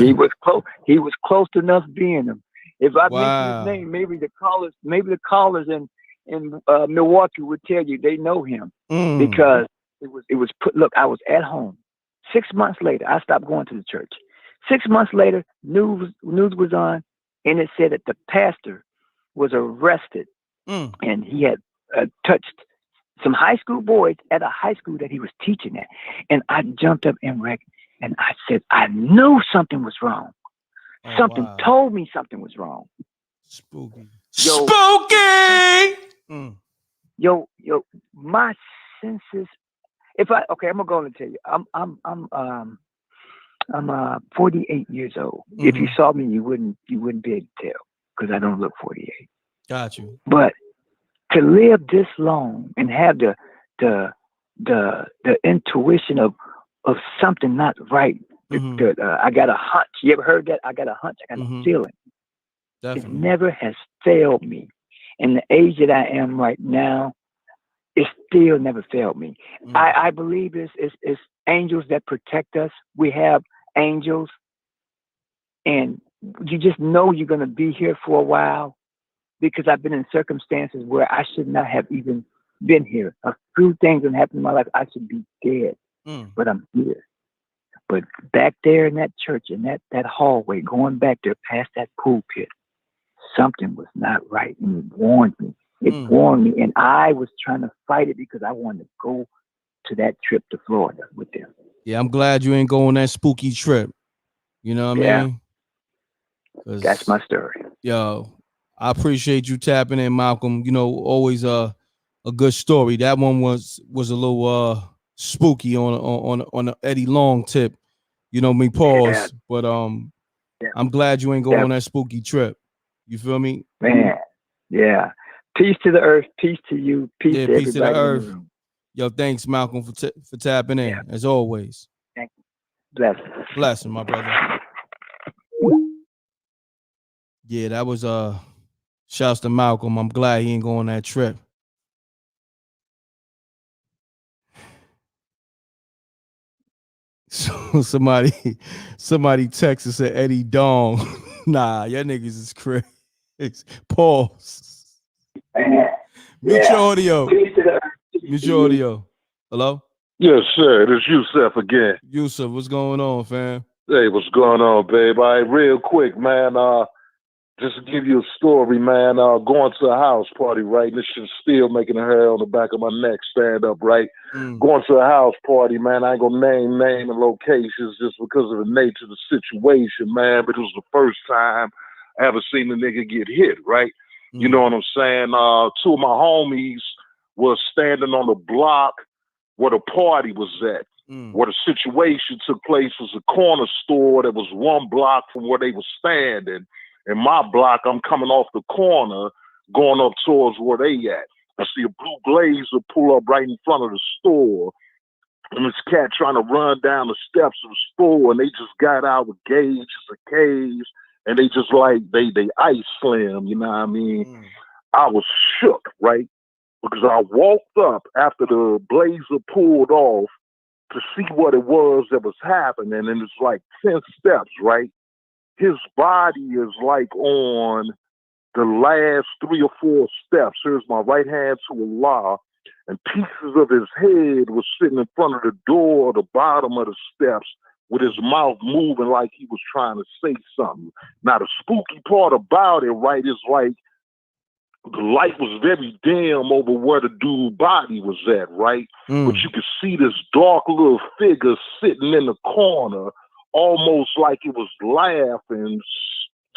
He was close. He was close enough being him. If I mention his name, maybe the callers in Milwaukee would tell you they know him because it was put. Look, I was at home. 6 months later, I stopped going to the church. 6 months later, news was on, and it said that the pastor was arrested, and he had touched some high school boys at a high school that he was teaching at. And I jumped up and I said, I knew something was wrong. Something told me something was wrong. Spooky. Spooky! Yo, my senses. I'm gonna go and tell you. I'm 48 years old. If you saw me, you wouldn't be able to tell because I don't look 48. Got you. But to live this long and have the intuition of something not right. I got a hunch. You ever heard that? I got a hunch. I got a feeling. Definitely. It never has failed me. And the age that I am right now, it still never failed me. I believe it's angels that protect us. We have angels, and you just know you're going to be here for a while because I've been in circumstances where I should not have even been here. A few things that happened in my life, I should be dead, but I'm here. But back there in that church, in that hallway, going back there past that pulpit, something was not right, and it warned me. It warned me, and I was trying to fight it because I wanted to go to that trip to Florida with them. Yeah, I'm glad you ain't go on that spooky trip. You know what I mean? That's my story. Yo, I appreciate you tapping in, Malcolm. Always a good story. That one was a little spooky on a Eddie Long tip. Pause. But I'm glad you ain't go on that spooky trip. You feel me? Man, yeah. Peace to the earth. Peace to you. Peace to everybody. Peace to the earth. In the room. Yo, thanks, Malcolm, for tapping in, as always. Thank you. Blessing, my brother. Yeah, that was shouts to Malcolm. I'm glad he ain't go on that trip. So somebody texted and said Eddie Dong. Nah, y'all niggas is crazy. Pause. Mute your audio. Mute your audio. Hello? Yes, sir. It's Yusuf again. Yusuf, what's going on, fam? Hey, what's going on, babe? All right, real quick, man. Just to give you a story, man. Going to a house party, right? This shit's still making a hair on the back of my neck stand up, right? Going to a house party, man. I ain't gonna name and locations just because of the nature of the situation, man. But it was the first time I ever seen a nigga get hit, right? You know what I'm saying? Two of my homies was standing on the block where the party was at. Where the situation took place was a corner store that was one block from where they were standing. In my block, I'm coming off the corner, going up towards where they at. I see a blue Blazer pull up right in front of the store. And this cat trying to run down the steps of the store, and they just got out with gauges and caves, and they just they ice slam, you know what I mean? I was shook, right? Because I walked up after the Blazer pulled off to see what it was that was happening, and it's like 10 steps, right? His body is like on the last 3 or 4 steps. Here's my right hand to Allah, and pieces of his head was sitting in front of the door, the bottom of the steps, with his mouth moving like he was trying to say something. Now, the spooky part about it, right, is like the light was very dim over where the dude's body was at, right? But you could see this dark little figure sitting in the corner, almost like it was laughing,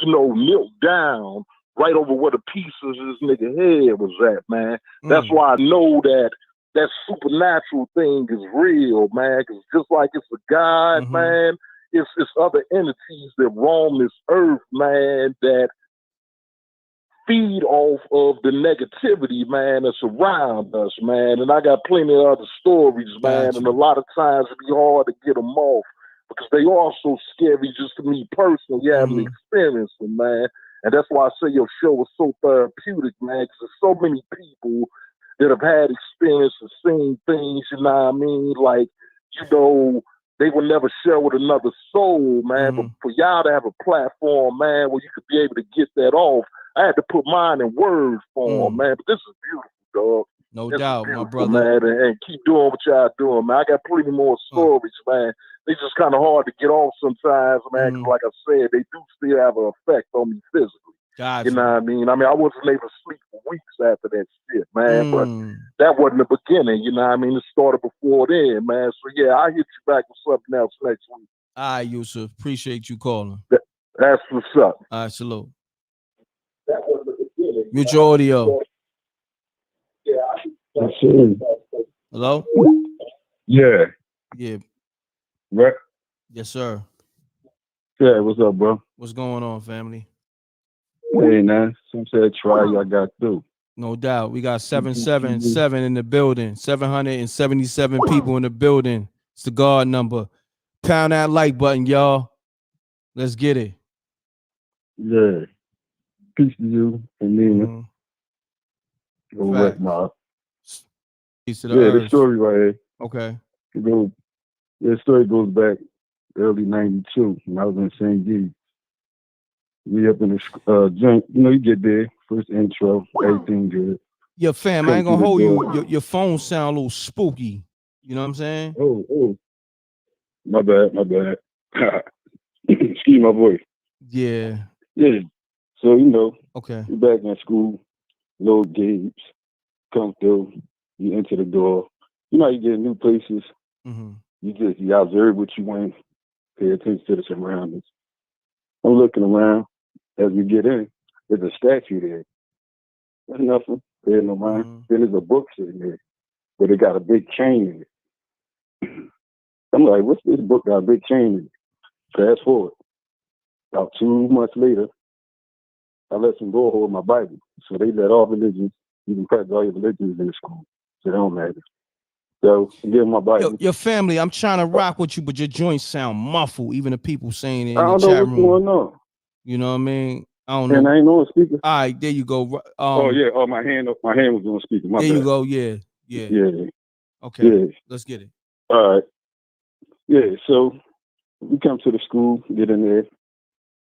knelt down right over where the pieces of this nigga head was at, man. That's why I know that supernatural thing is real, man, because just like it's a God, man, it's other entities that roam this earth, man, that feed off of the negativity, man, that's around us, man. And I got plenty of other stories, man. And a lot of times it be hard to get them off because they are so scary just to me personally. You haven't experienced them, man. And that's why I say your show is so therapeutic, man, because there's so many people that have had experience and seen things, you know what I mean? Like, you know, they will never share with another soul, man. But for y'all to have a platform, man, where you could be able to get that off, I had to put mine in word form, man. But this is beautiful, dog. No This doubt, is my beautiful, brother. man. And keep doing what y'all doing, man. I got plenty more stories, man. They just kind of hard to get off sometimes, man. 'Cause like I said, they do still have an effect on me physically. Gotcha. You know what I mean? I wasn't able to sleep for weeks after that shit, man. But that wasn't the beginning, you know what I mean? It started before then, man. So, yeah, I'll hit you back with something else next week. All right, Yusuf. Appreciate you calling. That's what's up. All right, salute. That wasn't the beginning. Mute your audio. Hello? Yeah. Yeah. Right. Yes, sir. Yeah, what's up, bro? What's going on, family? Hey, man. Some said try, I got through. No doubt. We got 777 in the building. 777 people in the building. It's the guard number. Pound that like button, y'all. Let's get it. Yeah. Peace to you and Nina. Go wreck mob. Peace to the Yeah, earth. the story right here. Okay. The story goes back early 92 when I was in St. G's. We up in the joint, you know, you get there, first intro, everything good. Yeah, fam, I ain't gonna hold you. Your phone sound a little spooky. You know what I'm saying? Oh. My bad. Excuse my voice. Yeah. Yeah. So, you know, okay. You back in school, little Gabes, come through, you enter the door. You know, you get new places. You observe what you want, pay attention to the surroundings. I'm looking around as we get in. There's a statue there. There's nothing. There's no mind. Then there's a book sitting there, but it got a big chain in it. I'm like, what's this book got a big chain in it? Fast forward. About 2 months later, I let some go hold my Bible. So they let all religions, you can practice all your religions in the school. So it don't matter. So I give my Bible. Your family, I'm trying to rock with you, but your joints sound muffled. Even the people saying it in I the don't know chat what's room. going on. You know what I mean? I don't know. And I ain't on speaker. All right, there you go. Oh yeah. Oh, my hand was on speaker. My there bad. you go. Yeah. Okay. Yeah. Let's get it. All right. Yeah. So we come to the school, get in there.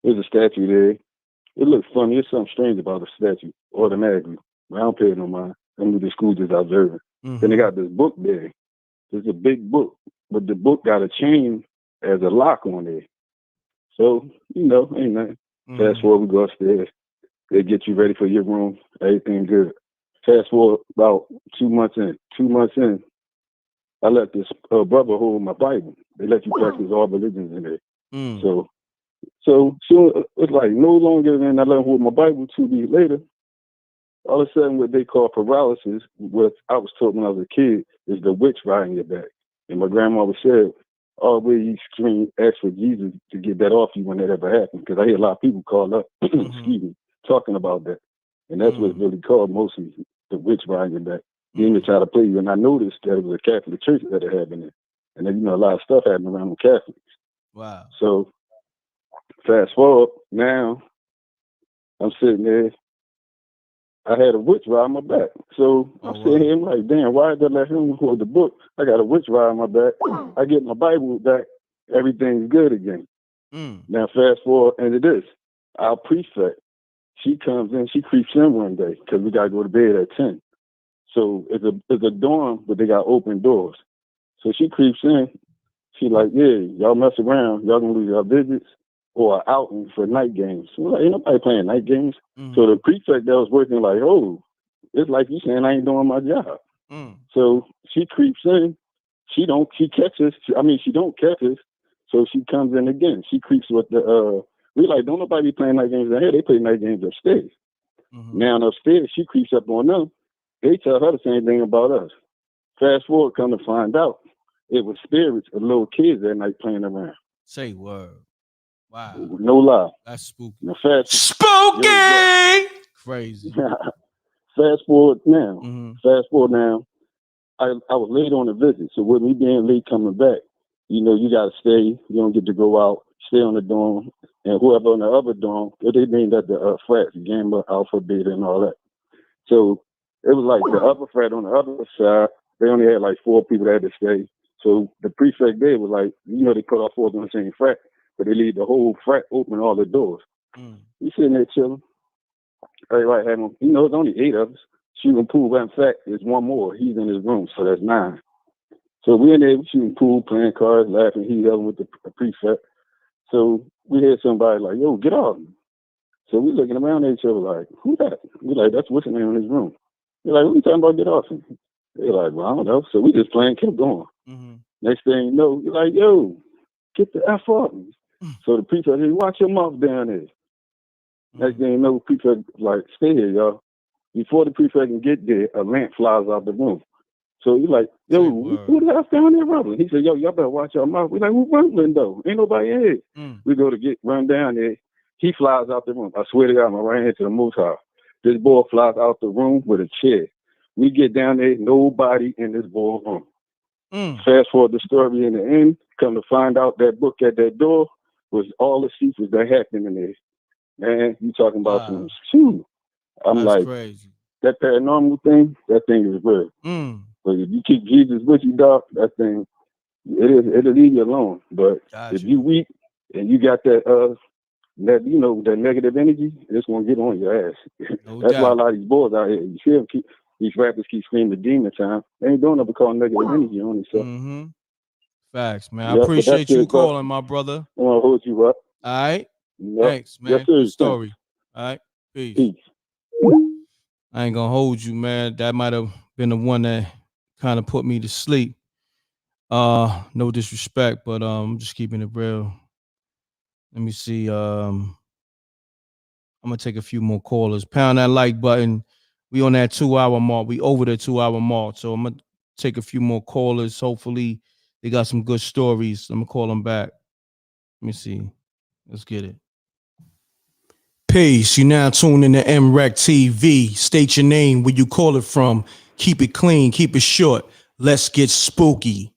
There's a statue there. It looks funny. There's something strange about the statue automatically. I don't pay no mind. I'm with the school just observing. Then they got this book there. It's a big book, but the book got a chain as a lock on there. So, you know, ain't nothing. Fast forward, we go upstairs. They get you ready for your room. Everything good. Fast forward about 2 months in. 2 months in, I let this brother hold my Bible. They let you practice all religions in there. So it's like no longer than I let him hold my Bible 2 weeks later. All of a sudden, what they call paralysis, what I was told when I was a kid, is the witch riding your back. And my grandmother said, always you scream, ask for Jesus to get that off you when that ever happened. Because I hear a lot of people call up, excuse me, talking about that. And that's what it's really called, mostly the witch riding your back. Demons try to play you. And I noticed that it was a Catholic church that it happened in. And then, you know, a lot of stuff happened around the Catholics. Wow. So fast forward, now I'm sitting there. I had a witch ride my back. So I'm sitting here, I'm like, damn, why did they let him hold the book? I got a witch ride my back. I get my Bible back. Everything's good again. Now fast forward into this. Our prefect, she comes in, she creeps in one day because we got to go to bed at 10. So it's a dorm, but they got open doors. So she creeps in. She like, yeah, y'all mess around. Y'all going to lose your visits or outing for night games. So like, ain't nobody playing night games. So the prefect that was working like, oh, it's like you saying I ain't doing my job. So she creeps in. She don't catch us. She don't catch us. So she comes in again. She creeps with the, we like, don't nobody be playing night games down here. They play night games upstairs. Now upstairs, she creeps up on them. They tell her the same thing about us. Fast forward, come to find out, it was spirits of little kids that night playing around. Say word. Wow. No lie. That's spooky. Now, spooky! Crazy. Fast forward now. Mm-hmm. Fast forward now. I was late on the visit, so with me being late coming back, you know, you gotta stay. You don't get to go out. Stay on the dorm, and whoever on the other dorm, they named that the frats, Gamma, Alpha, Beta, and all that. So it was like the upper frat on the other side. They only had like 4 people that had to stay. So the prefect there was like, you know, they cut off 4 on the same frat, but they leave the whole frat open, all the doors. We sitting there chilling. Everybody having, you know, it's only 8 of us. Shooting pool, but in fact, there's one more. He's in his room, so that's 9. So we're in there shooting pool, playing cards, laughing, he yelling with the prefect. So we hear somebody like, yo, get off. So we looking around at each other like, who that? We like, that's what's in there in his room. We're like, what are you talking about, get off? They're like, well, I don't know. So we just playing, kept going. Next thing you know, you're like, yo, get the F off me. So the prefect said, watch your mouth down there. Next thing you know, the prefect like, stay here, y'all. Before the prefect can get there, a lamp flies out the room. So you're like, yo, who the hell's down there rumbling? He said, yo, y'all better watch your mouth. We're like, who's rumbling though? Ain't nobody in here. We go to run down there. He flies out the room. I swear to God, I'm right into the moose house. This boy flies out the room with a chair. We get down there, nobody in this boy's room. Fast forward the story in the end, come to find out that book at that door was all the secrets that happened in there. Man, you talking about some shoot. I'm That's like, crazy. that paranormal thing, that thing is real. But if you keep Jesus with you, dog, that thing, it'll leave you alone. But if you weak and you got that that, you know, that negative energy, it's gonna get on your ass. That's why a lot of these boys out here, you see them these rappers keep screaming demon time. They ain't doing it because negative energy on themselves. Facts, man. I appreciate you calling, my brother. I want to hold you up. All right. Yep. Thanks, man. Yes, sir. Good story. All right. Peace. I ain't gonna hold you, man. That might have been the one that kind of put me to sleep. No disrespect, but I'm just keeping it real. Let me see. I'm gonna take a few more callers. Pound that like button. We on that 2-hour mark. We over the 2-hour mark. So I'm gonna take a few more callers. Hopefully they got some good stories. I'm gonna call them back. Let me see. Let's get it. Peace. You now tuned in to MREC TV. State your name, where you call it from. Keep it clean. Keep it short. Let's get spooky.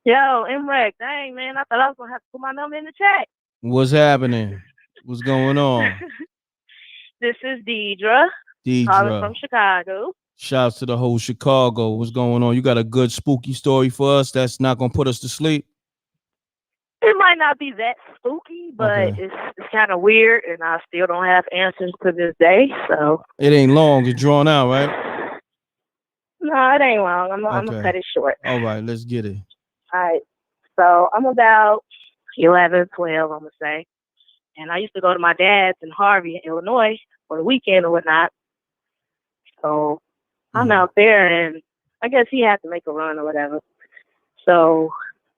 Yo, MREC, dang, man, I thought I was going to have to put my number in the chat. What's happening? What's going on? This is Deidre. Calling from Chicago. Shouts to the whole Chicago. What's going on? You got a good spooky story for us that's not going to put us to sleep? It might not be that spooky, but it's kind of weird, and I still don't have answers to this day. So it ain't long. It's drawn out, right? No, it ain't long. I'm gonna cut it short. All right, let's get it. All right. So I'm about 11, 12, I'm gonna say, and I used to go to my dad's in Harvey, Illinois, for the weekend or whatnot. So I'm out there, and I guess he had to make a run or whatever. So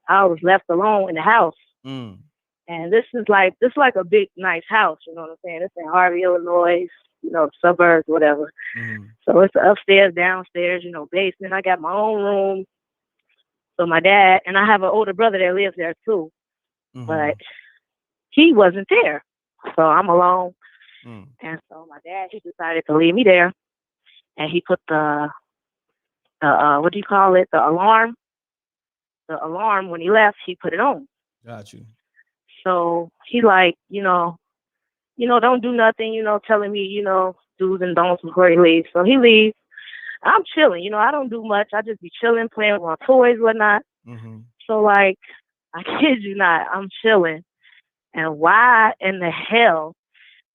I was left alone in the house. And this is like a big, nice house, you know what I'm saying? It's in Harvey, Illinois, you know, suburbs, whatever. So it's upstairs, downstairs, you know, basement. I got my own room. So my dad, and I have an older brother that lives there too, but he wasn't there. So I'm alone. And so my dad, he decided to leave me there. And he put the what do you call it? The alarm. The alarm, when he left, he put it on. Got you. So he like, you know, don't do nothing, you know, telling me, you know, do's and don'ts before he leaves. So he leaves. I'm chilling, you know, I don't do much. I just be chilling, playing with my toys, whatnot. So like, I kid you not, I'm chilling. And why in the hell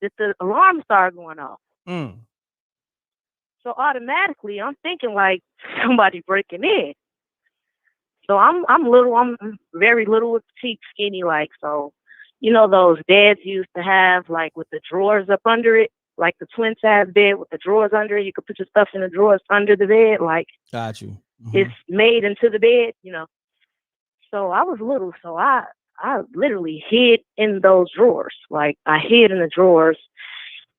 did the alarm start going off? So automatically I'm thinking like somebody breaking in. So I'm little, I'm very little, petite, skinny, like, so, you know, those beds used to have, like, with the drawers up under it, like the twin size bed with the drawers under it. You could put your stuff in the drawers under the bed, like, got you. It's made into the bed, you know. So I was little, so I literally hid in those drawers. Like, I hid in the drawers.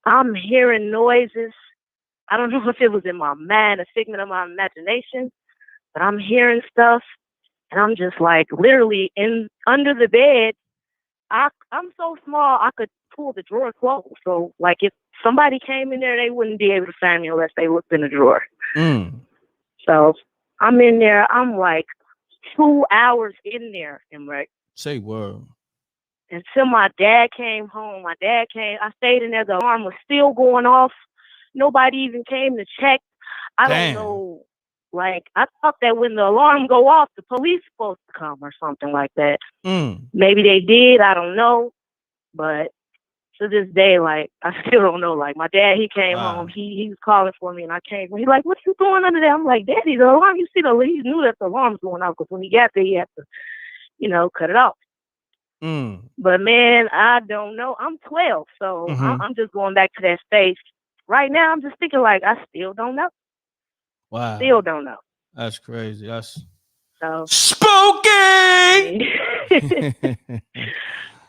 I'm hearing noises. I don't know if it was in my mind, a figment of my imagination, but I'm hearing stuff. And I'm just like literally under the bed. I'm so small I could pull the drawer closed. So like if somebody came in there, they wouldn't be able to find me unless they looked in the drawer. Mm. So I'm in there. I'm like 2 hours in there, and right. Say word. Until my dad came home. My dad came. I stayed in there. The alarm was still going off. Nobody even came to check. I don't know. Like, I thought that when the alarm go off, the police supposed to come or something like that. Mm. Maybe they did. I don't know. But to this day, like, I still don't know. Like, my dad, he came home. He was calling for me, and I came. He's like, what you doing under there? I'm like, Daddy, the alarm. You see he knew that the alarm was going off because when he got there, he had to, cut it off. Mm. But man, I don't know. I'm 12, so I'm just going back to that stage. Right now, I'm just thinking like I still don't know. Wow. Still don't know. That's crazy. That's so spooky.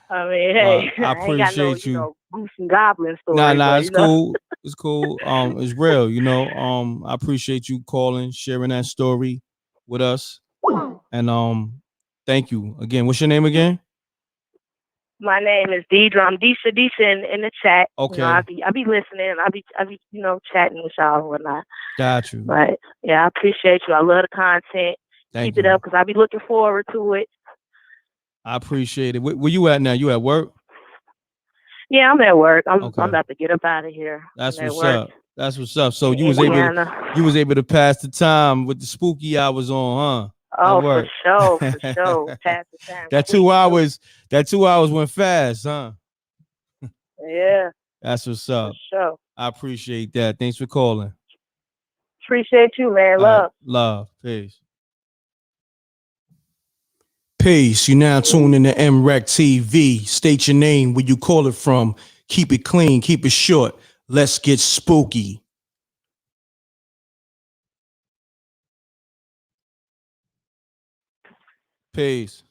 I mean, hey, I appreciate ain't got no, you. Goose and Goblin story. Nah, it's cool. It's cool. It's real, I appreciate you calling, sharing that story with us. And thank you again. What's your name again? My name is Deidre. I'm Deisha in the chat. Okay. I be listening. I be chatting with y'all and whatnot. Got you. But yeah, I appreciate you. I love the content. Keep it up because I be looking forward to it. I appreciate it. Where you at now? You at work? Yeah, I'm at work. I'm about to get up out of here. That's what's up. That's what's up. So you was able to pass the time with the spooky hours on, huh? Oh, for sure. Pass the time. That 2 hours went fast, huh? Yeah. That's what's up. For sure. I appreciate that. Thanks for calling. Appreciate you, man. Love. Love. Peace. Peace. You now tuned in to MREC TV. State your name, where you call it from. Keep it clean. Keep it short. Let's get spooky. Peace.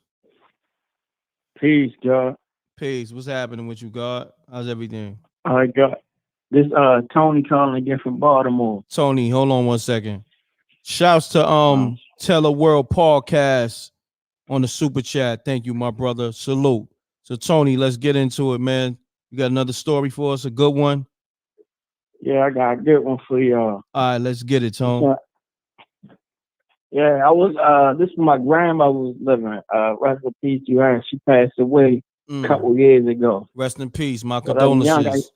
Peace, God. Peace. What's happening with you, God? How's everything? I got this Tony calling again from Baltimore. Tony, hold on 1 second. Shouts to Tell a World Podcast on the super chat. Thank you, my brother. Salute. So Tony, let's get into it, man. You got another story for us, a good one? Yeah, I got a good one for y'all. All right, let's get it, Tony. Yeah, I was this is my grandma was living. Rest in peace to her. She passed away a couple years ago. Rest in peace. My condolences.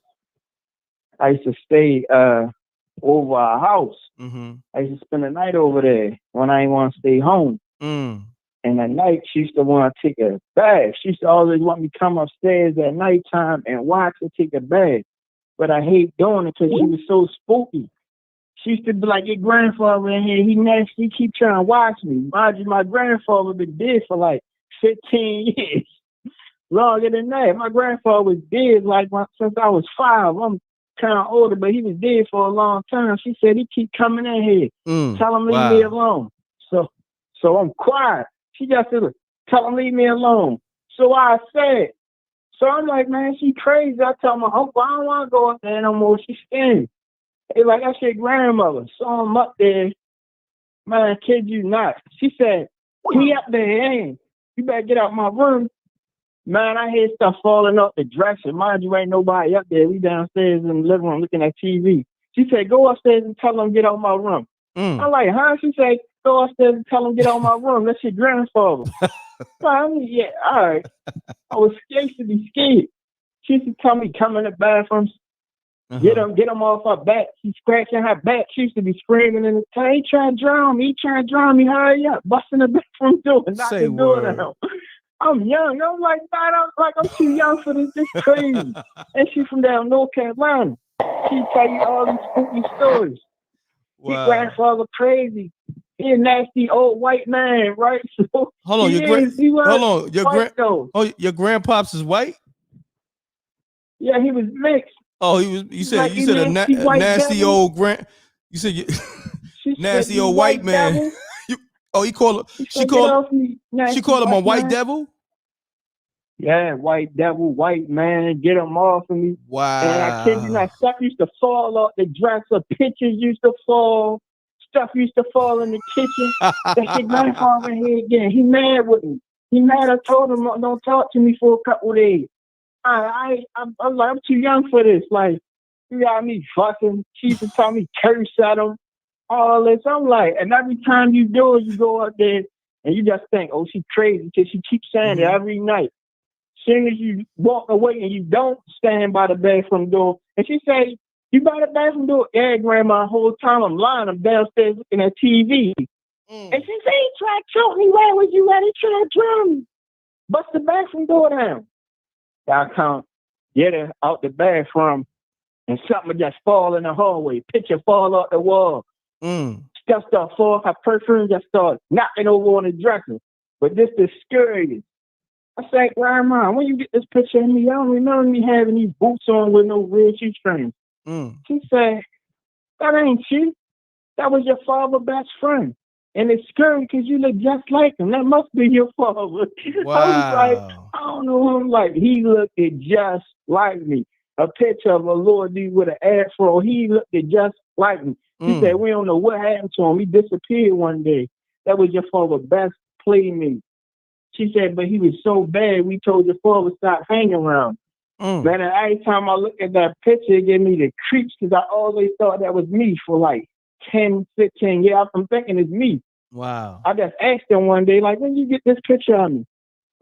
I used to stay over our house. Mm-hmm. I used to spend the night over there when I didn't want to stay home. Mm. And at night she used to want to take a bath. She used to always want me to come upstairs at nighttime and watch her take a bath. But I hate doing it because she was so spooky. She used to be like, your grandfather in here, he nasty, he keep trying to watch me. Mind you, my grandfather been dead for like 15 years. Longer than that. My grandfather was dead since I was 5. I'm kind of older, but he was dead for a long time. She said he keep coming in here. Tell him leave me alone. So I'm quiet. She just said, tell him leave me alone. So I said, so I'm like, man, she crazy. I tell my uncle, I don't want to go up there no more. She's scared. Hey, like I said, grandmother. So I'm up there. Man, kid you not. She said, he up there, ain't. You better get out my room. Man, I hear stuff falling off the dresser. Mind you, ain't nobody up there. We downstairs in the living room looking at TV. She said, go upstairs and tell them get out my room. I'm like, huh? She said, go upstairs and tell them get out my room. That's your grandfather. So I mean, yeah, all right. I was scared to be scared. She used to tell me, come in the bathroom, get him off her back. She's scratching her back. She used to be screaming in the time. He trying to drown me. Hurry up. Busting the bathroom door. Knock the door down. I'm young. I'm like, I'm too young for this. This crazy. And she's from down North Carolina. She tell you all these spooky stories. Wow. His grandfather crazy. He a nasty old white man, right? So hold on, your grandpops is white? Yeah, he was mixed. Oh, he was. You said a nasty old grand. You said nasty old white man. He called. She called him a white devil. Yeah, white devil, white man, get him off of me. Wow. And I kid you not, stuff used to fall off the dresser, pictures used to fall, stuff used to fall in the kitchen. That's your grandfather here again. He mad with me. He mad I told him don't talk to me for a couple of days. I'm like, I'm too young for this. Like, You got me fucking. She used to tell me curse at them, all this. I'm like, and every time you do it, you go out there and you just think, oh, she crazy because she keeps saying it every night. Soon as you walk away and you don't stand by the bathroom door, and she say, you by the bathroom door? Yeah, grandma, the whole time I'm lying, I'm downstairs looking at TV. And she say, he tried to choke me. Where was you at? He tried to drown me. Bust the bathroom door down. I come get her out the bathroom and something just fall in the hallway. Picture fall off the wall. Stuff start falling. Her perfume just start knocking over on the dresser. But this is scary. I said, Grandma, when you get this picture of me, I don't remember me having these boots on with no red shoestrings. She said, that ain't you. That was your father's best friend. And it's scary because you look just like him. That must be your father. Wow. I was like, I don't know who I'm like. He looked just like me. A picture of a little dude with an afro. He looked just like me. She said, we don't know what happened to him. He disappeared one day. That was your father's best playmate. She said, but he was so bad, we told your father to stop hanging around. Man, and every time I look at that picture, it gave me the creeps because I always thought that was me for like 10, 15 years. I'm thinking it's me. Wow. I just asked him one day, like, when you get this picture of me?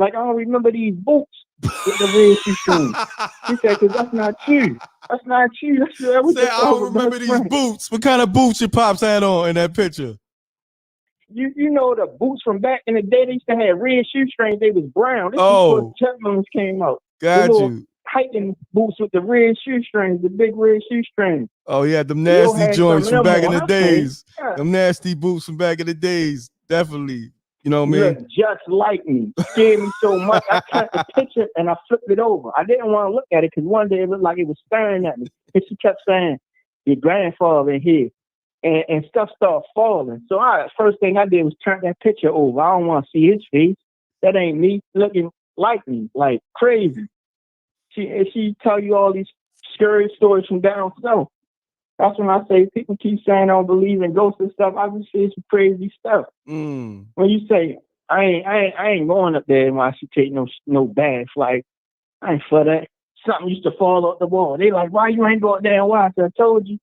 Like, I don't remember these boots with the red shoestrings. He said, because that's not you. That's not you. That was Say, I don't remember these boots. What kind of boots your pops had on in that picture? You know the boots from back in the day, they used to have red shoestrings. They was brown. This is before Timberlands came out. Got you. Hiking boots with the red shoestrings, the big red shoestrings. Oh, yeah, them nasty joints from back in the days. Them nasty boots from back in the days. Definitely. You know what I mean? Look just like me. Scared me so much. I cut the picture and I flipped it over. I didn't want to look at it because one day it looked like it was staring at me. And she kept saying, your grandfather in here. And stuff started falling. So first thing I did was turn that picture over. I don't want to see his face. That ain't me looking like me, like crazy. She tell you all these scary stories from down south. That's when I say people keep saying I don't believe in ghosts and stuff. I just say some crazy stuff. When you say I ain't going up there and I should take no bath, like I ain't for that. Something used to fall off the wall. They like, why you ain't go up there and watch? I told you.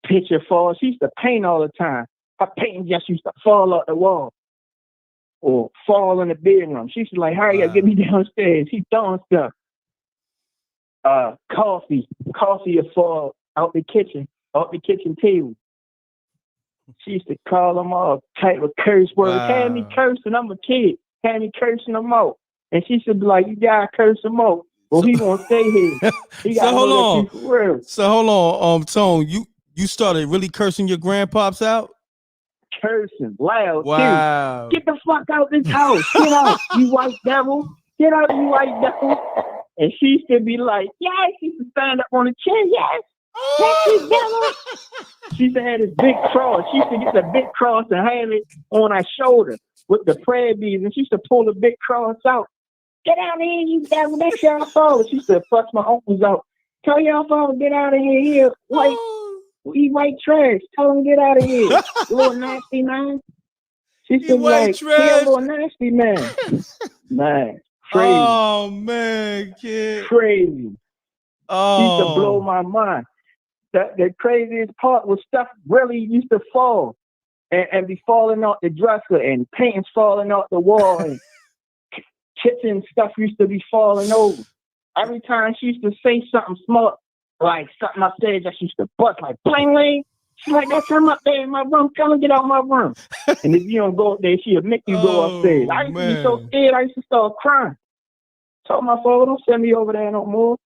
Picture falls. She used to paint all the time. Her painting just used to fall off the wall or fall in the bedroom. She used to like, hurry up, get me downstairs. She throwing stuff. Coffee would fall out the kitchen table. She used to call them all type of curse words. Had me cursing. I'm a kid. Had me cursing them out. And she should be like, you gotta curse them out. Well, he gonna stay here. He So hold on. For real. So hold on, Tone. You started really cursing your grandpops out? Cursing loud. Wow. Too. Get the fuck out this house. Get out, you white devil. Get out, you white devil. And she used to be like, yes. She used to stand up on the chair. Yes. Yes, you devil. She used to have this big cross. She used to get the big cross and have it on her shoulder with the prayer beads. And she used to pull the big cross out. Get out of here, you devil. That's your father. She used to fuss my uncles out. Tell your father, get out of here. White. Eat white trash. Tell him get out of here. Little nasty man. She said like, trash. Little nasty man. Man. Crazy. Oh man, kid. Crazy. Oh. She used to blow my mind. The craziest part was stuff really used to fall and be falling off the dresser and paintings falling off the wall and kitchen stuff used to be falling over. Every time she used to say something smart, like something upstairs, I used to bust like bling bling. She's like, that's him up there in my room. Come and get out of my room. And if you don't go up there, she'll make you go upstairs. I used to be so scared, I used to start crying. Told my father, don't send me over there no more.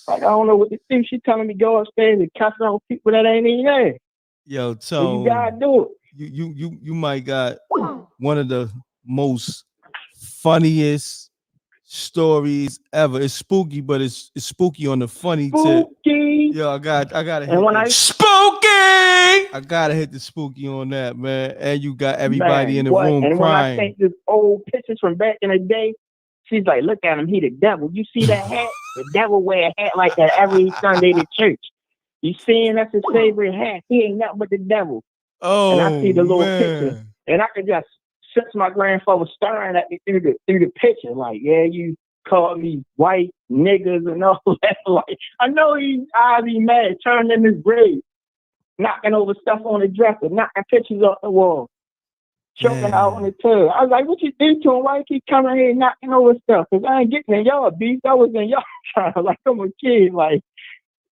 Like, I don't know what to do. She telling me go upstairs and cuss out people that ain't even there. Yo, so you gotta do it. You might got one of the most funniest stories ever. It's spooky, but it's spooky on the funny tip. Yo, I gotta hit spooky. I gotta hit the spooky on that, man. And you got everybody in the room and crying. When I think this old pictures from back in the day, she's like, look at him, he the devil. You see that hat? The devil wear a hat like that every Sunday to church. You seeing that's his favorite hat. He ain't nothing but the devil. Oh, and I see the little picture. And I could just sense my grandfather staring at me through the picture. Like, yeah, you called me white niggas and all that. Like, I know I'd be mad, turning in his grave, knocking over stuff on the dresser, knocking pictures off the wall, choking out on the tub. I was like, what you do to him? Why you keep coming here knocking over stuff? Because I ain't getting in y'all beef. I was in y'all trying. Like, I'm a kid. Like,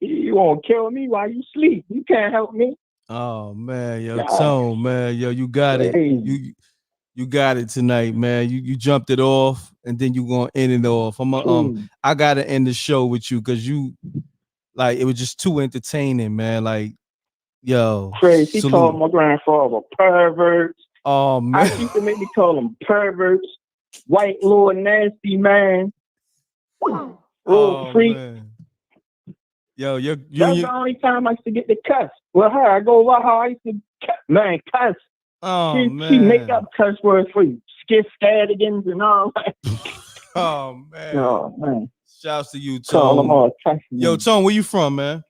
you want to kill me while you sleep? You can't help me. Oh man, yo, Tone, man, yo, you got it. You got it tonight, man. You jumped it off, and then you gonna end it off. I gotta end the show with you because you, like, it was just too entertaining, man. Like, yo, crazy. He called my grandfather perverts. Oh man, I used to make me call them perverts, white lord, nasty man, freak. Man. Yo, that's the only time I used to get the cuss. Well, her, I go over how I used to cuss. Oh, she make up cuss words for you, skifcadigans and all that. Oh man. Oh man. Shouts to you, Call them all Tone. Yo, Tone, where you from, man?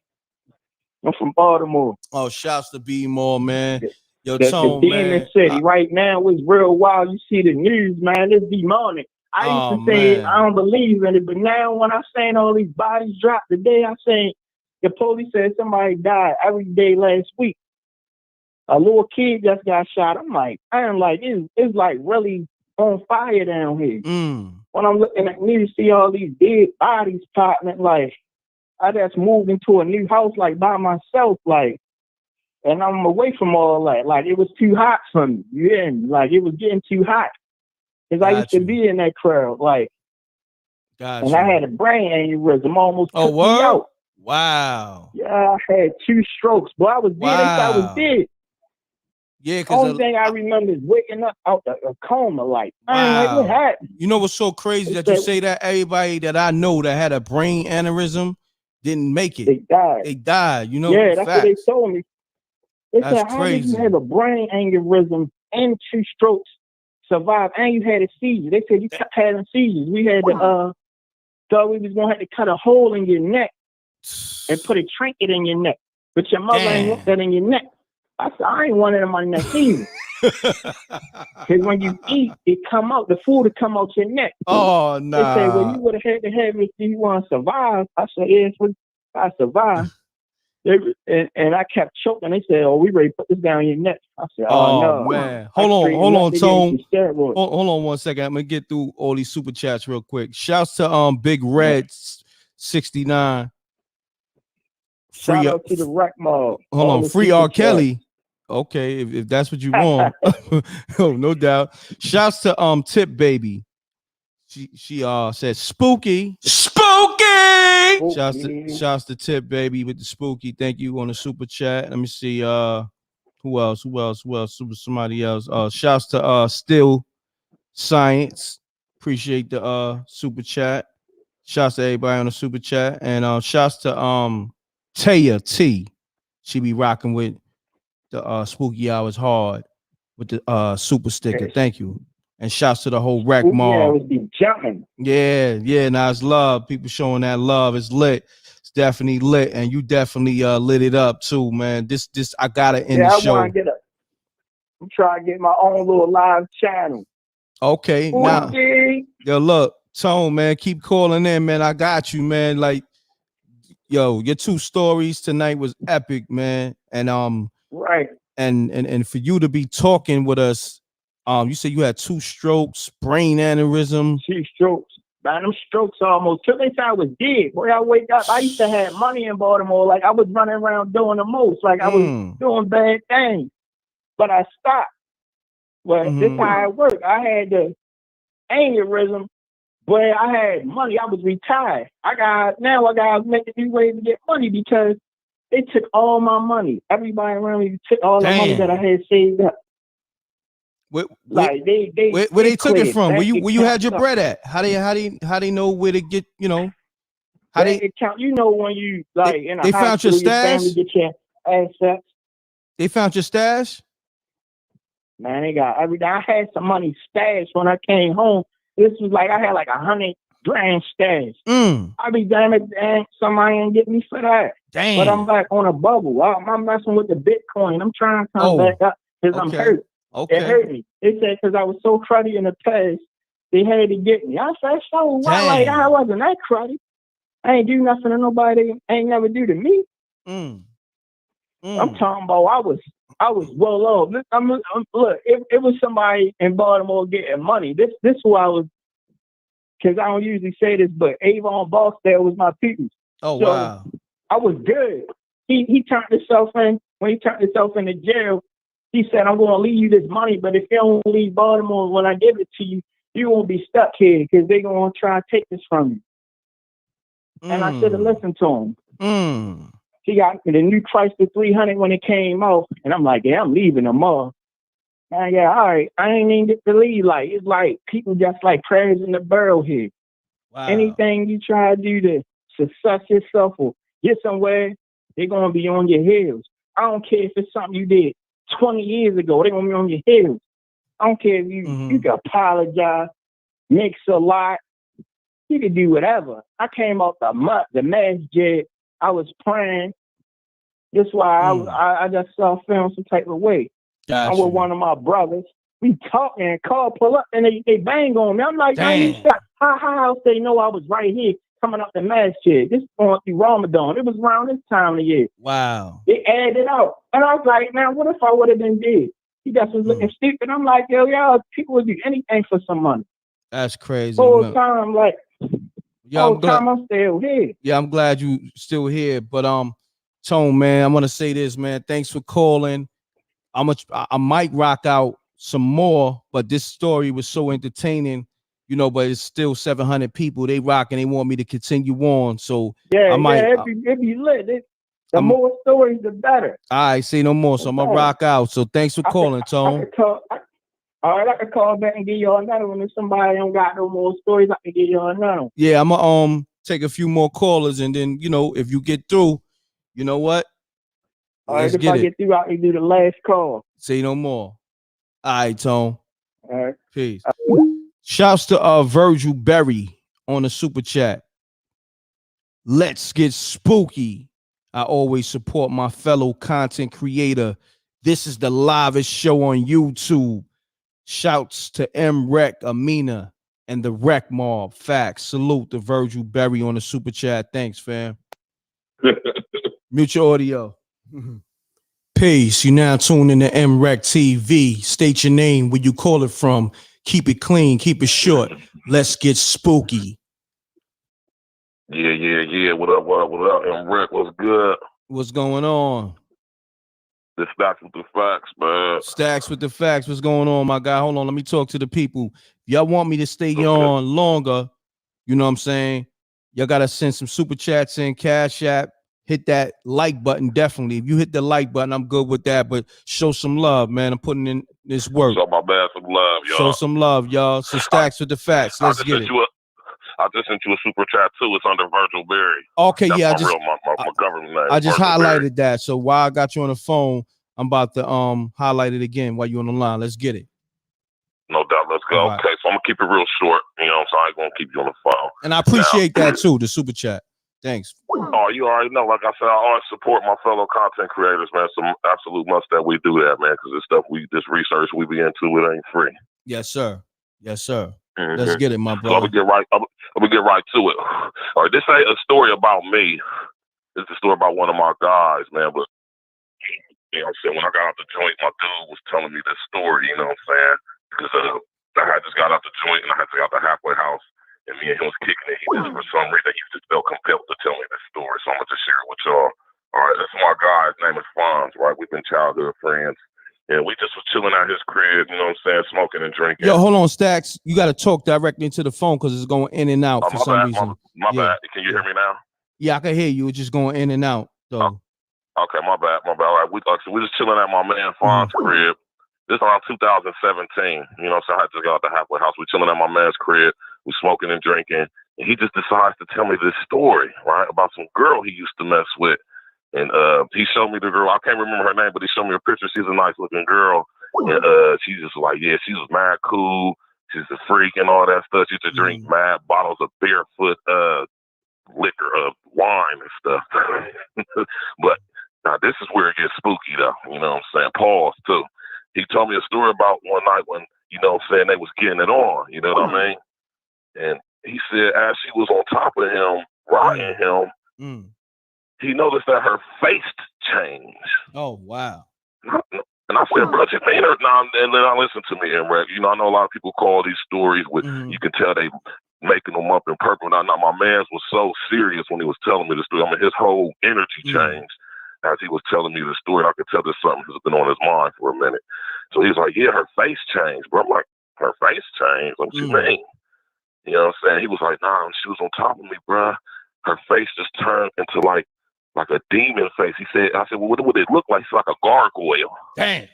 I'm from Baltimore. Oh, shouts to B-More, man. Yo, the Tone, Demon man. City right now is real wild. You see the news, man. It's demonic. I used to say I don't believe in it, but now when I'm saying all these bodies dropped, the day I'm saying the police said somebody died every day last week. A little kid just got shot. I'm like, it's like really on fire down here. When I'm looking at news, see all these dead bodies popping, like I just moved into a new house like by myself, like, and I'm away from all that. Like it was too hot for me. Yeah, like it was getting too hot. Cause I used to be in that crowd, like, and I had a brain aneurysm, almost took me out. Wow. Yeah, I had 2 strokes, but I was dead. I was dead. Yeah, because only thing I remember is waking up out a coma, like, like what happened? You know what's so crazy that you say that? Everybody that I know that had a brain aneurysm didn't make it. They died. You know? Yeah, that's what they told me. They That's said, how crazy. did you have a brain aneurysm and 2 strokes, survive, and you had a seizure? They said you kept having seizures. We had to thought we was gonna have to cut a hole in your neck and put a trinket in your neck, but your mother ain't want that in your neck. I said, I ain't want it in my neck either. Because when you eat, it come out, the food will come out your neck. Oh, no. They said, well, you would have had to have it if you want to survive. I said, yes, I survive. And I kept choking. They said, oh, we ready to put this down your neck. I said, oh no. Man. Hold on, Tone. Hold on 1 second. I'm going to get through all these super chats real quick. Shouts to Big Red 69. Shout out to the Rec Mob. Hold on, free R. Kelly. Okay, if that's what you want. Oh, no doubt. Shouts to Tip Baby. She said spooky. Shouts to Tip Baby with the spooky. Thank you on the super chat. Let me see. Who else? Somebody else. Shouts to Still Science. Appreciate the super chat. Shouts to everybody on the super chat. And shouts to Taya T. She be rocking with the Spooky Hours hard with the super sticker. Thank you. And shouts to the whole Rec Mob. Yeah, be jumping. Yeah. Now it's love. People showing that love. It's lit. It's definitely lit, and you definitely lit it up too, man. This I gotta end the show. I'm trying to get my own little live channel. Okay, now, yo, look, Tone, man, keep calling in, man. I got you, man. Like, yo, your 2 stories tonight was epic, man. And right. And for you to be talking with us, you said you had 2 strokes, brain aneurysm. 2 strokes. Man, them strokes almost killed me. I was dead. Boy, I wake up. I used to have money in Baltimore. Like I was running around doing the most. Like I was doing bad things. But I stopped. But this how it worked. I had the aneurysm, but I had money. I was retired. I got making these ways to get money because they took all my money. Everybody around me took all the money that I had saved up. Where they took it from? Where you had your bread at? How they know where to get, you know? How they account? You know, when you like in a they found your stash? Your family get your assets. They found your stash? Man, they got everything. I had some money stashed when I came home. This was like I had like $100 grand stash. I be damn it, somebody ain't get me for that. Damn. But I'm back on a bubble. I'm messing with the Bitcoin. I'm trying to come back up because I'm hurt. Okay. It hurt me. They said because I was so cruddy in the past, they had to get me. I said, so what? Like, I wasn't that cruddy. I ain't do nothing to nobody. I ain't never do to me. I'm talking about I was well off. Look, look, it was somebody in Baltimore getting money. This who I was, because I don't usually say this, but Avon Barksdale was my people. Oh, so wow. I was good. He turned himself in. When he turned himself into jail, he said, I'm going to leave you this money, but if you don't leave Baltimore when I give it to you, you won't be stuck here because they're going to try to take this from you. And I should have listened to him. He got the new Chrysler 300 when it came out, and I'm like, yeah, I'm leaving tomorrow. And yeah, all right, I ain't even get to leave. Like, it's like people just like prayers in the barrel here. Wow. Anything you try to do to success yourself or get somewhere, they're going to be on your heels. I don't care if it's something you did 20 years ago, they're going to be on your heels. I don't care if you can apologize, mix a lot. You can do whatever. I came off the masjid. I was praying. That's why I just saw feeling some type of way. Gotcha. I'm with one of my brothers. We talking and call pull up and they bang on me. I'm like, how else they know I was right here coming up the masjid? This is going through Ramadan. It was around this time of the year. Wow. They added it out. And I was like, man, what if I would have been dead? He just was looking stupid. I'm like, yo, people would do anything for some money. That's crazy. Whole time, like, I'm still here. Yeah, I'm glad you still here. But Tone, man, I want to say this, man. Thanks for calling. I might rock out some more, but this story was so entertaining, you know. But it's still 700 people. They rock and they want me to continue on. So yeah, I might. If you lit, the more stories, the better. All right, say no more. So I'm gonna rock out. So thanks for calling, Tone. All right, I can call back and give y'all another one. If somebody don't got no more stories, I can give y'all another one. Yeah, I'm gonna take a few more callers, and then if you get through, you know what? All right, if I get through, I can do the last call. Say no more. All right, Tone. All right. Peace. Shouts to Virgil Berry on the super chat. Let's get spooky. I always support my fellow content creator. This is the livest show on YouTube. Shouts to M-Rec, Amina, and the Rec Mob. Facts. Salute to Virgil Berry on the super chat. Thanks, fam. Mute your audio. Peace. You now tune in to M-Rec TV. State your name, where you call it from. Keep it clean. Keep it short. Let's get spooky. Yeah. What up? M-Rec, what's good? What's going on? The Stacks with the Facts, man. Stacks with the Facts. What's going on, my guy? Hold on. Let me talk to the people. If y'all want me to stay on longer, you know what I'm saying? Y'all got to send some super chats in, Cash App. Hit that like button, definitely. If you hit the like button, I'm good with that. But show some love, man. I'm putting in this work. Show my man some love, y'all. Show some love, y'all. So Stacks with the Facts. Let's get it. I just sent you a super chat too. It's under Virgil Berry. Okay, That's yeah. my government name. I just Virgil highlighted Berry. that. So while I got you on the phone, I'm about to highlight it again while you're on the line. Let's get it. No doubt. Let's go. All right. Okay, so I'm gonna keep it real short. You know, so I ain't gonna keep you on the phone. And I appreciate that too, the super chat. Thanks. Oh, you already know. Like I said, I always support my fellow content creators, man. Some absolute must that we do that, man, because this stuff this research we be into, it ain't free. Yes, sir. Yes, sir. Mm-hmm. Let's get it, my So brother. I'm gonna get right to it. All right, this ain't a story about me. It's a story about one of my guys, man. But you know what I'm saying, when I got out the joint, my dude was telling me this story, you know what I'm saying? Because I had just got out the joint and I had to get out the halfway house, and me and him was kicking it. He just, for some reason, he just felt compelled to tell me this story. So I'm gonna just share it with y'all. All right, that's my guy. His name is Fonz, right? We've been childhood friends. And we just was chilling at his crib, you know what I'm saying, smoking and drinking. Yo, hold on, Stacks. You got to talk directly into the phone because it's going in and out for some reason. My bad. Can you hear me now? Yeah, I can hear you. It's just going in and out, though. Okay, my bad. All right, we just chilling at my man Fonz's crib. This is around 2017. You know, so I just got out the halfway house. We chilling at my man's crib. We smoking and drinking. And he just decides to tell me this story, right, about some girl he used to mess with. And he showed me the girl. I can't remember her name, but he showed me a picture. She's a nice looking girl. And she's just like, yeah, she was mad cool. She's a freak and all that stuff. She used to drink mad bottles of Barefoot liquor, wine and stuff. But now this is where it gets spooky though. You know what I'm saying? Pause too. He told me a story about one night when you know what I'm saying, they was getting it on, you know what I mean? And he said as she was on top of him, riding him, he noticed that her face changed. Oh, wow. And I said, bro, you mean her? Now, and then I listened to me, MREC. You know, I know a lot of people call these stories with, you can tell they making them up in purpose. Now, my man's was so serious when he was telling me the story. I mean, his whole energy changed as he was telling me the story. I could tell there's something that's been on his mind for a minute. So he was like, yeah, her face changed. Bro, I'm like, her face changed? What you mean? You know what I'm saying? He was like, nah, when she was on top of me, bro, her face just turned into like a demon face. He said, I said, well, what would it look like? It's like a gargoyle. Damn.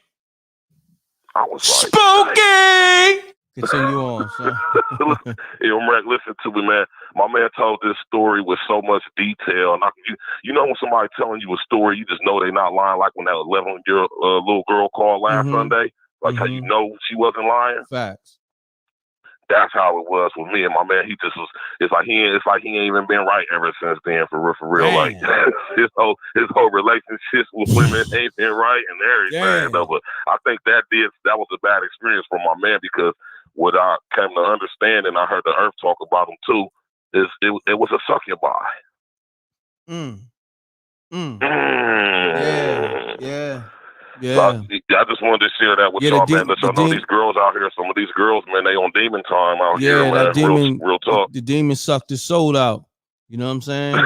I was like, spooky. Continue on, son. Yo, Mark, listen to me, man. My man told this story with so much detail. And you know when somebody telling you a story, you just know they're not lying. Like when that 11-year-old little girl called last Sunday, like how you know she wasn't lying. Facts. That's how it was with me and my man. He just was. It's like he ain't even been right ever since then. For real. Like his whole relationships with women ain't been right and everything. Though, but I think that was a bad experience for my man because what I came to understand, and I heard the Earth talk about him too, is it was a succubi. Yeah. So I just wanted to share that with y'all, man. Let y'all know these girls out here. Some of these girls, man, they on demon time out here, man. That demon, real talk. The demon sucked his soul out. You know what I'm saying?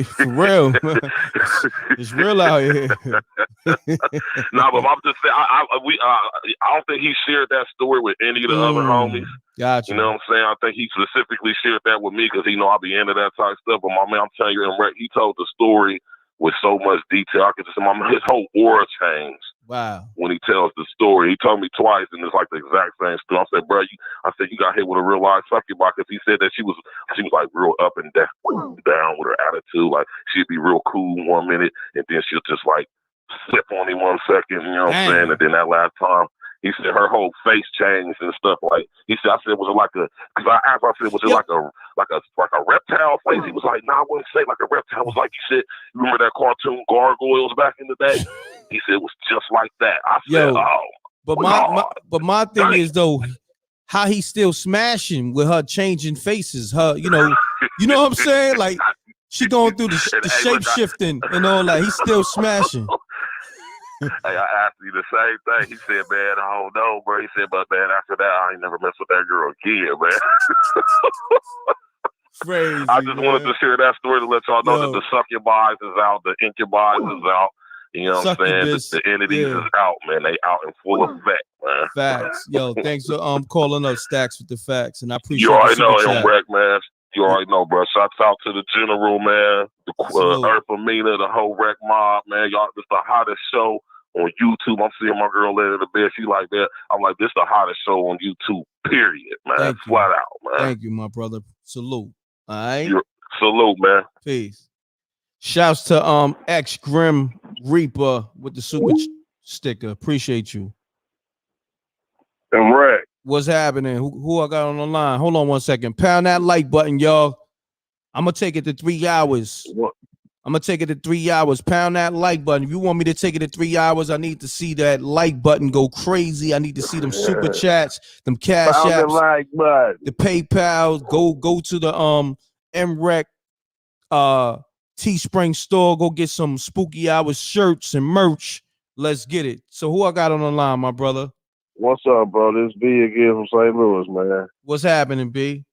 For real, man. It's real out here. No, but I'm just saying, I don't think he shared that story with any of the other homies. Gotcha. You know what I'm saying? I think he specifically shared that with me because he know I be into that type of stuff. But my man, I'm telling you, he told the story with so much detail. I could just his whole aura changed. Wow. When he tells the story, he told me twice, and it's like the exact same story. I said, bro, you got hit with a real live succubi because he said that she was like real up and down with her attitude. Like she'd be real cool 1 minute, and then she'll just like flip on him 1 second. You know what I'm saying? And then that last time, he said her whole face changed and stuff. Like he said, I said, was it like a? Because I asked, I said, was it like a reptile face? He was like, nah, I wouldn't say like a reptile. It was like, he said, you remember that cartoon Gargoyles back in the day? He said it was just like that. I said, but my thing is though, how he's still smashing with her changing faces. Her, you know what I'm saying? Like she going through the shape shifting and all that. He's still smashing. Hey, I asked you the same thing. He said, man, I don't know, bro. He said, but man, after that, I ain't never messed with that girl again, man. Crazy, I just wanted to share that story to let y'all know that the succubis is out, the incubis is out. You know what I'm saying? The entities is out, man. They out in full effect, man. Facts. Yo, thanks for calling up Stacks with the facts, and I appreciate you already know, chat. MREC, man. You already know, bro. Shouts out to the general, man. The Earth Amina, the whole Rec Mob, man. Y'all, this the hottest show on YouTube. I'm seeing my girl later in the bed. She like that. I'm like, this the hottest show on YouTube, period, man. Flat out, man. Thank you, my brother. Salute. All right. Salute, man. Peace. Shouts to X Grim Reaper with the super sticker. Appreciate you. And Rec. What's happening? Who I got on the line? Hold on 1 second. Pound that like button, y'all. I'm gonna take it to 3 hours. What? I'm gonna take it to 3 hours. Pound that like button. If you want me to take it to 3 hours, I need to see that like button go crazy. I need to see them super chats, them cash apps, like button. the PayPal. Go to the MREC Teespring store. Go get some Spooky Hours shirts and merch. Let's get it. So who I got on the line, my brother? What's up, bro? This B again from St. Louis, man. What's happening, B?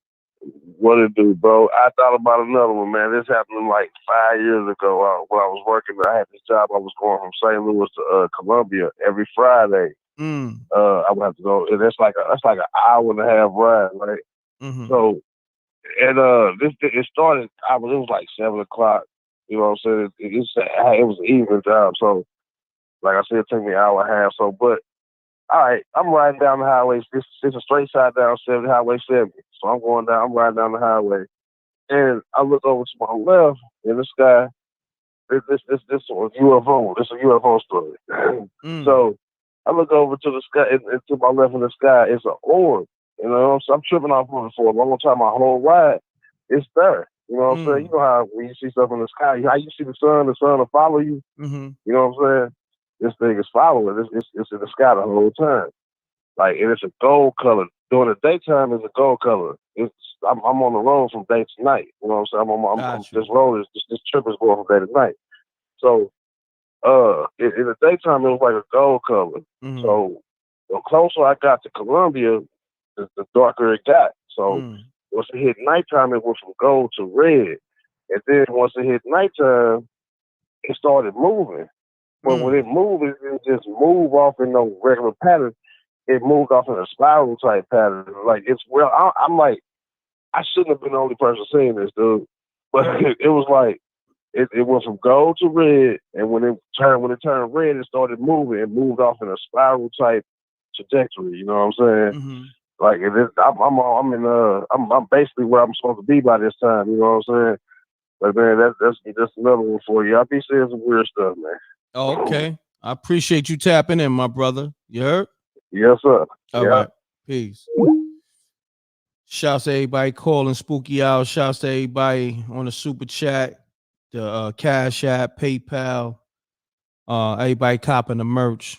What it do, bro? I thought about another one, man. This happened like 5 years ago when I was working. I had this job. I was going from St. Louis to Columbia every Friday. I would have to go. And that's like an hour and a half ride, right? Mm-hmm. So, and it started. It was like 7 o'clock. You know what I'm saying? It was an evening job. So, like I said, it took me an hour and a half. So, but all right, I'm riding down the highway. It's a straight shot down Highway 70. So I'm going down. I'm riding down the highway, and I look over to my left in the sky. This UFO. This is a UFO story. So I look over to the sky, and to my left in the sky, it's an orb. You know, so I'm tripping off of it for a long time. My whole ride, it's there. You know what I'm saying? You know how when you see stuff in the sky, how you see the sun will follow you. Mm-hmm. You know what I'm saying? This thing is following. It's in the sky the whole time. Like, and it's a gold color. During the daytime, it's a gold color. I'm on the road from day to night. You know what I'm saying? This road is this trip is going from day to night. So, in the daytime, it was like a gold color. Mm-hmm. So, the closer I got to Columbia, the darker it got. So, once it hit nighttime, it went from gold to red. And then once it hit nighttime, it started moving. But when it moved, it didn't just move off in no regular pattern. It moved off in a spiral type pattern. Like, I'm like, I shouldn't have been the only person seeing this, dude. But it was like, it went from gold to red, and when it turned red, it started moving. It moved off in a spiral type trajectory. You know what I'm saying? Mm-hmm. Like, I'm basically where I'm supposed to be by this time. You know what I'm saying? But man, that's another one for you. I'll be seeing some weird stuff, man. Oh, okay. I appreciate you tapping in, my brother. You heard? Yes, sir. All right. Peace. Shouts to everybody calling Spooky Hour. Shouts to everybody on the super chat, the Cash App, PayPal. Everybody copping the merch.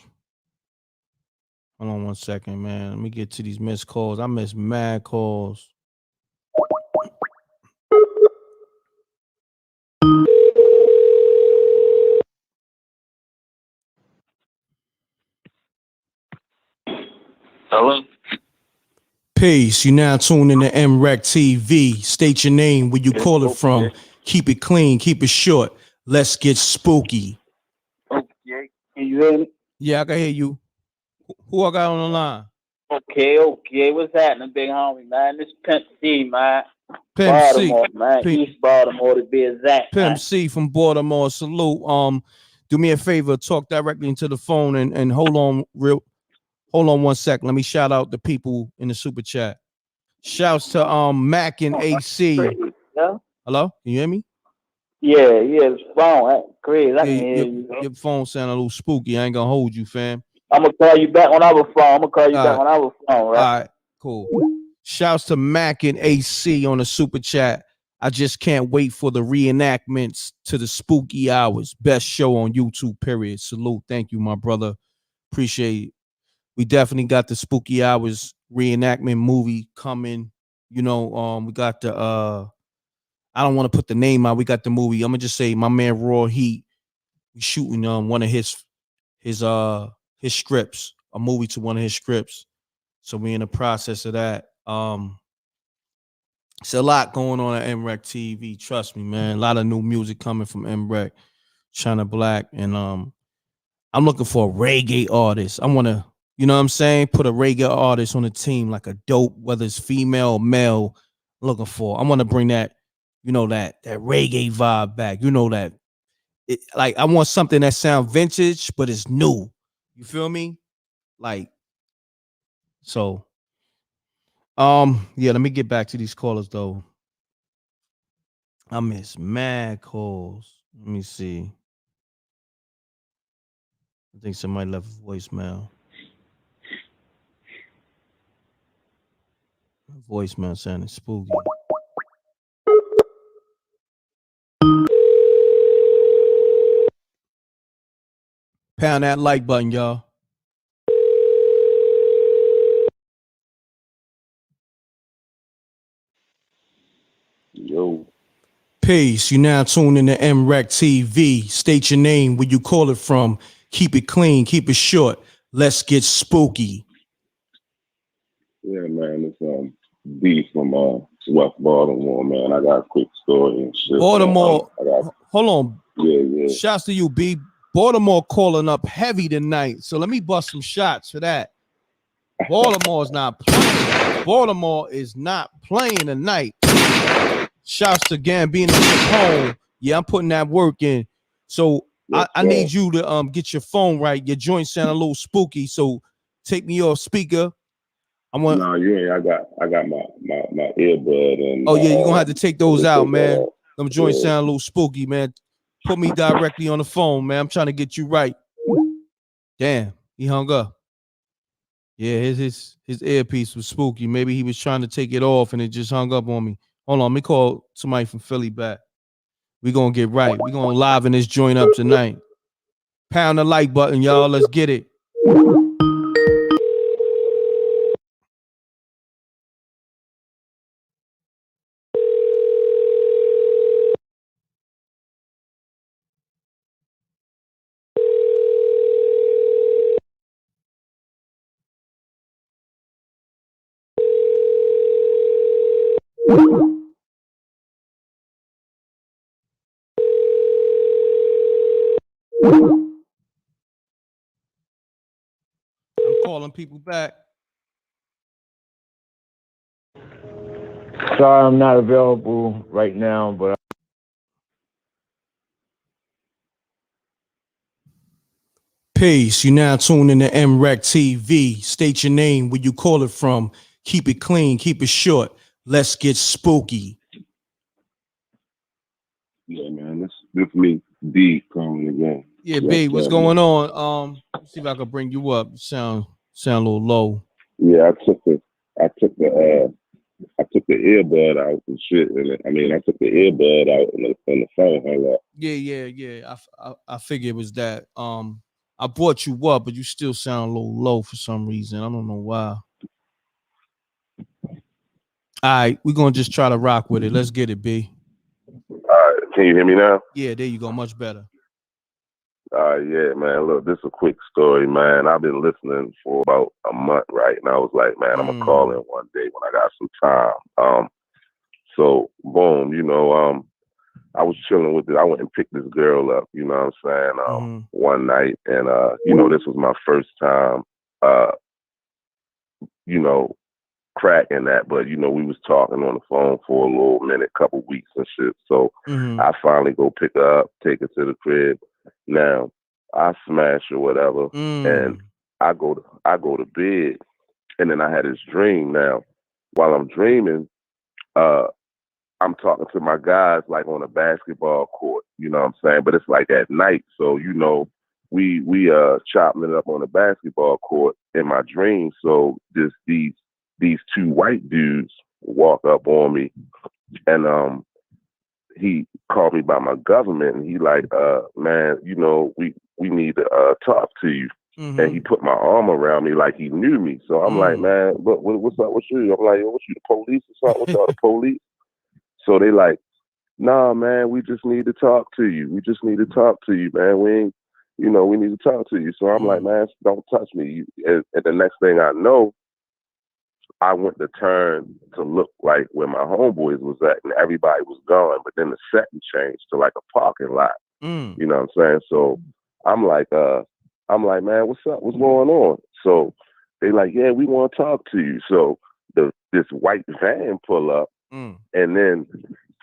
Hold on 1 second, man. Let me get to these missed calls. I missed mad calls. Hello? Peace. You now tuned in to MREC TV. State your name, where you call it from. Keep it clean, keep it short. Let's get spooky. Okay. Can you hear me? Yeah, I can hear you. Who I got on the line? Okay. What's happening, big homie, man? This Pimp C, man. Pimp Baltimore, C. man. East Baltimore to be exact. Pimp man. C from Baltimore. Salute. Do me a favor, talk directly into the phone and hold on 1 second. Let me shout out the people in the super chat. Shouts to Mac and AC. Yeah? Hello? Can you hear me? Yeah, it's phone. Crazy. I can hear you. Your phone sound a little spooky. I ain't gonna hold you, fam. I'm gonna call you back when I was phone. Right? All right, cool. Shouts to Mac and AC on the super chat. I just can't wait for the reenactments to the Spooky Hours. Best show on YouTube, period. Salute. Thank you, my brother. Appreciate it. We definitely got the Spooky Hours reenactment movie coming. You know, we got the I don't want to put the name out. We got the movie. I'm gonna just say my man Raw Heat. We shooting one of his scripts, a movie to one of his scripts. So we in the process of that. It's a lot going on at MREC TV. Trust me, man. A lot of new music coming from MREC, China Black, and I'm looking for a reggae artist. I want to, you know what I'm saying, put a reggae artist on the team, like a dope, whether it's female or male. I want to bring that, you know, that reggae vibe back. You know that. Like, I want something that sound vintage, but it's new. You feel me? Like, so, yeah, let me get back to these callers, though. I miss mad calls. Let me see. I think somebody left a voicemail. Voicemail sounding spooky. Pound that like button, y'all. Yo. Peace. You now tuned in to MREC TV. State your name, where you call it from. Keep it clean, keep it short. Let's get spooky. Yeah, man. It's B from West Baltimore, man. I got a quick story and shit. Baltimore. Hold on. Yeah. Shouts to you, B. Baltimore calling up heavy tonight. So let me bust some shots for that. Baltimore's not playing. Baltimore is not playing tonight. Shouts to Gambino Capone. Yeah, I'm putting that work in. So I need you to get your phone right. Your joint sound a little spooky. So take me off speaker. No, you ain't. I got my earbud and. Oh yeah, you're gonna have to take those out, man. Them joints sound a little spooky, man. Put me directly on the phone, man. I'm trying to get you right. Damn, he hung up. Yeah, his earpiece was spooky. Maybe he was trying to take it off and it just hung up on me. Hold on, let me call somebody from Philly back. We gonna get right. We gonna liven this joint up tonight. Pound the like button, y'all. Let's get it. I'm calling people back. Sorry, I'm not available right now, but Peace. You now tuned in to MREC TV. State your name, where you call it from. Keep it clean, keep it short. Let's get spooky. Yeah, man, this me, D, calling again. Yeah, B, what's going on? Let's see if I can bring you up. Sound a little low. Yeah, I took the earbud out and shit, and I took the earbud out and the phone hung up. Yeah. I figured it was that. I brought you up, but you still sound a little low for some reason. I don't know why. All right, we're gonna just try to rock with it. Let's get it, B. All right, can you hear me now? Yeah, there you go. Much better. Yeah, man. Look, this is a quick story, man. I've been listening for about a month, right? And I was like, man, I'm gonna call in one day when I got some time. So boom, I was chilling with it. I went and picked this girl up, you know what I'm saying, one night, and this was my first time, cracking that, but we was talking on the phone for a little minute, couple weeks and shit. So I finally go pick her up, take her to the crib. Now I smash or whatever, and I go to bed, and then I had this dream. Now, while I'm dreaming, I'm talking to my guys like on a basketball court, you know what I'm saying? But it's like at night, so we chopping it up on a basketball court in my dream. So these two white dudes walk up on me, and he called me by my government, and he like, man, we need to talk to you. And he put my arm around me like he knew me. So I'm like, man, what's up with you? I'm like, what, you the police or something? What y'all the police? So they like, nah, man, we just need to talk to you. We just need to talk to you, man. We ain't, we need to talk to you. So I'm like, man, don't touch me. And the next thing I know, I went to turn to look like where my homeboys was at, and everybody was gone. But then the setting changed to like a parking lot. You know what I'm saying? So I'm like, man, what's up? What's going on? So they like, yeah, we want to talk to you. So this white van pull up, and then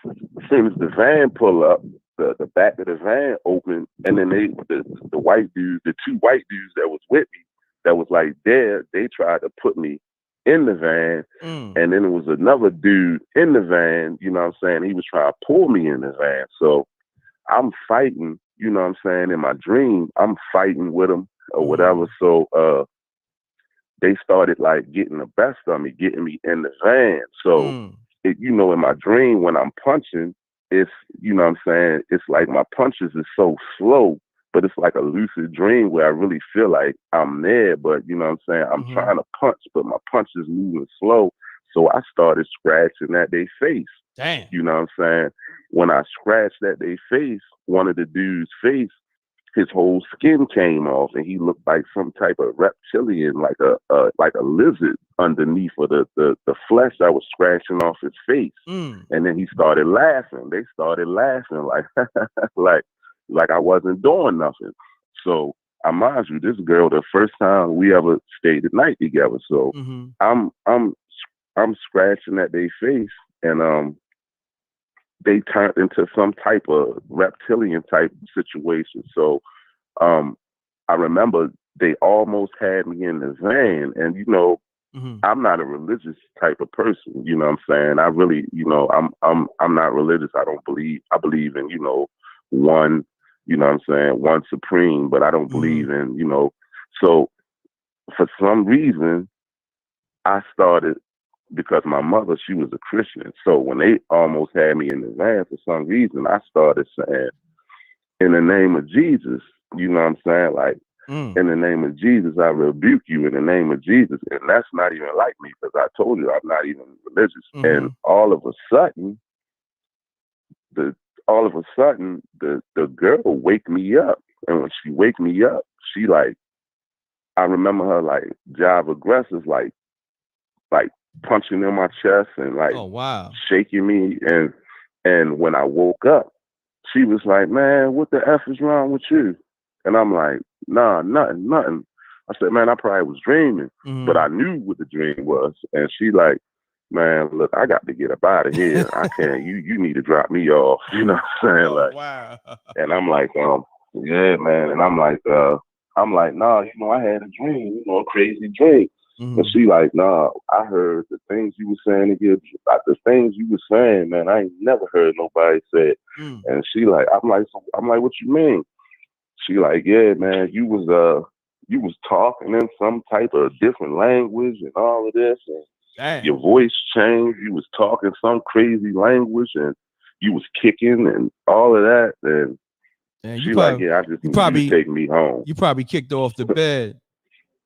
as soon as the van pull up, the back of the van open, and then the white dudes, the two white dudes that was with me, that was like there, they tried to put me in the van, and then it was another dude in the van, you know what I'm saying? He was trying to pull me in the van. So I'm fighting, you know what I'm saying? In my dream, I'm fighting with them or whatever. So they started like getting the best of me, getting me in the van. So in my dream when I'm punching, it's, you know what I'm saying, it's like my punches is so slow, but it's like a lucid dream where I really feel like I'm there, but you know what I'm saying, I'm trying to punch, but my punch is moving slow. So I started scratching at their face. Damn. You know what I'm saying? When I scratched at their face, one of the dude's face, his whole skin came off, and he looked like some type of reptilian, like a lizard underneath of the flesh that was scratching off his face. And then he started laughing. They started laughing like I wasn't doing nothing. So I mind you, this girl, the first time we ever stayed the night together. So I'm scratching at their face, and they turned into some type of reptilian type situation. So I remember they almost had me in the van, and I'm not a religious type of person, you know what I'm saying? I really, I'm not religious. I believe in, one, you know what I'm saying, one supreme, but I don't believe in, so for some reason I started, because my mother, she was a Christian. So when they almost had me in the van, for some reason, I started saying, in the name of Jesus, you know what I'm saying? Like, in the name of Jesus, I rebuke you in the name of Jesus. And that's not even like me, because I told you I'm not even religious. And all of a sudden, the girl wake me up. And when she wake me up, she like, I remember her like job aggressive, like punching in my chest and like Oh wow. shaking me. And when I woke up, she was like, "Man, what the F is wrong with you?" And I'm like, "Nah, nothing." I said, "Man, I probably was dreaming." But I knew what the dream was. And she like, "Man, look, I got to get up out of here. I can't, you need to drop me off." You know what I'm saying? Like, wow. and I'm like, yeah, man. And I'm like, nah, I had a dream, a crazy dream. But she like, nah, I heard the things you were saying again, like the things you were saying, man, I ain't never heard nobody say it. And she like, I'm like, what you mean? She like, yeah, man, you was talking in some type of different language and all of this, and Damn. your voice changed. You was talking some crazy language, and you was kicking and all of that. And Damn, she like, yeah, I just need you to take me home. You probably kicked her off the bed.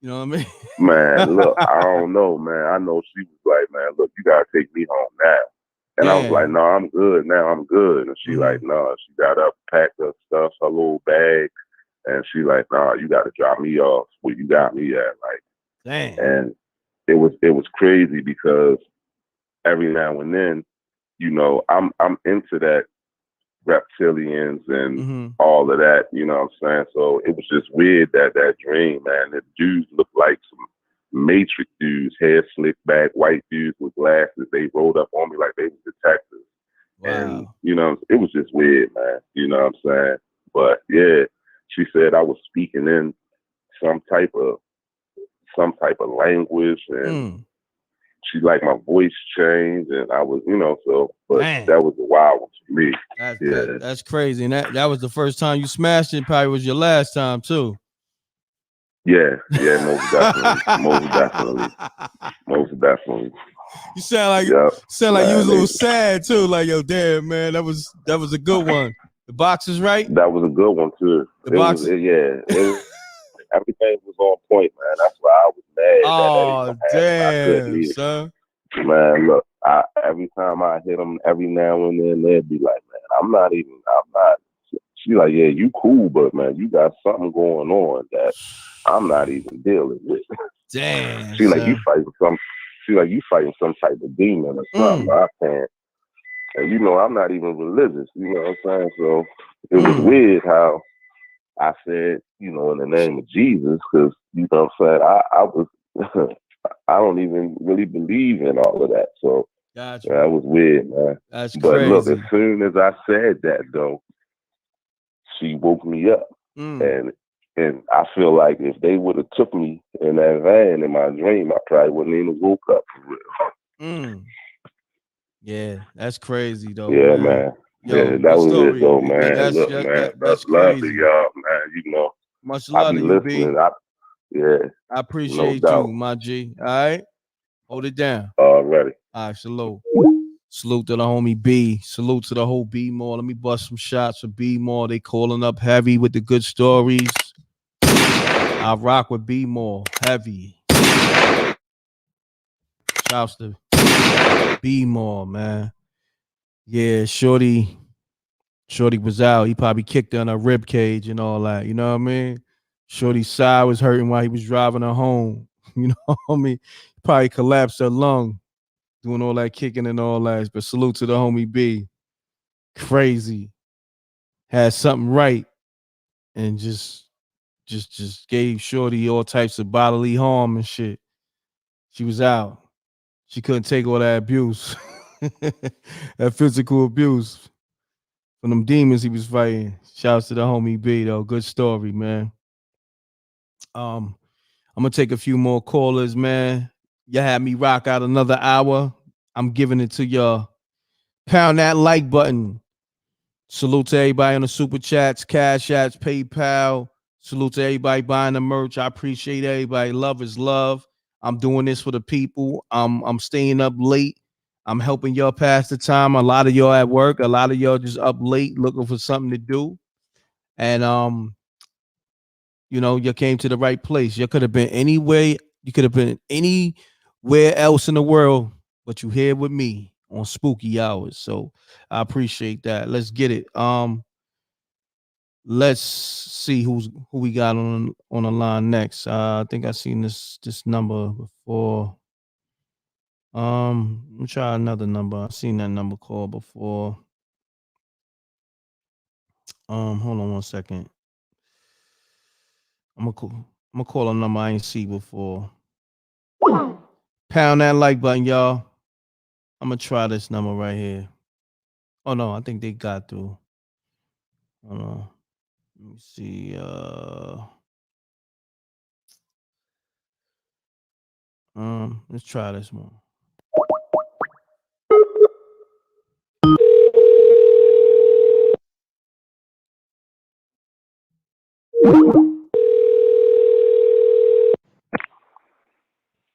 You know what I mean? Man, look, I don't know, man. I know she was like, man, look, you gotta take me home now. And I was like, no, I'm good now. I'm good. And she like, no, she got up, packed her stuff, her little bag, and she like, no, you got to drop me off where you got me at. Like, damn. And it was crazy because every now and then, I'm into that reptilians and all of that, you know what I'm saying? So it was just weird that dream, man. The dudes looked like some Matrix dudes, hair slicked back, white dudes with glasses. They rolled up on me like they were detectives. Wow. And, it was just weird, man. You know what I'm saying? But yeah, she said I was speaking in some type of language, and she like my voice changed, and I was, but Man. that was a wild one for me. That's crazy. And that was the first time you smashed it. Probably was your last time too. Yeah, most definitely. You sound like you was a little sad too. Like, yo, damn, man, that was a good one. The box is right. That was a good one too. Everything was on point, man. That's why I was mad. Oh, damn, son. Man, look, every time I hit them, every now and then they'd be like, man, I'm not. She like, yeah, you cool, but man, you got something going on that I'm not even dealing with. Damn. She like, you fighting some type of demon or something. I can't. And I'm not even religious. You know what I'm saying? So it was weird how I said, in the name of Jesus, because you know what I'm saying, I was I don't even really believe in all of that. So gotcha. That was weird, man. That's but crazy. Look, as soon as I said that though, she woke me up. And I feel like if they would have took me in that van in my dream, I probably wouldn't even woke up for real. Yeah, that's crazy though. Yeah, man. Yo, yeah, that was story. it though, man. That's, Look, that, man, that, that's love to crazy. y'all, man. Much I love be to you, listening. B. I appreciate no you, doubt. my G. All right, hold it down. Already. All right, salute. Salute to the homie B. Salute to the whole B More. Let me bust some shots for B More. They calling up heavy with the good stories. I rock with B More heavy. Shouts to B More, man. Yeah, Shorty was out. He probably kicked her in her rib cage and all that. You know what I mean? Shorty's side was hurting while he was driving her home. You know what I mean? Probably collapsed her lung doing all that kicking and all that. But salute to the homie B. Crazy. Had something right and just gave Shorty all types of bodily harm and shit. She was out. She couldn't take all that abuse. That physical abuse from them demons he was fighting. Shouts to the homie B though. Good story, man. I'm gonna take a few more callers, man. You had me rock out another hour. I'm giving it to y'all. Pound that like button. Salute to everybody on the super chats, cash apps, PayPal. Salute to everybody buying the merch. I appreciate everybody. Love is love. I'm doing this for the people. I'm staying up late. I'm helping y'all pass the time. A lot of y'all at work. A lot of y'all just up late looking for something to do. And you came to the right place. You could have been anywhere. You could have been anywhere else in the world, but you here with me on Spooky Hours. So I appreciate that. Let's get it. Let's see who we got on the line next. I think I seen this number before. Let me try another number. I've seen that number call before. Hold on one second. I'm gonna call a number I ain't see before. Pound that like button, y'all. I'm gonna try this number right here. Oh no, I think they got through. Hold on. Let me see. Let's try this one.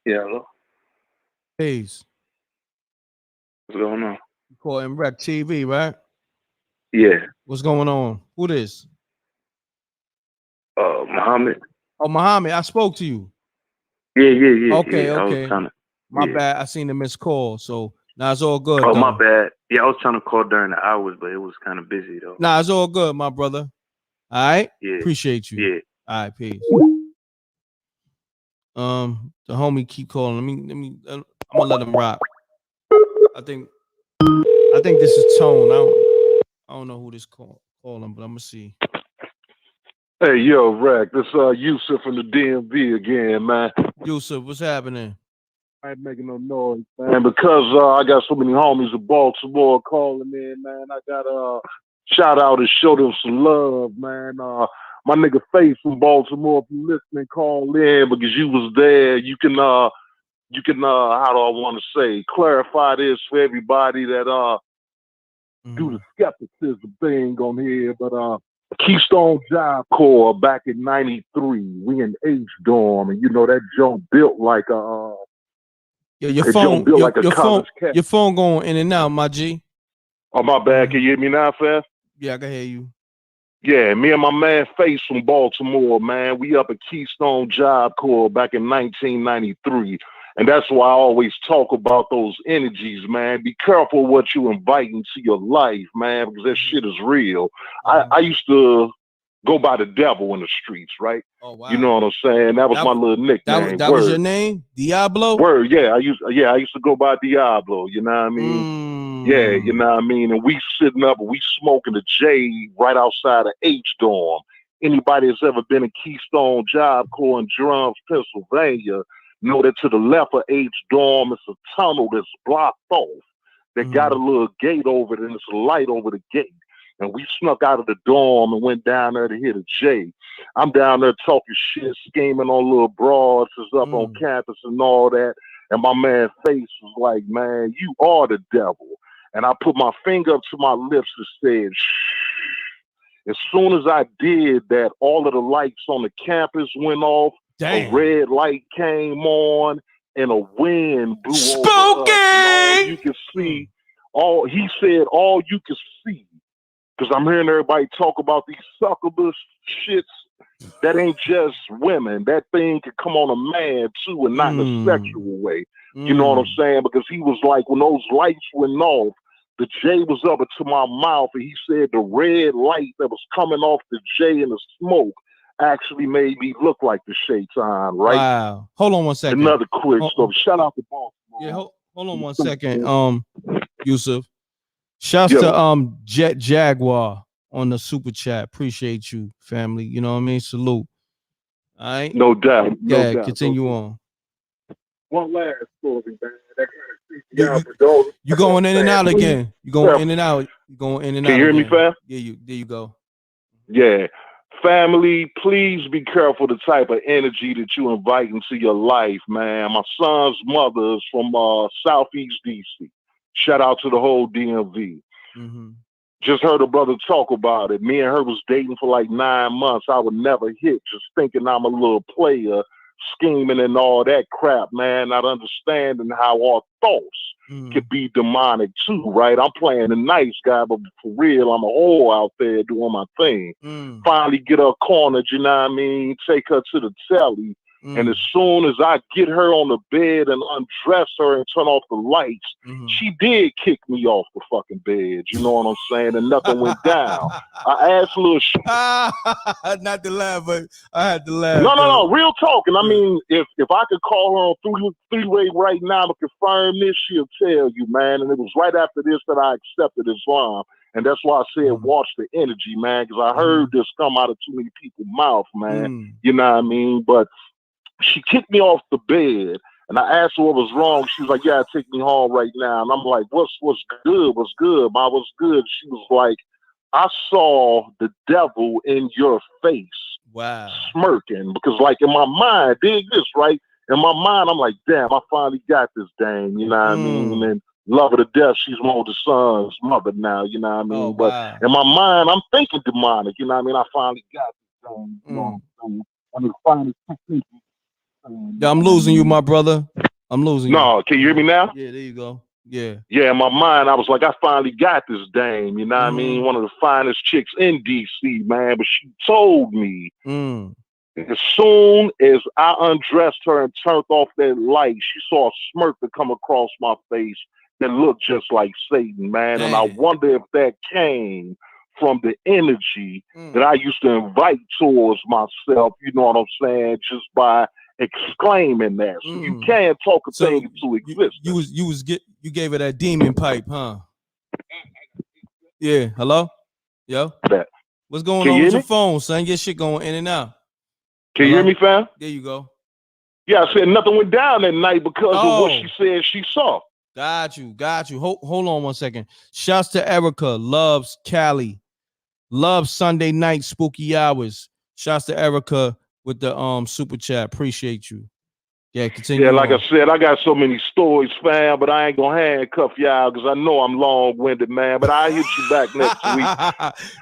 Yeah, hello. Peace. What's going on? You call MREC TV, right? Yeah. What's going on? Who this? Muhammad. Oh, Muhammad, I spoke to you. Yeah. Okay, yeah. okay. I was trying to. My yeah. bad. I seen the missed call, so now it's all good. Oh, though. my bad. Yeah, I was trying to call during the hours, but it was kind of busy though. Nah, it's all good, my brother. All right. Yeah. Appreciate you. Yeah. All right, peace. The homie keep calling. I'm gonna let him rock. I think this is Tone. I don't know who this calling, but I'm gonna see. Hey, yo, Rack, this Yusuf from the DMV again, man. Yusuf, what's happening? I ain't making no noise, man, because I got so many homies in Baltimore calling in, man. I got shout out and show them some love, man. My nigga Face from Baltimore, if you listening, call in because you was there. You can how do I want to say, clarify this for everybody that do the skepticism thing on here, but Keystone Job Corps back in '93, we in H-Dorm, and you know that joint built like a Your that phone, joint built like a your phone, college cat. your phone going in and out, my G. Oh, my bad. Can you hear me now, Fast? Yeah, I can hear you. Yeah, me and my man Face from Baltimore, man, we up at Keystone Job Corps back in 1993. And that's why I always talk about those energies, man. Be careful what you invite into your life, man, because that shit is real. I used to go by the devil in the streets, right? Oh, wow. You know what I'm saying? That was my little nickname. That was your name? Diablo? Word, yeah. I used to go by Diablo, you know what I mean? Yeah, you know what I mean? And we sitting up and we smoking a J right outside of H-Dorm. Anybody that's ever been in Keystone Job Corps in Drums, Pennsylvania, know that to the left of H-Dorm is a tunnel that's blocked off that got a little gate over it, and it's a light over the gate. And we snuck out of the dorm and went down there to hit a J. I'm down there talking shit, scheming on little broads that's up on campus and all that. And my man Face was like, man, you are the devil. And I put my finger up to my lips and said, shh. As soon as I did that, all of the lights on the campus went off. Damn. A red light came on and a wind blew Spooky! over us. And all you can see, he said, all you can see. Because I'm hearing everybody talk about these succubus shits. That ain't just women. That thing could come on a man too, and not in a sexual way. You know what I'm saying? Because he was like, when those lights went off, the J was up into my mouth, and he said the red light that was coming off the J and the smoke actually made me look like the Shaitan, right? Wow. Hold on one second. Another quick story. Shout out to Baltimore. Yeah, hold on one second, Yusuf. Shouts to Jet Jaguar on the super chat. Appreciate you, family. You know what I mean? Salute. All right. No doubt. Yeah, continue on. One last story, man. That kind of creepy out. You going in and out again. You going in and out. You going in and out. Can you hear me, fam? Yeah, there you go. Yeah. Family, please be careful the type of energy that you invite into your life, man. My son's mother is from Southeast DC. Shout out to the whole DMV. Just heard a brother talk about it. Me and her was dating for like 9 months. I would never hit, just thinking I'm a little player, scheming and all that crap, man. Not understanding how our thoughts could be demonic too, right? I'm playing the nice guy, but for real, I'm a whore out there doing my thing. Finally get her cornered, you know what I mean? Take her to the telly. And as soon as I get her on the bed and undress her and turn off the lights, she did kick me off the fucking bed. You know what I'm saying? And nothing went down. I asked little not to laugh, but I had to laugh. No, real talking. I mean, if I could call her on three-way right now to confirm this, she'll tell you, man. And it was right after this that I accepted Islam. And that's why I said watch the energy, man, because I heard this come out of too many people's mouth, man. You know what I mean? But she kicked me off the bed, and I asked her what was wrong. She was like, "Yeah, take me home right now." And I'm like, "What's good? What's good, Ma? What's good?" She was like, "I saw the devil in your face, smirking." Because, like, in my mind, dig this, right? In my mind, I'm like, "Damn, I finally got this dame." You know what I mean? And love her to death. She's my oldest son's mother now. You know what I mean? But in my mind, I'm thinking demonic. You know what I mean? I finally got this dame. You know what I'm saying? And it finally kicked in. Yeah, I'm losing you, my brother. I'm losing you. No, can you hear me now? Yeah, there you go. Yeah. Yeah, in my mind, I was like, I finally got this dame. You know what I mean? One of the finest chicks in DC, man. But she told me as soon as I undressed her and turned off that light, she saw a smirk that come across my face that looked just like Satan, man. And I wonder if that came from the energy that I used to invite towards myself, you know what I'm saying, just by exclaiming that. So you can't talk a thing into existence. You gave her that demon pipe, huh? Yeah. Hello? Yo? What's going on with your phone, son? Your shit going in and out. Can you hear me, fam? There you go. Yeah, I said nothing went down that night because of what she said she saw. Got you. Hold on 1 second. Shouts to Erica. Loves Cali. Loves Sunday night spooky hours. Shouts to Erica with the super chat. Appreciate you. Yeah, continue. Yeah, like I said, I got so many stories, fam, but I ain't gonna handcuff y'all because I know I'm long-winded, man. But I'll hit you back next week.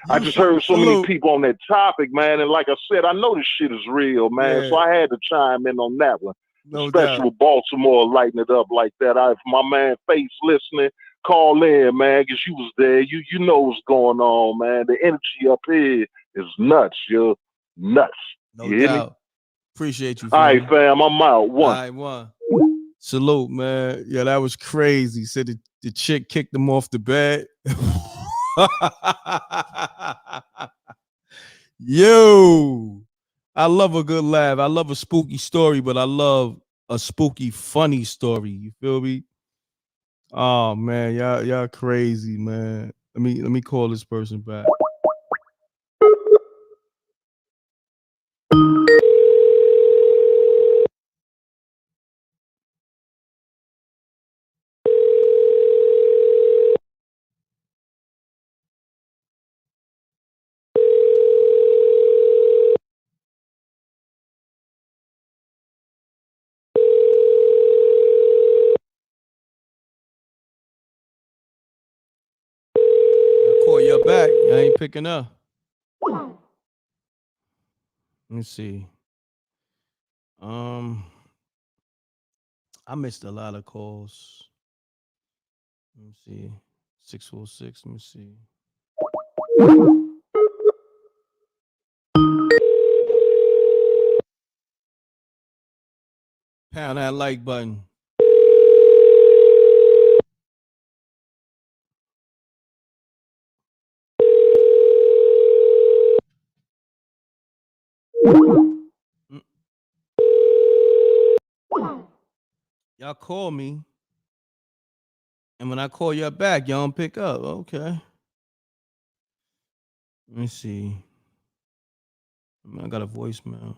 I just heard so many people on that topic, man, and like I said, I know this shit is real, man. So I had to chime in on that one. Especially with Baltimore lighting it up like that. If my man Face listening, call in, man, because you was there. You know what's going on, man. The energy up here is nuts, yo. Nuts. No doubt. Appreciate you, fam. All right, fam. I'm out. All right, one. Salute, man. Yeah, that was crazy. Said the chick kicked him off the bed. Yo, I love a good laugh. I love a spooky story, but I love a spooky, funny story. You feel me? Oh man, y'all crazy, man. Let me call this person back. Call you back. I ain't picking up. Let me see. I missed a lot of calls. Let me see. 646. Let me see. Pound that like button. Y'all call me, and when I call y'all back, y'all don't pick up. Okay. Let me see. I got a voicemail.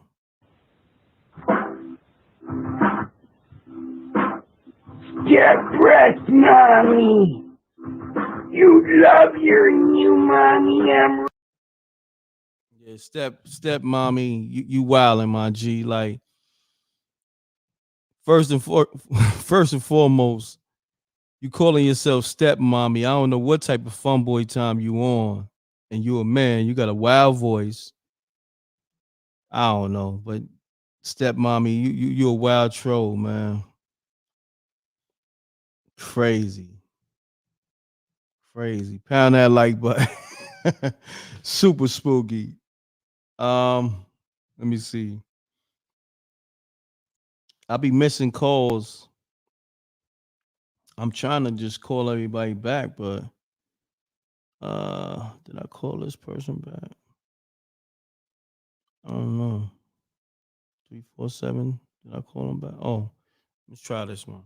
Get rest, mommy. You love your new mommy, Emerald. Yeah, step mommy, you wildin', my G. Like, first and foremost, you calling yourself step mommy. I don't know what type of fun boy time you on, and you a man. You got a wild voice. I don't know, but step mommy, you a wild troll, man. Crazy. Pound that like button. Super spooky. Let me see. I be missing calls. I'm trying to just call everybody back, but did I call this person back? I don't know. 347. Did I call him back? Oh, let's try this one.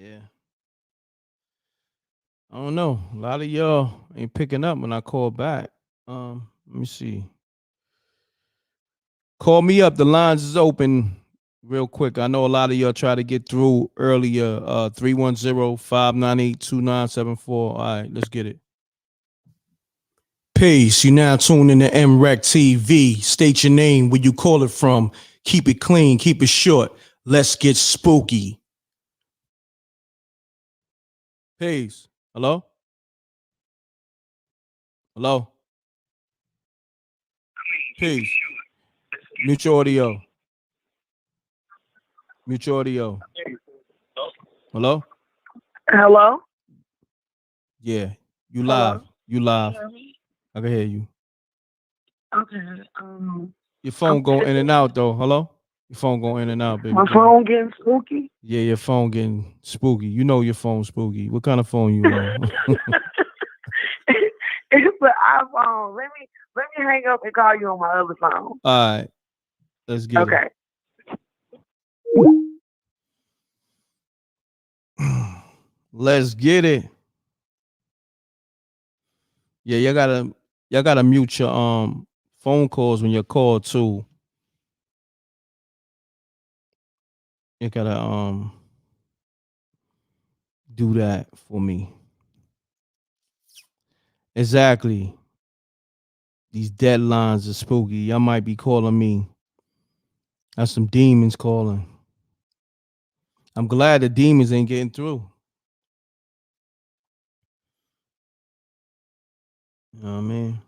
Yeah. I don't know. A lot of y'all ain't picking up when I call back. Let me see. Call me up. The lines is open real quick. I know a lot of y'all try to get through earlier. 310-598-2974. All right, let's get it. Peace. You now tuned in to MREC TV. State your name, where you call it from. Keep it clean, keep it short. Let's get spooky. Peace. Hello? Hello? Peace. Mute your audio. Mute your audio. Hello? Hello? Yeah. You live. You live. I can hear you. Okay. Your phone going in and out though. Hello? Your phone going in and out, baby. My phone getting spooky? Yeah, your phone getting spooky. You know your phone spooky. What kind of phone you on? It's an iPhone. Let me hang up and call you on my other phone. All right. Let's get it. Okay. Let's get it. Yeah, y'all gotta mute your phone calls when you're called too. You gotta do that for me. Exactly. These deadlines are spooky. Y'all might be calling me. That's some demons calling. I'm glad the demons ain't getting through. You know what I mean?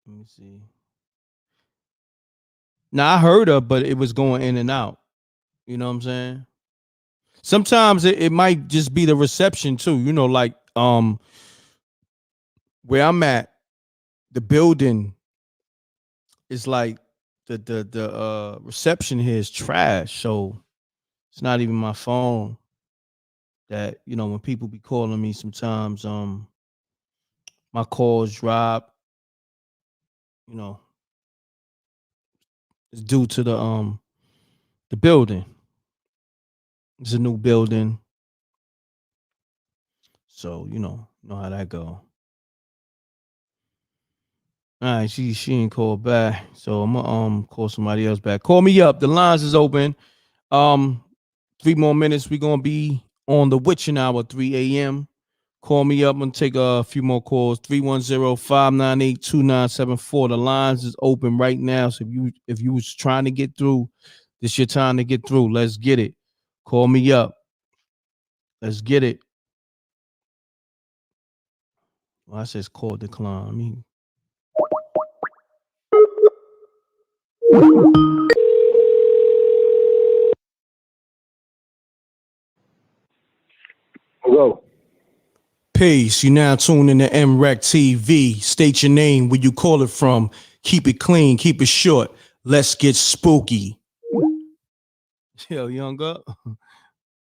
Let me see. Now I heard her, but it was going in and out. You know what I'm saying? Sometimes it might just be the reception too. You know, like where I'm at, the building is like the reception here is trash. So it's not even my phone. That, you know, when people be calling me sometimes, my calls drop. You know, it's due to the building. It's a new building. So, you know how that go. All right, she ain't called back. So I'm gonna call somebody else back. Call me up. The lines is open. 3 more minutes. We're gonna be on the witching hour, 3 a.m. Call me up. I'm gonna take a few more calls. 310-598-2974. The lines is open right now. So if you was trying to get through, this your time to get through. Let's get it. Call me up. Let's get it. Well, I says call decline. I mean, Hello. peace. You now tuned in to MREC TV. State your name, where you call it from. Keep it clean, keep it short. Let's get spooky. Yo, young up.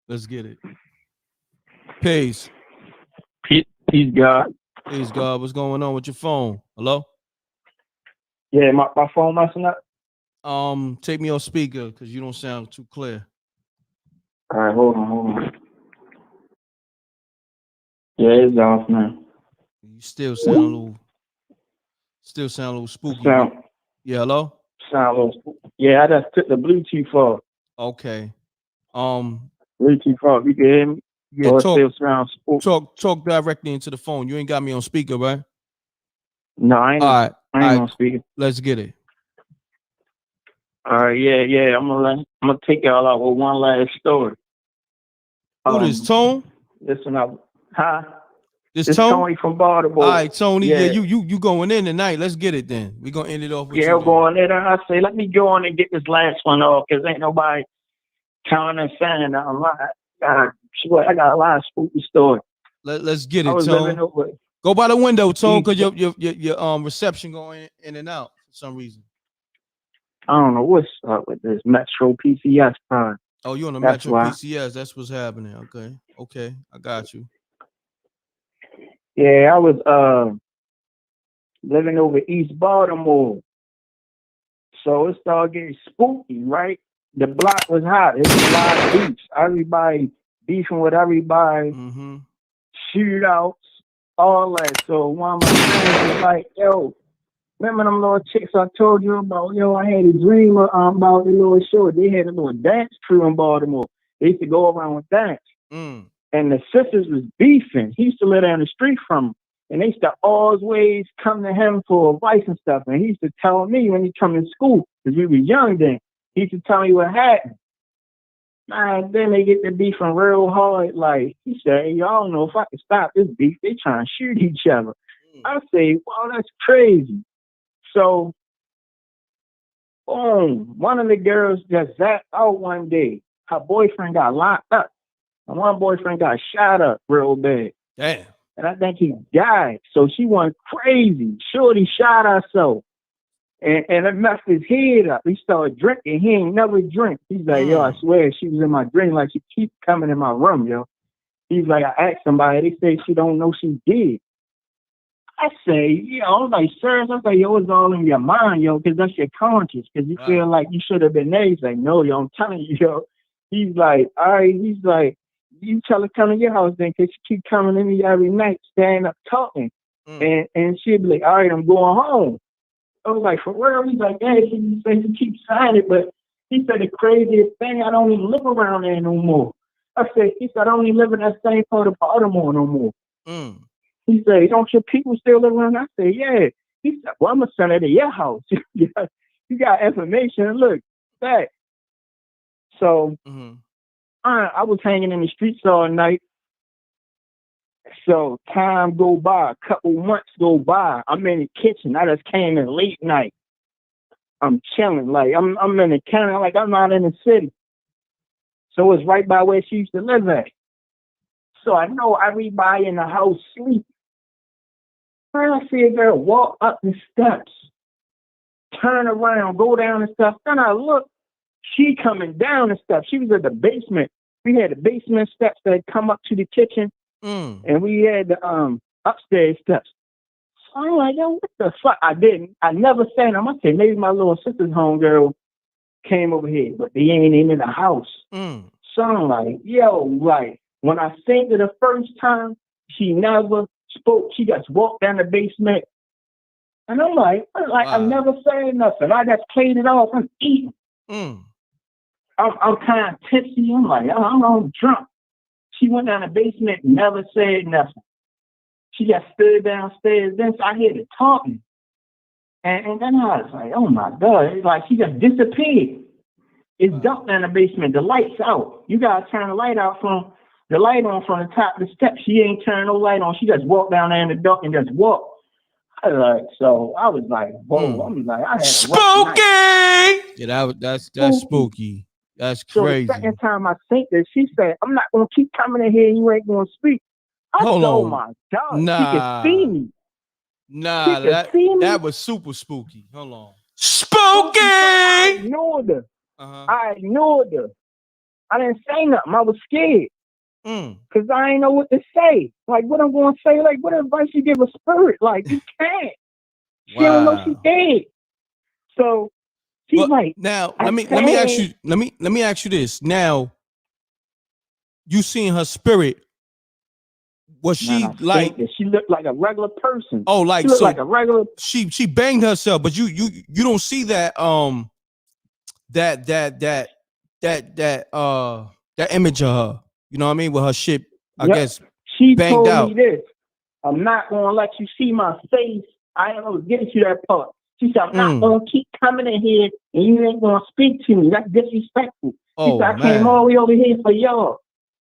Let's get it. Peace. Peace, God. Peace, God. What's going on with your phone? Hello? Yeah, my phone messing up. Take me on speaker because you don't sound too clear. All right, hold on. Yeah, it's off now. You still sound a little spooky. Yeah, hello? Sound a little spooky. Yeah, I just took the Bluetooth off. Okay. Bluetooth off. You can hear me? Yeah, talk directly into the phone. You ain't got me on speaker, right? No, I ain't. All right. I ain't on speaker. Let's get it. All right, yeah. I'm gonna take y'all out with one last story. Who this, Tone? Listen up, This This Tone? Tony from Baltimore. All right, Tony. Yeah, Yeah. you going in tonight. Let's get it then. We're gonna end it off with Yeah, you. I'm going in there. I say, let me go on and get this last one off, because ain't nobody counting and saying that I'm I got a lot of spooky stories. Let's get I it, was Tone. living over. Go by the window, Tone, because your reception going in and out for some reason. I don't know what's up with this Metro PCS time. Oh, you on the That's Metro why. PCS? That's what's happening. Okay, I got you. Yeah, I was living over East Baltimore. So it started getting spooky, right? The block was hot. It was a lot of beefs. Everybody beefing with everybody. Shootouts, all that. So one of my friends was like, yo, remember them little chicks I told you about? Yo, I had a dream about the little show. They had a little dance crew in Baltimore. They used to go around with dance. And the sisters was beefing. He used to live down the street from him. And they used to always come to him for advice and stuff. And he used to tell me when he come to school, because we were young then, he used to tell me what happened. Man, then they get to beefing real hard. Like, he said, hey, y'all don't know if I can stop this beef. They trying to shoot each other. I say, wow, that's crazy. So, boom, one of the girls just zapped out one day. Her boyfriend got locked up. And one boyfriend got shot up real bad. Damn. And I think he died. So she went crazy. Shorty shot herself. And it messed his head up. He started drinking. He ain't never drink. He's like, yo, I swear she was in my dream. Like, she keep coming in my room, yo. He's like, I asked somebody. They say she don't know she did. I say, yo, I was like, serious? I was like, yo, it's all in your mind, yo, because that's your conscience. Because you feel like you should have been there. He's like, no, yo, I'm telling you, yo. He's like, all right. He's like, you tell her come to your house then, because she keep coming to me every night, standing up talking. And she'd be like, all right, I'm going home. I was like, for real? He's like, yeah, she keeps saying it, but he said the craziest thing, I don't even live around there no more. He said, I don't even live in that same part of Baltimore no more. He said, don't your people still live around? I said, yeah. He said, well, I'm going to send her to your house. You got information. Look, back. So I was hanging in the streets all night. So time go by, a couple months go by. I'm in the kitchen. I just came in late night. I'm chilling. Like I'm in the county, like I'm not in the city. So it's right by where she used to live at. So I know everybody in the house sleep. I see a girl walk up the steps, turn around, go down the steps. Then I look, she coming down the steps. She was at the basement. We had the basement steps that come up to the kitchen. And we had the upstairs steps. So I'm like, yo, what the fuck? I never said them. I said, maybe my little sister's homegirl came over here, but they ain't even in the house. So I'm like, yo, like, when I seen her the first time, she never spoke. She just walked down the basement. And I'm like, I never said nothing. I just played it off. I'm eating. I'm kind of tipsy. I'm like, I'm drunk. She went down the basement, never said nothing. She just stood downstairs. Then I hear her talking. And then I was like, oh my God. It's like she just disappeared. It's dark down the basement. The light's out. You got to turn the light out from the light on from the top of the steps. She ain't turned no light on. She just walked down there in the dark and just walked. So I was like, whoa. I'm like, I had spooky. Yeah, that's spooky. That's crazy. So the second time I seen this, she said, I'm not going to keep coming in here and you ain't going to speak. I said, oh my God, she can see me. Nah, that was super spooky. Hold on. Spooky! I ignored her. I ignored her. I didn't say nothing. I was scared. Because I didn't know what to say. Like, what I'm going to say? Like, what advice you give a spirit? Like, you can't. She don't know she dead. So, she's like, now let me ask you this. Now, you seen her spirit? Was she like? She looked like a regular person. Oh, like she looked so like a regular. She banged herself, but you don't see that that image of her. You know what I mean? With her shit, I guess she banged told out. me this. I'm not gonna let you see my face. I ain't gonna get to that part. She said, I'm not gonna keep coming in here and you ain't gonna speak to me. That's disrespectful. She said, I came all the way over here for y'all.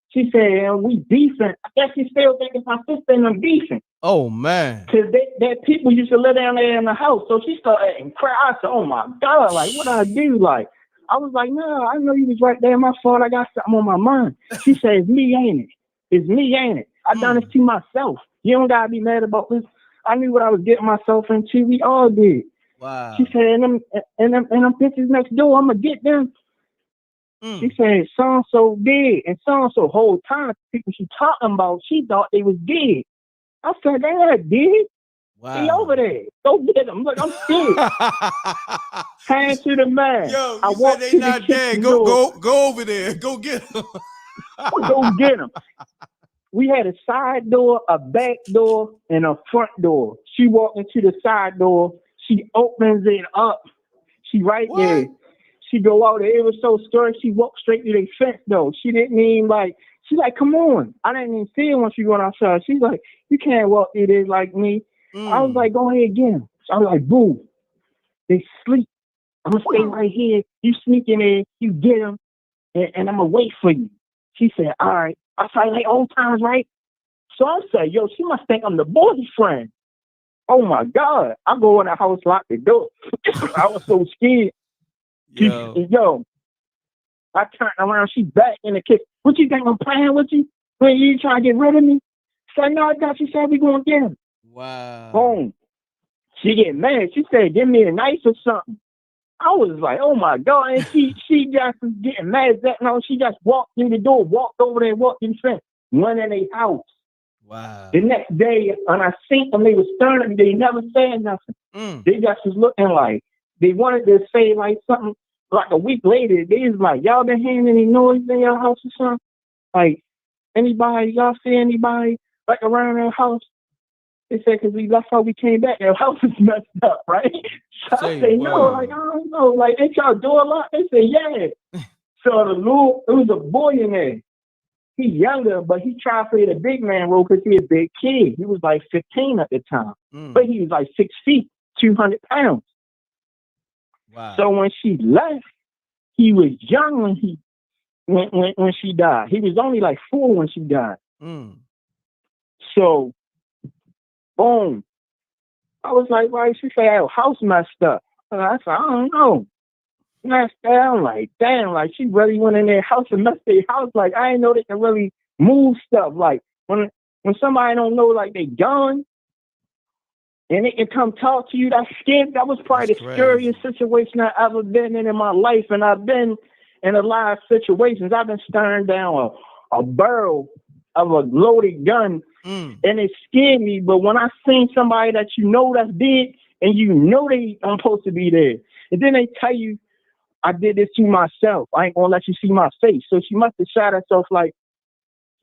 She said, and we beefing. I guess she still thinking my sister and them beefing. Oh man. Cause that people used to live down there in the house. So she started and cry. I said, oh my God, like what I do? Like I was like, no, I know you was right there. My fault. I got something on my mind. She said, it's me, ain't it? It's me, ain't it? I done this to myself. You don't gotta be mad about this. I knew what I was getting myself into. We all did. Wow. She said, and them bitches next door, I'm gonna get them. She said, so dead, and so whole time people she talking about, she thought they was dead. I said, they not dead. Wow. He over there. Go get him. Look, I'm scared. Hand to the man. Yo, I you walked said to they the not dead. kitchen door. Go over there. Go get them. Go get him. We had a side door, a back door, and a front door. She walked into the side door. She opens it up. She right there. She go out there. It was so scary. She walked straight to the fence though. She didn't even like. She's like, come on. I didn't even see her when she went outside. She's like, you can't walk through there like me. I was like, go ahead, get him. So I was like, boom. They sleep. I'm gonna stay right here. You sneak in there. You get him, and I'm gonna wait for you. She said, all right. I said, like old times, right? So I said, yo, she must think I'm the boyfriend. Oh my God. I go in the house, lock the door. I was so scared. Yo, I turned around, she back in the kitchen. What you think I'm playing with you? When you trying to get rid of me? Said, no, I got you. Said we gonna get him. Wow. Boom. She get mad. She said, give me a knife or something. I was like, oh my God. And she just was getting mad at that. No, she just walked through the door, walked over there, walked in the fence, went in their house. Wow. The next day, when I seen them, they was staring at me. They never said nothing. They just was looking like they wanted to say like something. Like a week later, they was like, y'all been hearing any noise in your house or something? Like, anybody, y'all see anybody like around their house? They said, because we left how we came back, their house is messed up, right? So I say, no, like, I don't know. Like, ain't y'all door locked? They say, yeah. So it was a boy in there. He's younger, but he tried to play the big man role because he a big kid. He was like 15 at the time. But he was like 6 feet, 200 pounds. Wow. So when she left, he was young when she died. He was only like 4 when she died. So, boom. I was like, why? She said, our house messed up. And I said, I don't know. Messed down, like, damn, like she really went in their house and messed their house. Like, I didn't know they can really move stuff. Like, when somebody don't know, like, they gone, and they can come talk to you, that's scary. That was probably the scariest situation I've ever been in my life. And I've been in a lot of situations. I've been staring down a barrel of a loaded gun, and it scared me. But when I seen somebody that you know that's dead, and you know they aren't supposed to be there, and then they tell you, I did this to myself. I ain't gonna let you see my face. So she must have shot herself like,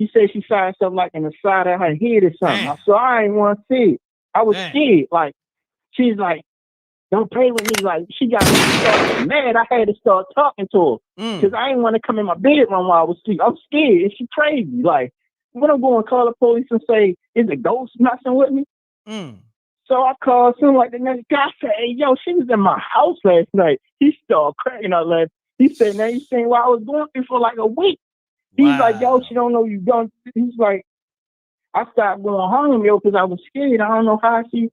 she said she shot herself like in the side of her head or something. So I didn't want to see it. I was scared. Like, she's like, don't play with me. Like, she got me mad. I had to start talking to her because I didn't want to come in my bedroom while I was asleep. I'm scared. And she crazy. Like, when I'm going to call the police and say, is a ghost messing with me? So I called him like the next guy. I said, hey, yo, she was in my house last night. He started cracking up laughing. He said, now you seen what I was going through for like a week. He's like, yo, she don't know you done. He's like, I stopped going home, yo, because I was scared. I don't know how she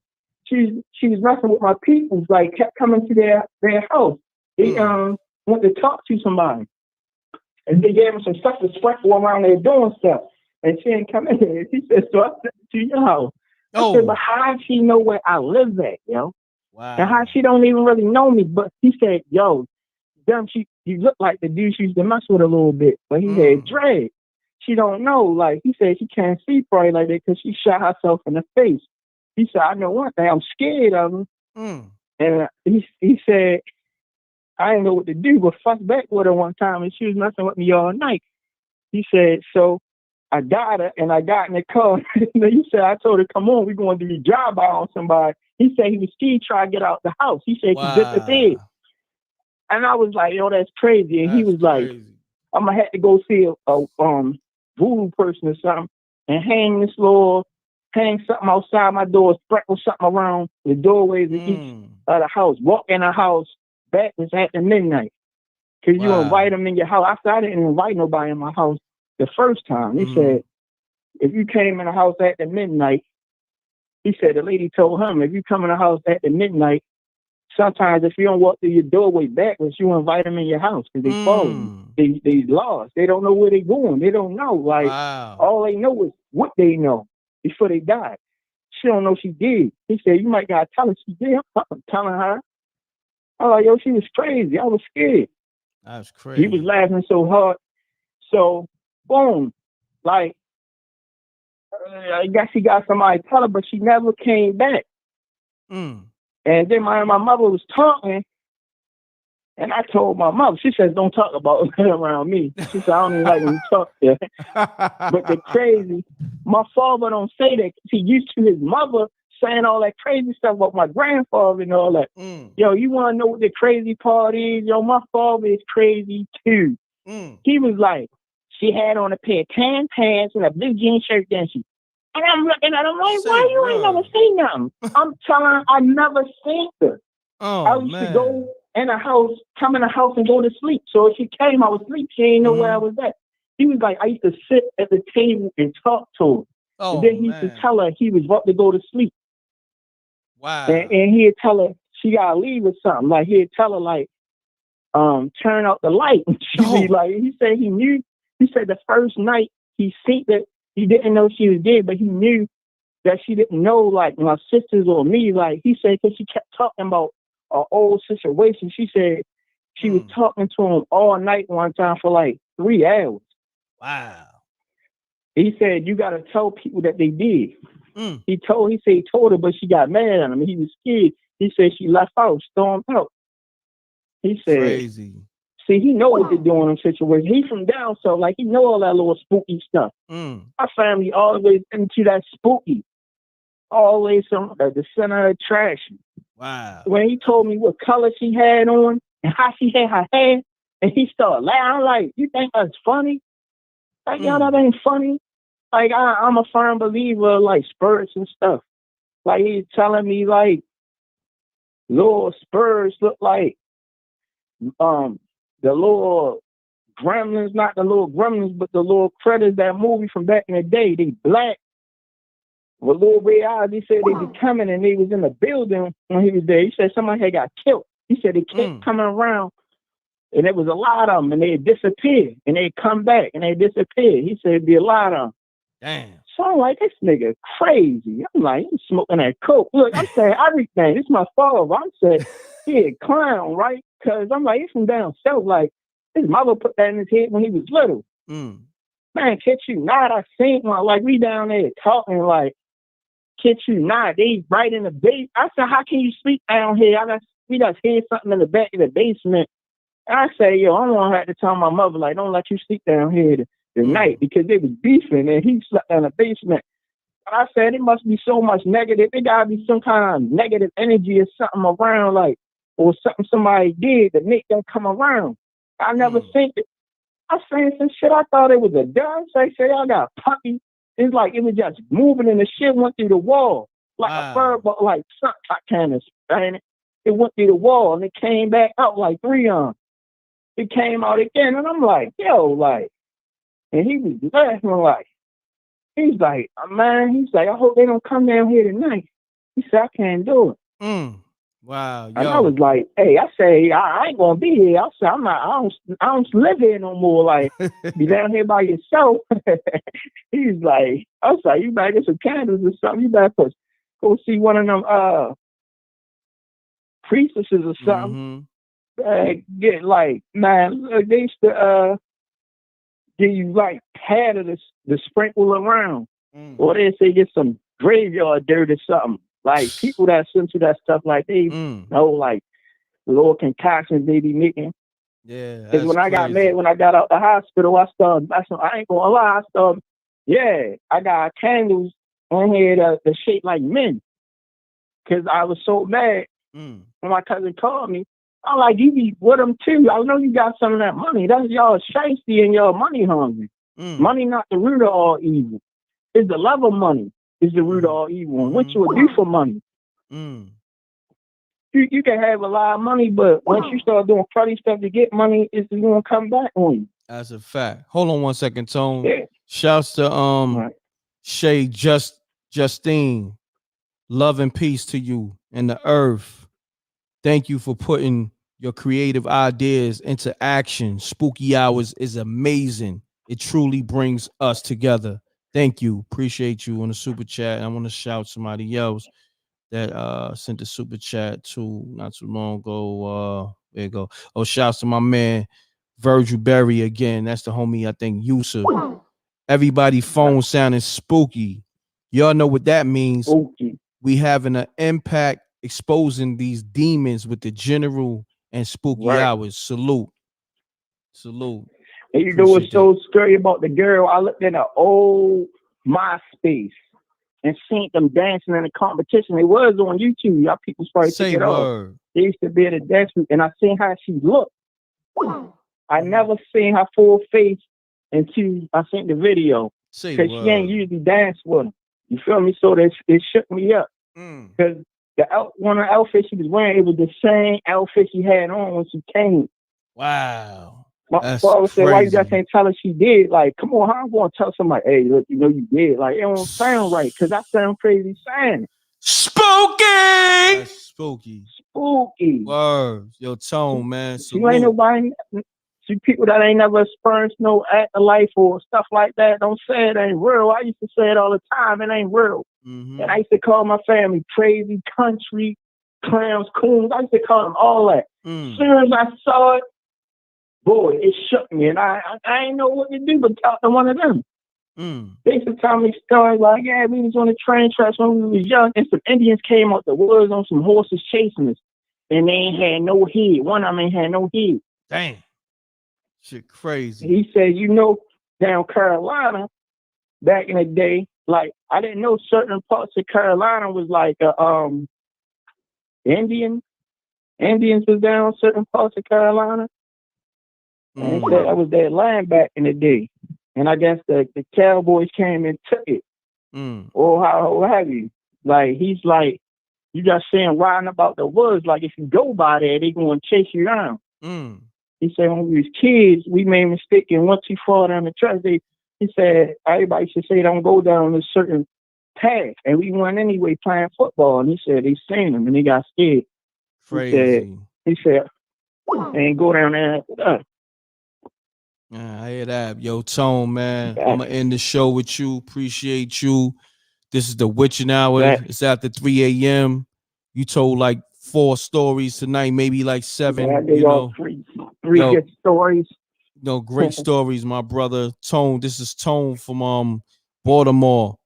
was messing with my people. Like, kept coming to their house. They went to talk to somebody. And they gave him some stuff to sprinkle around there doing stuff. And she didn't come in there. He said, so I sent it to your house. I said, but how does she know where I live at, yo? Wow. And how she don't even really know me. But he said, yo, damn, you look like the dude she used to mess with a little bit. But he had dread. She don't know. Like, he said she can't see probably like that because she shot herself in the face. He said, I know one thing. I'm scared of him. And he said, I didn't know what to do, but fuss back with her one time, and she was messing with me all night. He said, so I got her, and I got in the car. He said, I told her, come on, we're going to do drive-by on somebody. He said he was still trying to get out the house. He said she disappeared. And I was like, yo, that's crazy. And he was like, I'm going to have to go see a voodoo person or something and hang something outside my door, sprinkle something around the doorways of of the house, walk in the house backwards after midnight. Cause you invite them in your house. I said, I didn't invite nobody in my house the first time. He said, if you came in the house after midnight, he said the lady told him, if you come in the house after midnight, sometimes if you don't walk through your doorway backwards, you invite them in your house because they follow you. They lost. They don't know where they're going. They don't know. Like all they know is what they know before they die. She don't know she did. He said, you might gotta tell her she did. I'm telling her. I was like, yo, she was crazy. I was scared. That's crazy. He was laughing so hard. So, boom. Like, I guess she got somebody to tell her, but she never came back. And then my mother was talking, and I told my mother, she says, don't talk about it around me. She said, I don't even like when you talk there. But the crazy, my father don't say that. He used to his mother saying all that crazy stuff about my grandfather and all that. Yo, you want to know what the crazy part is? Yo, my father is crazy too. He was like, she had on a pair of tan pants and a blue jean shirt, then she. And I'm looking at him like, why you ain't never seen nothing? I'm telling her I never seen her. I used to go in a house, come in the house and go to sleep. So if she came, I was asleep. She ain't know where I was at. He was like, I used to sit at the table and talk to her. And then he used to tell her he was about to go to sleep. Wow. And he'd tell her she gotta leave or something. Like he'd tell her like, turn out the light. She'd be like, he said he knew. He said the first night he seen that he didn't know she was dead, but he knew that she didn't know like my sisters or me. Like he said, because she kept talking about our old situation. She said she was talking to him all night one time for like 3 hours. Wow. He said, you got to tell people that they did. He said he told her, but she got mad at him. He was scared. He said she left out, stormed out. He said, crazy. See, he know what they're doing in situations. He from down south, like he know all that little spooky stuff. Our family always into that spooky. Always on the center of attraction. Wow. When he told me what color she had on and how she had her hair, and he started laughing, I'm like, you think that's funny? Like, yo, that ain't funny. Like, I'm a firm believer of, like, spirits and stuff. Like, he's telling me, like, little spirits look like, the little gremlins, not the little gremlins, but the little critters, that movie from back in the day. They black with little red eyes. He said they be coming and they was in the building when he was there. He said somebody had got killed. He said they kept coming around and there was a lot of them and they disappeared and they come back and they disappeared. He said it'd be a lot of them. Damn. So I'm like, this nigga crazy. I'm like, he's smoking that coke. Look, I'm saying everything. It's my father. I'm saying he a clown, right? Because I'm like, he's from down south. Like, his mother put that in his head when he was little. Man, kid you not. I seen one. Like, we down there talking, like, kid you not. They right in the base. I said, how can you sleep down here? We just hear something in the back of the basement. And I say, yo, I'm going to have to tell my mother, like, don't let you sleep down here the night, because they was beefing and he slept in the basement. And I said, it must be so much negative. There got to be some kind of negative energy or something around, like, or something somebody did that make them come around. I never think it. I saying some shit. I thought it was a dog. So I said, I got a puppy. It's like it was just moving and the shit went through the wall. Like a fur, but like something kind of spraying it. It went through the wall and it came back out like 3 on. It came out again. And I'm like, yo, like, and he was laughing like, he's like, man, he's like, I hope they don't come down here tonight. He said, I can't do it. Wow. And I was like, hey, I say, I ain't gonna be here. I said, I don't live here no more. Like, be down here by yourself. He's like, I was like, you better get some candles or something. You better go see one of them priestesses or something. Get like, man, look, they used to give you like pad of the sprinkle around. Or they say get some graveyard dirt or something. Like, people that's into that stuff, like, they know, like, little concoctions they be making. Yeah, because when I got mad, when I got out the hospital, I ain't gonna lie, I got candles on here that shape like men. Because I was so mad when my cousin called me. I'm like, you be with them too. I know you got some of that money. That's y'all shiesty and y'all money hungry. Money not the root of all evil. It's the love of money is the root of all evil. And what you will do for money. you can have a lot of money, but once you start doing cruddy stuff to get money, it's gonna come back on you. That's a fact. Hold on 1 second, Tone. Yeah. Shouts to Shay Justine. Love and peace to you and the earth. Thank you for putting your creative ideas into action. Spooky Hours is amazing. It truly brings us together. Thank you. Appreciate you on the super chat. I want to shout somebody else that sent the super chat too not too long ago. There you go. Oh, shouts to my man Virgil Berry again. That's the homie, I think, Yusuf. Everybody phone sounding spooky. Y'all know what that means. Spooky. We having an impact exposing these demons with the general and spooky hours. Salute. And you know what's so scary about the girl? I looked in an old MySpace and seen them dancing in a competition. It was on YouTube. Y'all people probably took it off. They used to be at a dance group, and I seen how she looked. I never seen her full face until I seen the video. Because she ain't usually dance with them. You feel me? So it shook me up. Because one of the outfits she was wearing, it was the same outfit she had on when she came. Wow. My father said, why you just ain't tell her she did? Like, come on, how I'm going to tell somebody, hey, look, you know you did. Like, it don't sound right, because I sound crazy saying it. Spooky! That's spooky. Spooky. Words. Yo, Tone, man. You ain't nobody, see people that ain't never experienced no act of life or stuff like that, don't say it ain't real. I used to say it all the time, it ain't real. And I used to call my family crazy, country, clowns, coons. I used to call them all that. As soon as I saw it, boy, it shook me, and I ain't know what to do but talk to one of them. They used to tell me stories like, yeah, we was on the train tracks when we was young, and some Indians came out the woods on some horses chasing us, and they ain't had no head. One of them ain't had no head. Dang. Shit crazy. He said, you know, down Carolina, back in the day, like, I didn't know certain parts of Carolina was like Indians was down certain parts of Carolina. And he said that was their land back in the day. And I guess the Cowboys came and took it. Or how have you? Like, he's like, you just saying riding about the woods, like if you go by there, they gonna chase you down. He said when we was kids, we made a mistake and once you fall down the track, he said everybody should say don't go down this certain path. And we went anyway playing football, and he said they seen them and they got scared. Crazy. He said they ain't go down there after that. I hear that. Yo, Tone, man. I'm going to end the show with you. Appreciate you. This is the Witching Hour. It's after 3 a.m. You told like 4 stories tonight, maybe like 7. You know, three good stories. No, great stories, my brother. Tone, this is Tone from Baltimore.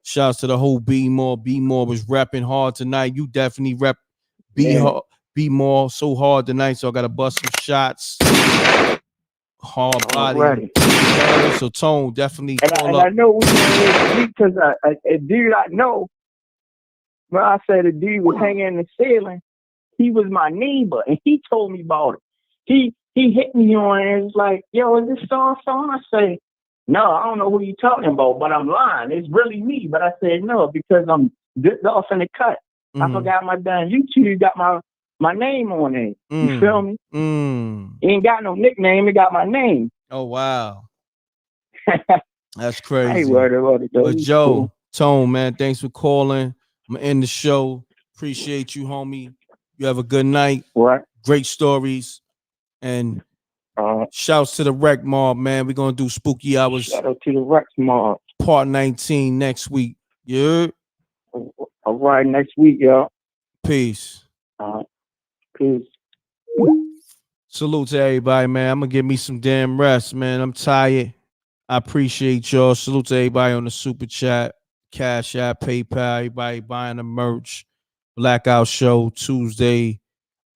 Shouts to the whole B More. B More was rapping hard tonight. You definitely rep B More so hard tonight, so I got to bust some shots. Hard body. So Tone, definitely and I know we because a dude I know, when I said the dude was hanging in the ceiling, he was my neighbor and he told me about it. He hit me on it and was like, yo, is this song? I say, no, I don't know who you talking about, but I'm lying. It's really me. But I said no, because I'm dipped off in the cut. I forgot my damn YouTube got my name on it. You feel me? He ain't got no nickname. He got my name. Oh, wow. That's crazy. I ain't worried about it, though. But Joe, Tone, man, thanks for calling. I'm going to end the show. Appreciate you, homie. You have a good night. Right. Great stories. And shouts to the Rec Mob, man. We're going to do Spooky Hours. Shout out to the Rec Mob. Part 19 next week. Yeah. All right, next week, y'all. Peace. Peace. Salute to everybody, man. I'm going to give me some damn rest, man. I'm tired. I appreciate y'all. Salute to everybody on the super chat, Cash App, PayPal, everybody buying the merch. Blackout Show Tuesday.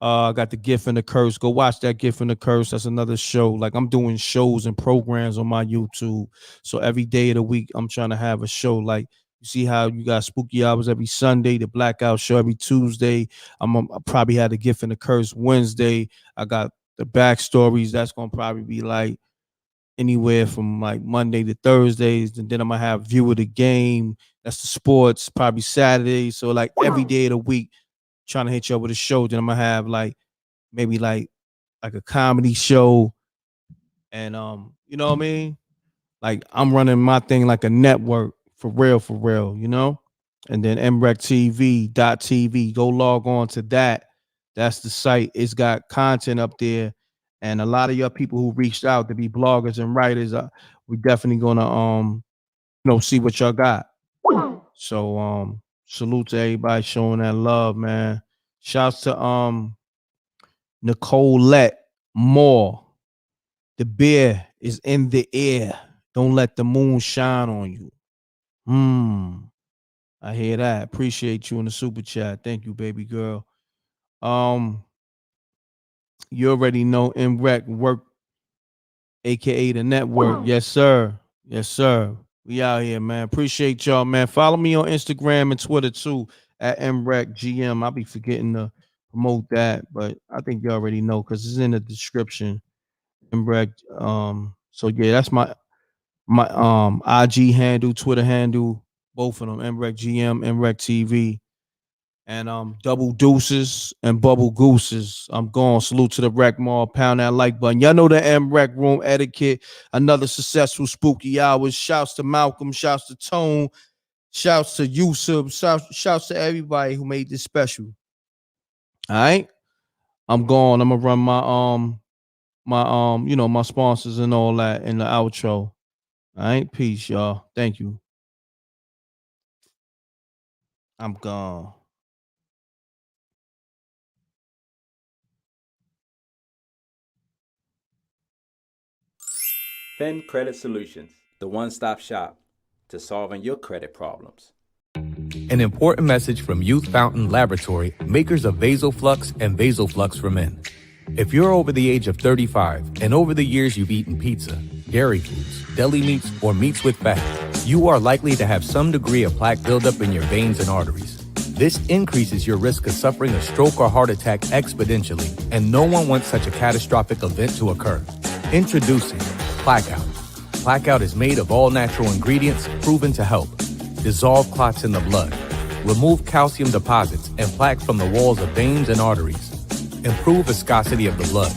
I got the Gift and the Curse. Go watch that Gift and the Curse. That's another show. Like, I'm doing shows and programs on my YouTube. So every day of the week, I'm trying to have a show. Like, you see how you got Spooky Hours every Sunday, the Blackout Show every Tuesday. I probably had the Gift and the Curse Wednesday. I got the backstories. That's going to probably be like anywhere from like Monday to Thursdays. And then I'm going to have View of the Game. That's the sports, probably Saturday. So like every day of the week, trying to hit you up with a show. Then I'm gonna have like maybe like a comedy show, and you know what I mean? Like I'm running my thing like a network for real, you know? And then mrectv.tv, go log on to that. That's the site. It's got content up there. And a lot of your people who reached out to be bloggers and writers, we definitely gonna see what y'all got. So salute to everybody showing that love, man. Shouts to Nicolette Moore. The beer is in the air. Don't let the moon shine on you. I hear that. Appreciate you in the super chat. Thank you, baby girl. You already know MREC work, aka the network. Yes, sir. Yes, sir. We out here, man. Appreciate y'all, man. Follow me on Instagram and Twitter too at MRECGM. I'll be forgetting to promote that, but I think you already know because it's in the description. MREC. So yeah, that's my IG handle, Twitter handle, both of them. MRECGM, MRECTV. And double deuces and bubble gooses. I'm gone. Salute to the Rec Mall. Pound that like button. Y'all know the MREC room etiquette. Another successful spooky hours. Shouts to Malcolm. Shouts to Tone. Shouts to Yusuf. Shouts to everybody who made this special. All right. I'm gone. I'm gonna run my sponsors and all that in the outro. All right. Peace, y'all. Thank you. I'm gone. Fen Credit Solutions, the one-stop shop to solving your credit problems. An important message from Youth Fountain Laboratory, makers of VasoFlux and VasoFlux for Men. If you're over the age of 35 and over the years you've eaten pizza, dairy foods, deli meats, or meats with fat, you are likely to have some degree of plaque buildup in your veins and arteries. This increases your risk of suffering a stroke or heart attack exponentially, and no one wants such a catastrophic event to occur. Introducing Blackout. Blackout is made of all natural ingredients proven to help dissolve clots in the blood, remove calcium deposits and plaque from the walls of veins and arteries, improve viscosity of the blood,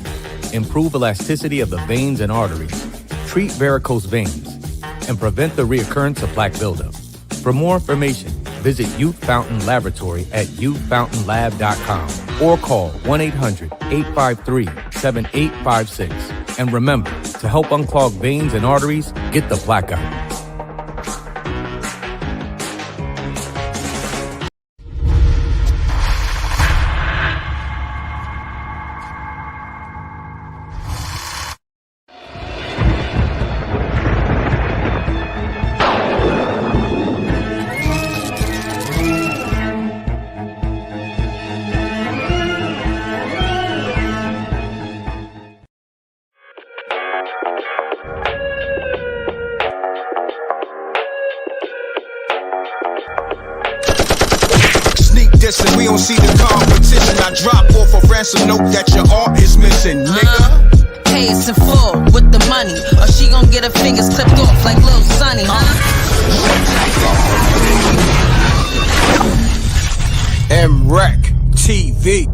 improve elasticity of the veins and arteries, treat varicose veins, and prevent the reoccurrence of plaque buildup. For more information, visit Youth Fountain Laboratory at youthfountainlab.com or call 1-800-853-7856. And remember, to help unclog veins and arteries, get the Blackout. We don't see the competition. I drop off a ransom note that your art is missing, nigga. Pay us in full with the money, or she gon' get her fingers clipped off like Lil Sonny, MREC TV.